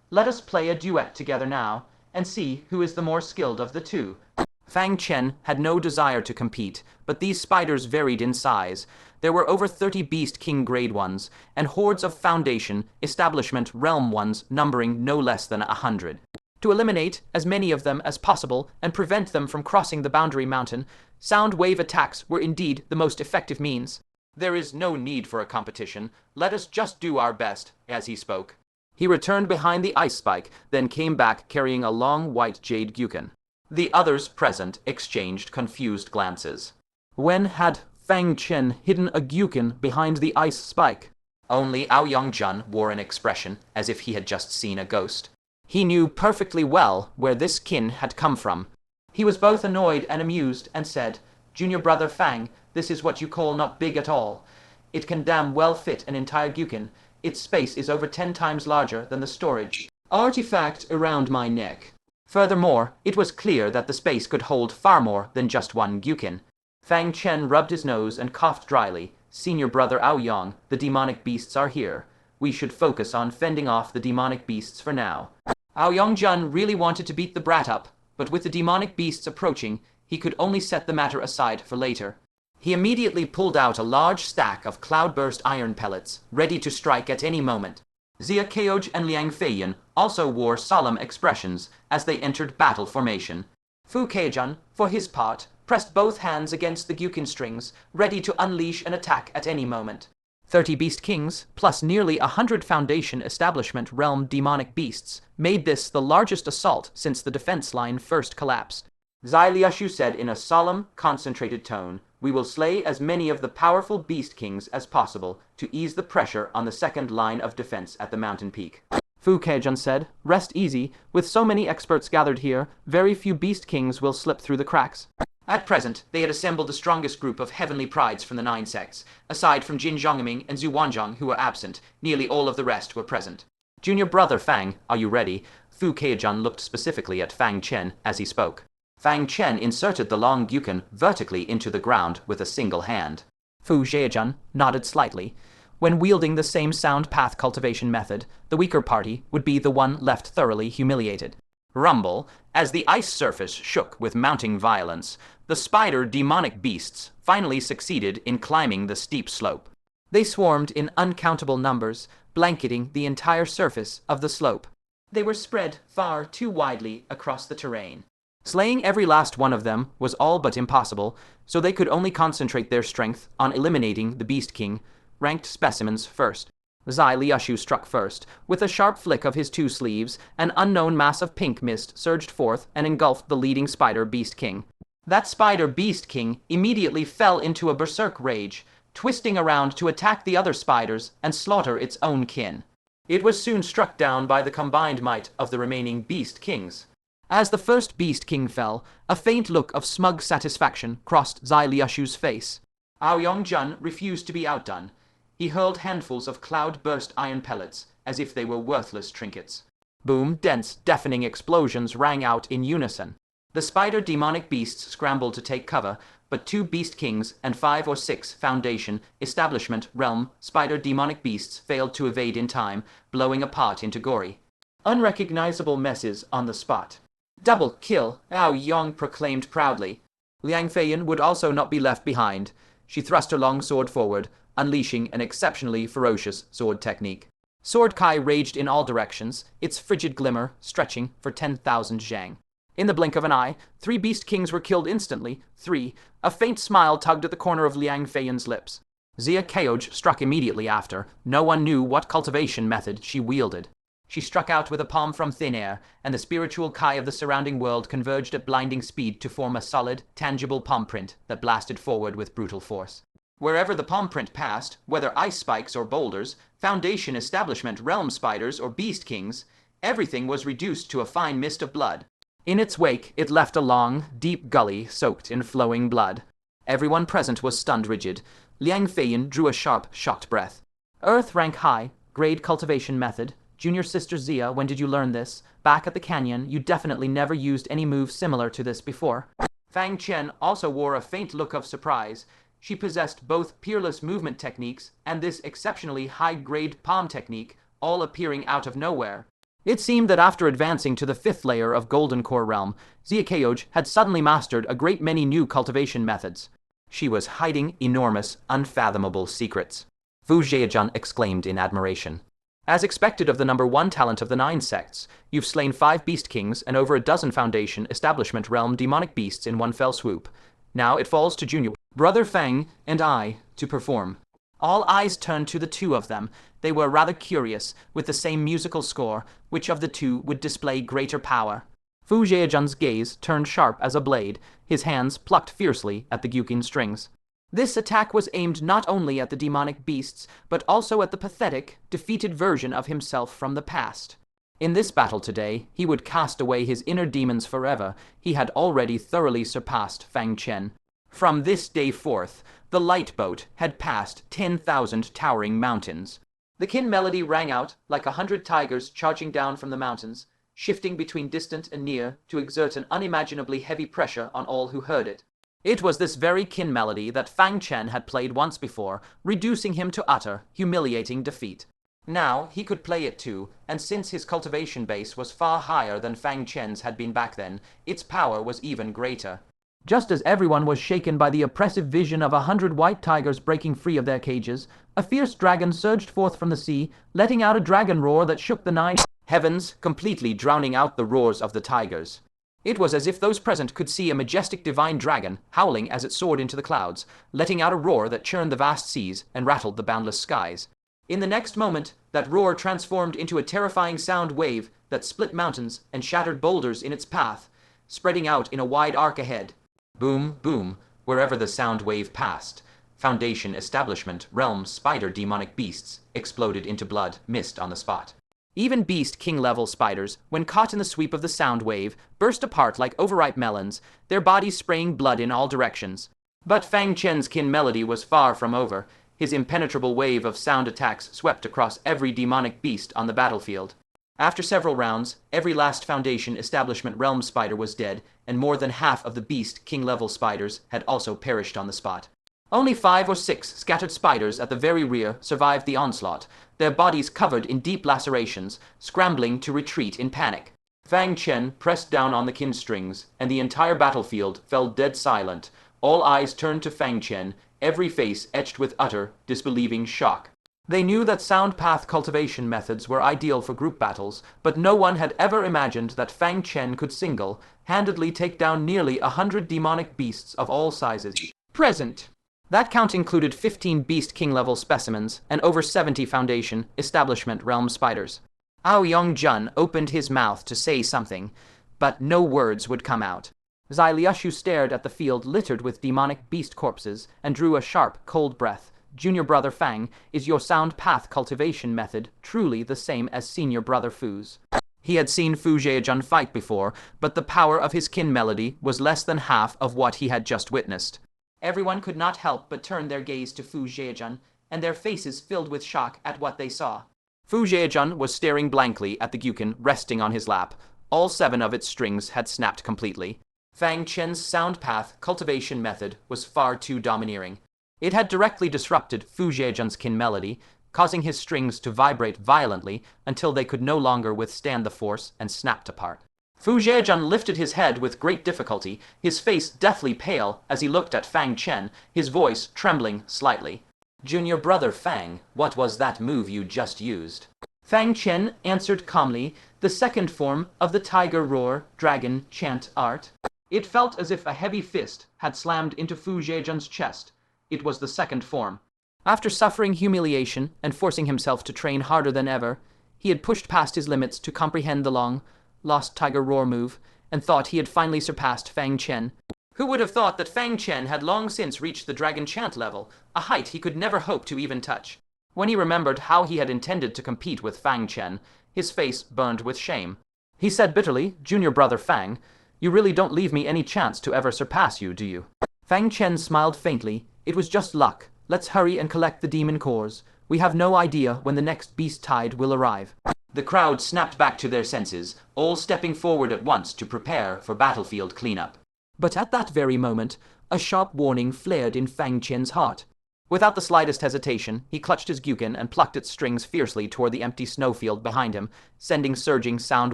S1: Let us play a duet together now, and see who is the more skilled of the two. Fang Chen had no desire to compete, but these spiders varied in size. There were over 30 Beast King grade ones, and hordes of Foundation, Establishment Realm ones numbering no less than 100. To eliminate as many of them as possible and prevent them from crossing the boundary mountain, sound wave attacks were indeed the most effective means. There is no need for a competition. Let us just do our best, as he spoke. He returned behind the ice spike, then came back carrying a long white jade gyuken. The others present exchanged confused glances. When had Fang Chen hidden a gyuken behind the ice spike? Only Aoyongjun wore an expression as if he had just seen a ghost. He knew perfectly well where this kin had come from. He was both annoyed and amused, and said, Junior brother Fang, this is what you call not big at all. It can damn well fit an entire gyuken. Its space is over 10 times larger than the storage artifact around my neck. Furthermore, it was clear that the space could hold far more than just one gyuken. Fang Chen rubbed his nose and coughed dryly. Senior brother Aoyong, the demonic beasts are here. We should focus on fending off the demonic beasts for now. Aoyongjun really wanted to beat the brat up, but with the demonic beasts approaching, he could only set the matter aside for later. He immediately pulled out a large stack of cloudburst iron pellets, ready to strike at any moment. Xia Keoj and Liang Feiyan also wore solemn expressions as they entered battle formation. Fu Keijun, for his part, pressed both hands against the gyuken strings, ready to unleash an attack at any moment. 30 Beast Kings, plus nearly 100 Foundation Establishment Realm demonic beasts, made this the largest assault since the defense line first collapsed. Zai Liashu said in a solemn, concentrated tone, We will slay as many of the powerful Beast Kings as possible to ease the pressure on the second line of defense at the mountain peak. Fu Keijun said, Rest easy. With so many experts gathered here, very few Beast Kings will slip through the cracks. At present, they had assembled the strongest group of heavenly prides from the 9 sects. Aside from Jin Zhongming and Zhu Wanzhong, who were absent, nearly all of the rest were present. Junior brother Fang, are you ready? Fu Keijun looked specifically at Fang Chen as he spoke. Fang Chen inserted the long gyukan vertically into the ground with a single hand. Fu Keijun nodded slightly. When wielding the same sound path cultivation method, the weaker party would be the one left thoroughly humiliated. Rumble, as the ice surface shook with mounting violence, the spider demonic beasts finally succeeded in climbing the steep slope. They swarmed in uncountable numbers, blanketing the entire surface of the slope. They were spread far too widely across the terrain. Slaying every last one of them was all but impossible, so they could only concentrate their strength on eliminating the Beast King, ranked specimens first. Zai Liushu struck first. With a sharp flick of his 2 sleeves, an unknown mass of pink mist surged forth and engulfed the leading spider Beast King. That spider Beast King immediately fell into a berserk rage, twisting around to attack the other spiders and slaughter its own kin. It was soon struck down by the combined might of the remaining Beast Kings. As the first Beast King fell, a faint look of smug satisfaction crossed Zai Liushu's face. Aoyong Jun refused to be outdone. He hurled handfuls of cloud-burst iron pellets, as if they were worthless trinkets. Boom, dense, deafening explosions rang out in unison. The spider demonic beasts scrambled to take cover, but 2 Beast Kings and 5 or 6 Foundation, Establishment, Realm, spider demonic beasts failed to evade in time, blowing apart into gory, unrecognizable messes on the spot. Double kill, Aoyong proclaimed proudly. Liang Feiyan would also not be left behind. She thrust her long sword forward, unleashing an exceptionally ferocious sword technique. Sword Kai raged in all directions, its frigid glimmer stretching for 10,000 zhang. In the blink of an eye, 3 Beast Kings were killed instantly. 3. A faint smile tugged at the corner of Liang Feiyan's lips. Xia Keoj struck immediately after. No one knew what cultivation method she wielded. She struck out with a palm from thin air, and the spiritual Kai of the surrounding world converged at blinding speed to form a solid, tangible palm print that blasted forward with brutal force. Wherever the palm print passed, whether ice spikes or boulders, Foundation, Establishment, Realm spiders, or Beast Kings, everything was reduced to a fine mist of blood. In its wake, it left a long, deep gully soaked in flowing blood. Everyone present was stunned rigid. Liang Feiyan drew a sharp, shocked breath. Earth rank high, grade cultivation method. Junior sister Xia, when did you learn this? Back at the canyon, you definitely never used any move similar to this before. Fang Chen also wore a faint look of surprise. She possessed both peerless movement techniques and this exceptionally high-grade palm technique, all appearing out of nowhere. It seemed that after advancing to the 5th layer of Golden Core Realm, Xia Keoj had suddenly mastered a great many new cultivation methods. She was hiding enormous, unfathomable secrets. Fu Zhejian exclaimed in admiration. As expected of the number 1 talent of the 9 sects, you've slain 5 Beast Kings and over a dozen Foundation, Establishment, Realm demonic beasts in one fell swoop. Now it falls to Junior Brother Fang and I to perform. All eyes turned to the 2 of them. They were rather curious, with the same musical score, which of the 2 would display greater power. Fu Zhejian's gaze turned sharp as a blade, his hands plucked fiercely at the gyukin strings. This attack was aimed not only at the demonic beasts, but also at the pathetic, defeated version of himself from the past. In this battle today, he would cast away his inner demons forever. He had already thoroughly surpassed Fang Chen. From this day forth, the light boat had passed 10,000 towering mountains. The kin melody rang out like 100 tigers charging down from the mountains, shifting between distant and near to exert an unimaginably heavy pressure on all who heard it. It was this very kin melody that Fang Chen had played once before, reducing him to utter, humiliating defeat. Now he could play it too, and since his cultivation base was far higher than Fang Chen's had been back then, its power was even greater. Just as everyone was shaken by the oppressive vision of 100 white tigers breaking free of their cages, a fierce dragon surged forth from the sea, letting out a dragon roar that shook the 9 heavens, completely drowning out the roars of the tigers. It was as if those present could see a majestic divine dragon howling as it soared into the clouds, letting out a roar that churned the vast seas and rattled the boundless skies. In the next moment, that roar transformed into a terrifying sound wave that split mountains and shattered boulders in its path, spreading out in a wide arc ahead. Boom, boom, wherever the sound wave passed. Foundation, Establishment, Realm, Spider demonic beasts exploded into blood, mist on the spot. Even beast king-level spiders, when caught in the sweep of the sound wave, burst apart like overripe melons, their bodies spraying blood in all directions. But Fang Chen's kin melody was far from over. His impenetrable wave of sound attacks swept across every demonic beast on the battlefield. After several rounds, every last Foundation Establishment Realm spider was dead, and more than half of the beast king-level spiders had also perished on the spot. Only 5 or 6 scattered spiders at the very rear survived the onslaught, their bodies covered in deep lacerations, scrambling to retreat in panic. Fang Chen pressed down on the kin strings, and the entire battlefield fell dead silent. All eyes turned to Fang Chen, every face etched with utter, disbelieving shock. They knew that sound path cultivation methods were ideal for group battles, but no one had ever imagined that Fang Chen could single-handedly take down nearly 100 demonic beasts of all sizes. Present. That count included 15 beast king-level specimens and over 70 Foundation Establishment Realm spiders. Aoyong-jun opened his mouth to say something, but no words would come out. Zai Liushu stared at the field littered with demonic beast corpses and drew a sharp, cold breath. Junior Brother Fang, is your sound path cultivation method truly the same as Senior Brother Fu's? He had seen Fu Zhejian fight before, but the power of his kin melody was less than half of what he had just witnessed. Everyone could not help but turn their gaze to Fu Zhejian, and their faces filled with shock at what they saw. Fu Zhejian was staring blankly at the Gyukin resting on his lap. All 7 of its strings had snapped completely. Fang Chen's sound path cultivation method was far too domineering. It had directly disrupted Fu Zhejian's kin melody, causing his strings to vibrate violently until they could no longer withstand the force and snapped apart. Fu Zhejian lifted his head with great difficulty, his face deathly pale as he looked at Fang Chen, his voice trembling slightly. Junior Brother Fang, what was that move you just used? Fang Chen answered calmly, the second form of the tiger roar dragon chant art. It felt as if a heavy fist had slammed into Fu Zhejian's chest. It was the second form. After suffering humiliation and forcing himself to train harder than ever, he had pushed past his limits to comprehend the long, lost tiger roar move, and thought he had finally surpassed Fang Chen. Who would have thought that Fang Chen had long since reached the dragon chant level, a height he could never hope to even touch? When he remembered how he had intended to compete with Fang Chen, his face burned with shame. He said bitterly, Junior Brother Fang, you really don't leave me any chance to ever surpass you, do you? Fang Chen smiled faintly. It was just luck. Let's hurry and collect the demon cores. We have no idea when the next beast tide will arrive. The crowd snapped back to their senses, all stepping forward at once to prepare for battlefield cleanup. But at that very moment, a sharp warning flared in Fang Chen's heart. Without the slightest hesitation, he clutched his Gyukin and plucked its strings fiercely toward the empty snowfield behind him, sending surging sound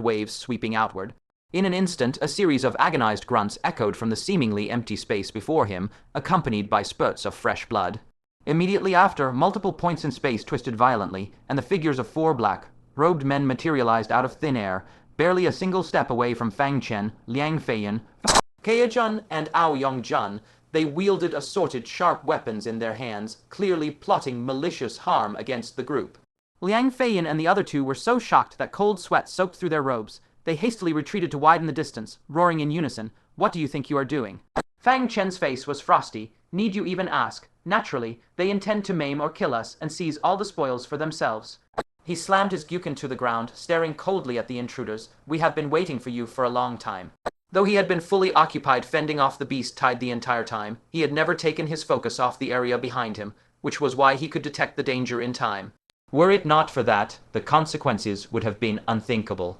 S1: waves sweeping outward. In an instant, a series of agonized grunts echoed from the seemingly empty space before him, accompanied by spurts of fresh blood. Immediately after, multiple points in space twisted violently, and the figures of 4 black-robed men materialized out of thin air, barely a single step away from Fang Chen, Liang Feiyan, Keijun, and Aoyong-jun. They wielded assorted sharp weapons in their hands, clearly plotting malicious harm against the group. Liang Feiyan and the other 2 were so shocked that cold sweat soaked through their robes. They hastily retreated to widen the distance, roaring in unison, "What do you think you are doing?" Fang Chen's face was frosty. Need you even ask? Naturally, they intend to maim or kill us and seize all the spoils for themselves. He slammed his Gyukin to the ground, staring coldly at the intruders. We have been waiting for you for a long time. Though he had been fully occupied fending off the beast tide the entire time, he had never taken his focus off the area behind him, which was why he could detect the danger in time. Were it not for that, the consequences would have been unthinkable.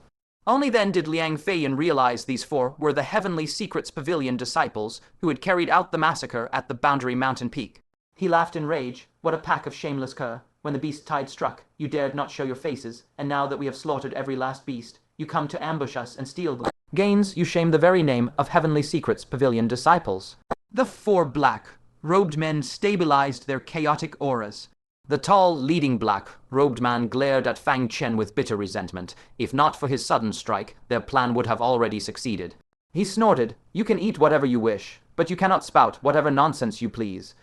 S1: Only then did Liang Feiyan realize these 4 were the Heavenly Secrets Pavilion disciples who had carried out the massacre at the Boundary Mountain Peak. He laughed in rage. What a pack of shameless cur. When the beast tide struck, you dared not show your faces, and now that we have slaughtered every last beast, you come to ambush us and steal the gains. You shame the very name of Heavenly Secrets Pavilion disciples. The 4 black-robed men stabilized their chaotic auras. The tall, leading black-robed man glared at Fang Chen with bitter resentment. If not for his sudden strike, their plan would have already succeeded. He snorted, "You can eat whatever you wish, but you cannot spout whatever nonsense you please.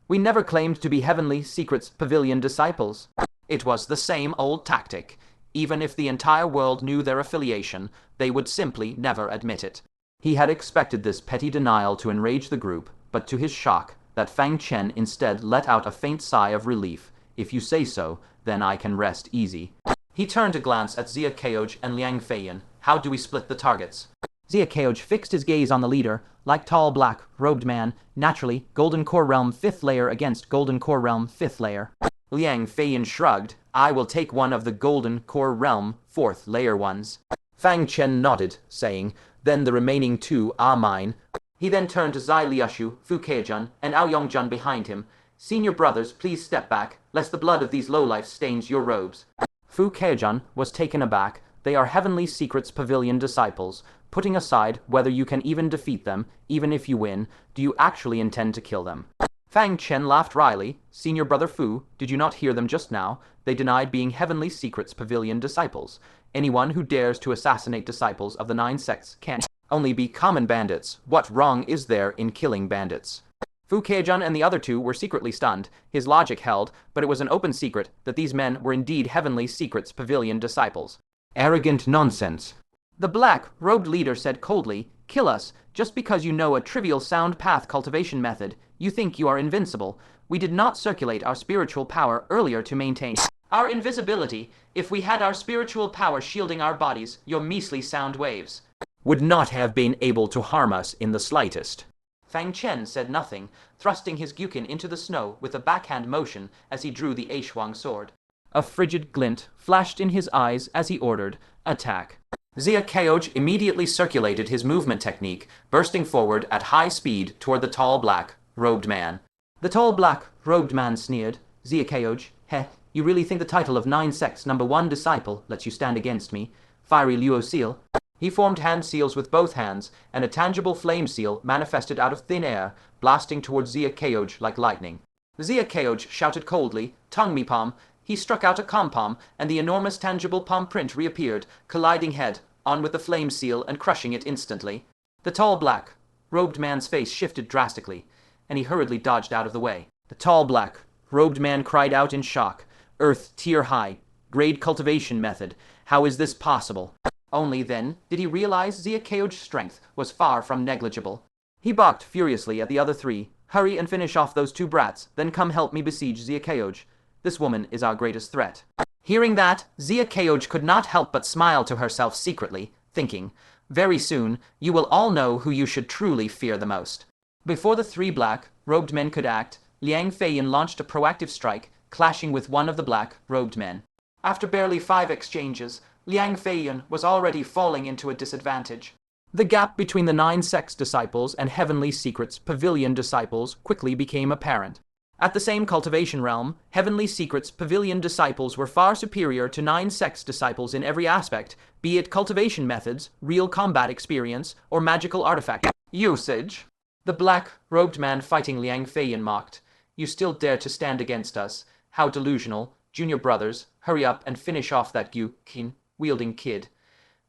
S1: We never claimed to be Heavenly Secrets Pavilion disciples." It was the same old tactic. Even if the entire world knew their affiliation, they would simply never admit it. He had expected this petty denial to enrage the group, but to his shock, that Fang Chen instead let out a faint sigh of relief. If you say so, then I can rest easy. He turned to glance at Zia Keoj and Liang Feiyan. How do we split the targets? Zia Keoj fixed his gaze on the leader, like tall black, robed man, naturally, Golden Core Realm 5th layer against Golden Core Realm 5th layer. Liang Feiyan shrugged. I will take one of the Golden Core Realm 4th layer ones. Fang Chen nodded, saying, then the remaining 2 are mine. He then turned to Zai Liushu, Fu Keijun, and Ao Yongjun behind him. Senior brothers, please step back, lest the blood of these lowlifes stains your robes. Fu Keijun was taken aback. They are Heavenly Secrets Pavilion disciples. Putting aside whether you can even defeat them, even if you win, do you actually intend to kill them? Fang Chen laughed wryly. Senior brother Fu, did you not hear them just now? They denied being Heavenly Secrets Pavilion disciples. Anyone who dares to assassinate disciples of the 9 sects can only be common bandits. What wrong is there in killing bandits? Fu Keijun and the other 2 were secretly stunned. His logic held, but it was an open secret that these men were indeed Heavenly Secrets Pavilion disciples. Arrogant nonsense. The black-robed leader said coldly, kill us, just because you know a trivial sound path cultivation method. You think you are invincible. We did not circulate our spiritual power earlier to maintain our invisibility. If we had our spiritual power shielding our bodies, your measly sound waves would not have been able to harm us in the slightest. Fang Chen said nothing, thrusting his gyukin into the snow with a backhand motion as he drew the Eishuang sword. A frigid glint flashed in his eyes as he ordered, attack. Zia Keoj immediately circulated his movement technique, bursting forward at high speed toward the tall black-robed man. The tall black-robed man sneered. Zia Keoj, heh, you really think the title of 9 sects #1 disciple lets you stand against me? Fiery Luo seal. He formed hand seals with both hands, and a tangible flame seal manifested out of thin air, blasting towards Zia Keoj like lightning. Zia Keoj shouted coldly, tongue me palm. He struck out a compalm, and the enormous tangible palm print reappeared, colliding head on with the flame seal and crushing it instantly. The tall black-robed man's face shifted drastically, and he hurriedly dodged out of the way. The tall black-robed man cried out in shock. Earth tier high, grade cultivation method. How is this possible? Only then did he realize Zia Keoj's strength was far from negligible. He barked furiously at the other 3. Hurry and finish off those 2 brats, then come help me besiege Zia Keoj. This woman is our greatest threat. Hearing that, Zia Keoj could not help but smile to herself secretly, thinking, very soon you will all know who you should truly fear the most. Before the 3 black-robed men could act, Liang Feiyan launched a proactive strike, clashing with one of the black-robed men. After barely 5 exchanges, Liang Feiyan was already falling into a disadvantage. The gap between the 9 sects disciples and Heavenly Secrets Pavilion disciples quickly became apparent. At the same cultivation realm, Heavenly Secrets Pavilion disciples were far superior to 9 sects disciples in every aspect, be it cultivation methods, real combat experience, or magical artifact usage. The black-robed man fighting Liang Feiyan mocked. You still dare to stand against us? How delusional. Junior brothers, hurry up and finish off that gyukin-wielding kid.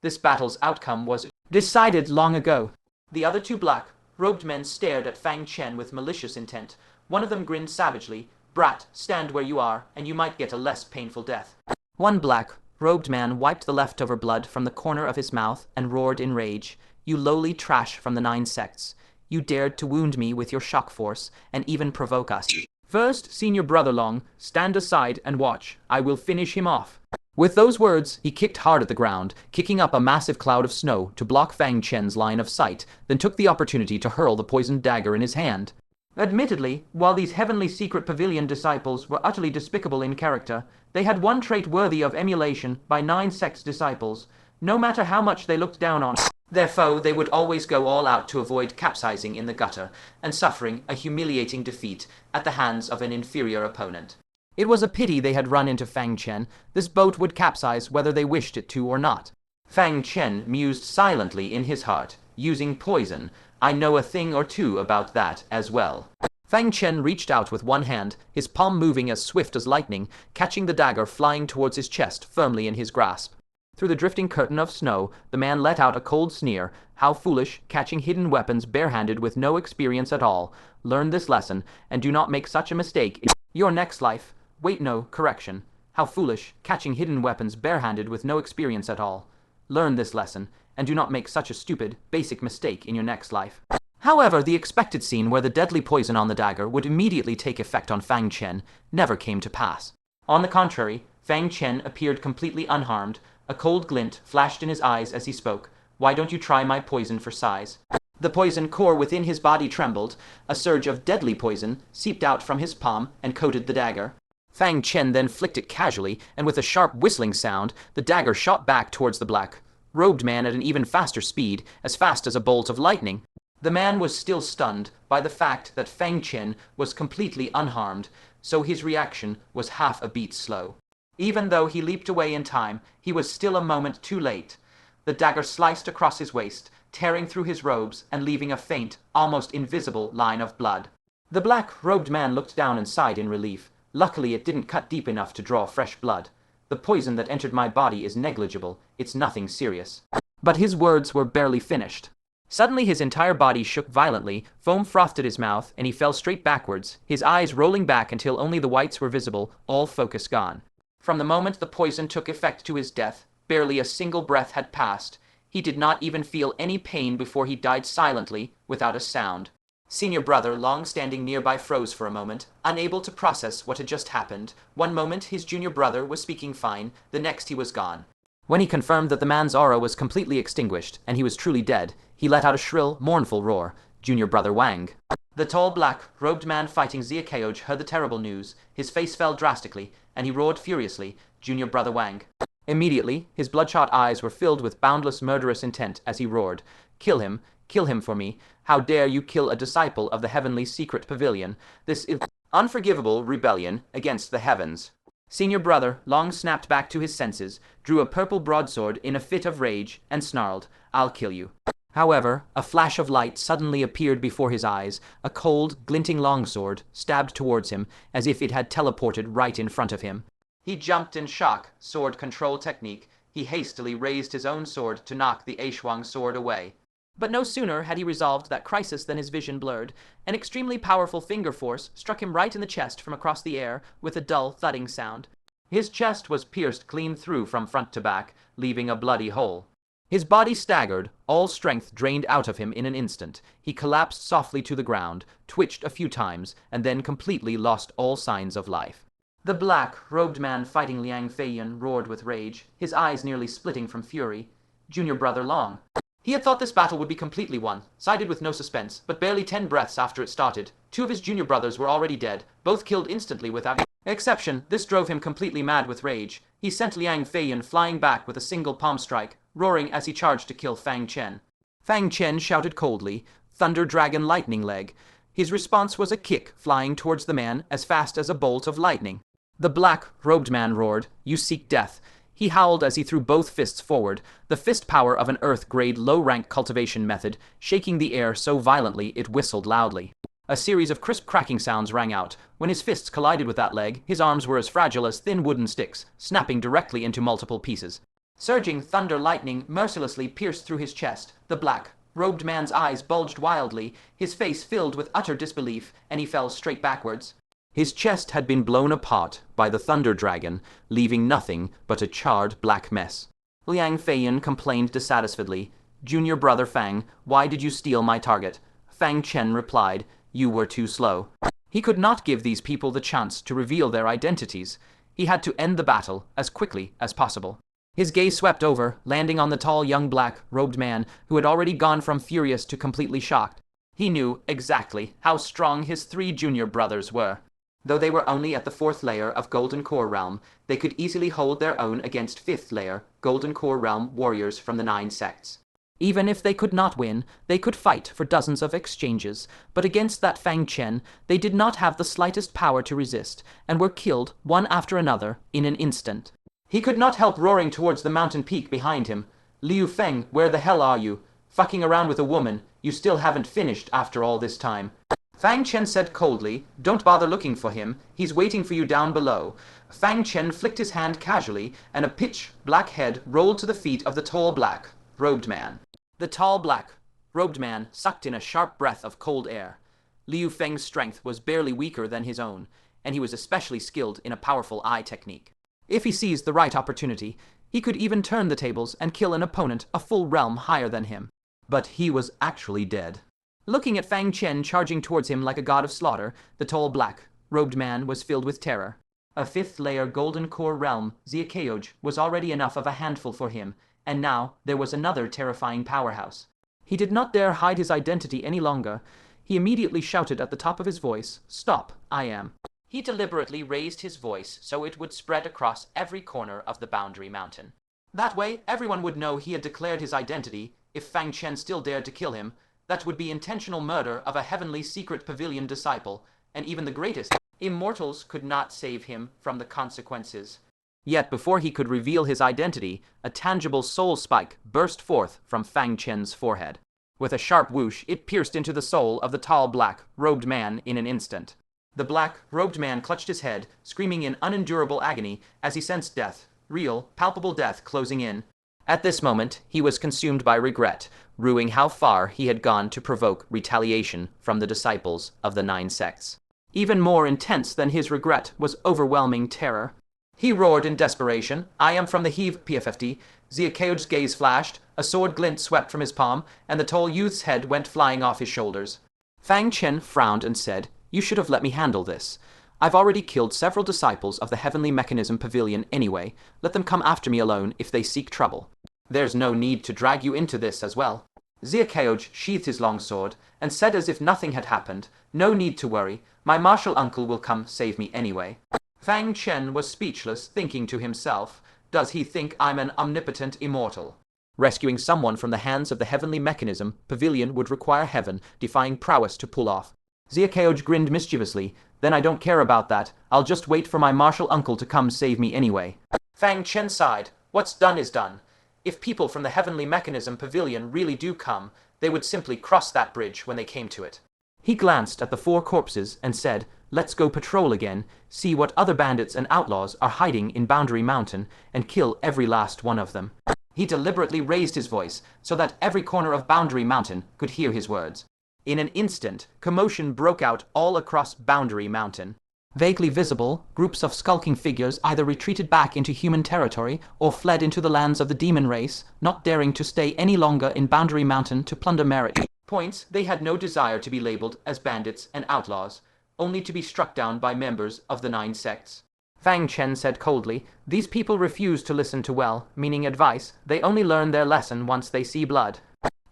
S1: This battle's outcome was decided long ago. The other 2 black-robed men stared at Fang Chen with malicious intent. One of them grinned savagely. Brat, stand where you are, and you might get a less painful death. One black-robed man wiped the leftover blood from the corner of his mouth and roared in rage. You lowly trash from the 9 sects. You dared to wound me with your shock force, and even provoke us. First, Senior Brother Long, stand aside and watch. I will finish him off. With those words, he kicked hard at the ground, kicking up a massive cloud of snow to block Fang Chen's line of sight, then took the opportunity to hurl the poisoned dagger in his hand. Admittedly, while these Heavenly Secret Pavilion disciples were utterly despicable in character, they had one trait worthy of emulation by 9 sects disciples. No matter how much they looked down on their foe, they would always go all out to avoid capsizing in the gutter and suffering a humiliating defeat at the hands of an inferior opponent. It was a pity they had run into Fang Chen. This boat would capsize whether they wished it to or not. Fang Chen mused silently in his heart. Using poison. I know a thing or two about that as well. Fang Chen reached out with one hand, his palm moving as swift as lightning, catching the dagger flying towards his chest firmly in his grasp. Through the drifting curtain of snow, the man let out a cold sneer. How foolish, catching hidden weapons barehanded with no experience at all. Learn this lesson, and do not make such a mistake in your next life. Wait, no, correction. How foolish, catching hidden weapons barehanded with no experience at all. Learn this lesson, and do not make such a stupid, basic mistake in your next life. However, the expected scene where the deadly poison on the dagger would immediately take effect on Fang Chen never came to pass. On the contrary, Fang Chen appeared completely unharmed. A cold glint flashed in his eyes as he spoke. Why don't you try my poison for size? The poison core within his body trembled. A surge of deadly poison seeped out from his palm and coated the dagger. Fang Chen then flicked it casually, and with a sharp whistling sound, the dagger shot back towards the black-robed man at an even faster speed, as fast as a bolt of lightning. The man was still stunned by the fact that Fang Chen was completely unharmed, so his reaction was half a beat slow. Even though he leaped away in time, he was still a moment too late. The dagger sliced across his waist, tearing through his robes and leaving a faint, almost invisible line of blood. The black-robed man looked down and sighed in relief. Luckily, it didn't cut deep enough to draw fresh blood. The poison that entered my body is negligible. It's nothing serious. But his words were barely finished. Suddenly his entire body shook violently, foam frothed at his mouth, and he fell straight backwards, his eyes rolling back until only the whites were visible, all focus gone. From the moment the poison took effect to his death, barely a single breath had passed. He did not even feel any pain before he died silently, without a sound. Senior brother, long standing nearby, froze for a moment, unable to process what had just happened. One moment his junior brother was speaking fine, the next he was gone. When he confirmed that the man's aura was completely extinguished, and he was truly dead, he let out a shrill, mournful roar. Junior brother Wang. The tall, black-robed man fighting Xiaoqiuge heard the terrible news. His face fell drastically, and he roared furiously, Junior brother Wang. Immediately, his bloodshot eyes were filled with boundless murderous intent as he roared, kill him for me. How dare you kill a disciple of the heavenly secret pavilion? This is unforgivable rebellion against the heavens. Senior brother Long snapped back to his senses, drew a purple broadsword in a fit of rage, and snarled, I'll kill you. However, a flash of light suddenly appeared before his eyes. A cold, glinting longsword stabbed towards him as if it had teleported right in front of him. He jumped in shock. Sword control technique. He hastily raised his own sword to knock the Aishuang sword away. But no sooner had he resolved that crisis than his vision blurred. An extremely powerful finger force struck him right in the chest from across the air with a dull thudding sound. His chest was pierced clean through from front to back, leaving a bloody hole. His body staggered, all strength drained out of him in an instant. He collapsed softly to the ground, twitched a few times, and then completely lost all signs of life. The black-robed man fighting Liang Feiyan roared with rage, his eyes nearly splitting from fury. Junior brother Long. He had thought this battle would be completely won, sided with no suspense, but barely 10 breaths after it started, 2 of his junior brothers were already dead, both killed instantly without exception. This drove him completely mad with rage. He sent Liang Feiyan flying back with a single palm strike, roaring as he charged to kill Fang Chen. Fang Chen shouted coldly, Thunder Dragon Lightning Leg. His response was a kick flying towards the man as fast as a bolt of lightning. The black-robed man roared, You seek death. He howled as he threw both fists forward, the fist power of an Earth-grade low-rank cultivation method, shaking the air so violently it whistled loudly. A series of crisp cracking sounds rang out. When his fists collided with that leg, his arms were as fragile as thin wooden sticks, snapping directly into multiple pieces. Surging thunder lightning mercilessly pierced through his chest. The black-robed man's eyes bulged wildly, his face filled with utter disbelief, and he fell straight backwards. His chest had been blown apart by the Thunder Dragon, leaving nothing but a charred black mess. Liang Feiyan complained dissatisfiedly, Junior brother Fang, why did you steal my target? Fang Chen replied, You were too slow. He could not give these people the chance to reveal their identities. He had to end the battle as quickly as possible. His gaze swept over, landing on the tall young black-robed man who had already gone from furious to completely shocked. He knew exactly how strong his 3 junior brothers were. Though they were only at the 4th layer of Golden Core Realm, they could easily hold their own against 5th layer Golden Core Realm warriors from the 9 sects. Even if they could not win, they could fight for dozens of exchanges, but against that Fang Chen, they did not have the slightest power to resist, and were killed one after another in an instant. He could not help roaring towards the mountain peak behind him. Liu Feng, where the hell are you? Fucking around with a woman, you still haven't finished after all this time. Fang Chen said coldly, Don't bother looking for him, he's waiting for you down below. Fang Chen flicked his hand casually, and a pitch-black head rolled to the feet of the tall black-robed man. The tall black-robed man sucked in a sharp breath of cold air. Liu Feng's strength was barely weaker than his own, and he was especially skilled in a powerful eye technique. If he seized the right opportunity, he could even turn the tables and kill an opponent a full realm higher than him. But he was actually dead. Looking at Fang Chen charging towards him like a god of slaughter, the tall black-robed man was filled with terror. A fifth-layer golden core realm, Xiaoqiuge, was already enough of a handful for him, and now there was another terrifying powerhouse. He did not dare hide his identity any longer. He immediately shouted at the top of his voice, "Stop, I am." He deliberately raised his voice so it would spread across every corner of the boundary mountain. That way, everyone would know he had declared his identity. If Fang Chen still dared to kill him, that would be intentional murder of a heavenly secret pavilion disciple, and even the greatest immortals could not save him from the consequences. Yet before he could reveal his identity, a tangible soul spike burst forth from Fang Chen's forehead. With a sharp whoosh, it pierced into the soul of the tall black-robed man in an instant. The black-robed man clutched his head, screaming in unendurable agony as he sensed death, real, palpable death closing in. At this moment, he was consumed by regret, ruing how far he had gone to provoke retaliation from the disciples of the 9 sects. Even more intense than his regret was overwhelming terror. He roared in desperation, "I am from the Heave PFFD." Xiaoqiuge's gaze flashed, a sword glint swept from his palm, and the tall youth's head went flying off his shoulders. Fang Chen frowned and said, "You should have let me handle this. I've already killed several disciples of the Heavenly Mechanism Pavilion anyway. Let them come after me alone if they seek trouble. There's no need to drag you into this as well." Xiaoqiuge sheathed his long sword and said as if nothing had happened, "No need to worry. My martial uncle will come save me anyway." Fang Chen was speechless, thinking to himself, "Does he think I'm an omnipotent immortal? Rescuing someone from the hands of the Heavenly Mechanism Pavilion would require heaven-defying prowess to pull off." Xiaoqiuge grinned mischievously. "Then I don't care about that. I'll just wait for my martial uncle to come save me anyway." Fang Chen sighed. What's done is done. If people from the Heavenly Mechanism Pavilion really do come, they would simply cross that bridge when they came to it. He glanced at the 4 corpses and said, "Let's go patrol again, see what other bandits and outlaws are hiding in Boundary Mountain, and kill every last one of them." He deliberately raised his voice so that every corner of Boundary Mountain could hear his words. In an instant, commotion broke out all across Boundary Mountain. Vaguely visible, groups of skulking figures either retreated back into human territory or fled into the lands of the demon race, not daring to stay any longer in Boundary Mountain to plunder merit points. They had no desire to be labeled as bandits and outlaws, only to be struck down by members of the 9 sects. Fang Chen said coldly, "These people refuse to listen to well-meaning advice. They only learn their lesson once they see blood."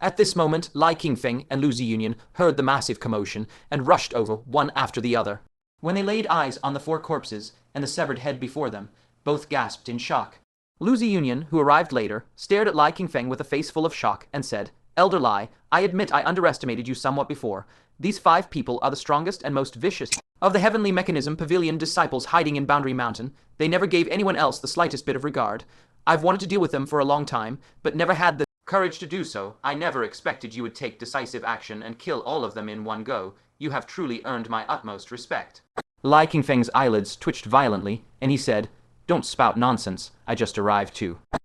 S1: At this moment, Lai Qingfeng and Lu Ziyunian heard the massive commotion and rushed over one after the other. When they laid eyes on the 4 corpses and the severed head before them, both gasped in shock. Lu Ziyunian, who arrived later, stared at Lai Qingfeng with a face full of shock and said, "Elder Lai, I admit I underestimated you somewhat before. These 5 people are the strongest and most vicious of the Heavenly Mechanism Pavilion disciples hiding in Boundary Mountain. They never gave anyone else the slightest bit of regard. I've wanted to deal with them for a long time, but never had the courage to do so. I never expected you would take decisive action and kill all of them in one go. You have truly earned my utmost respect." Lai Qingfeng's eyelids twitched violently, and he said, "Don't spout nonsense. I just arrived too."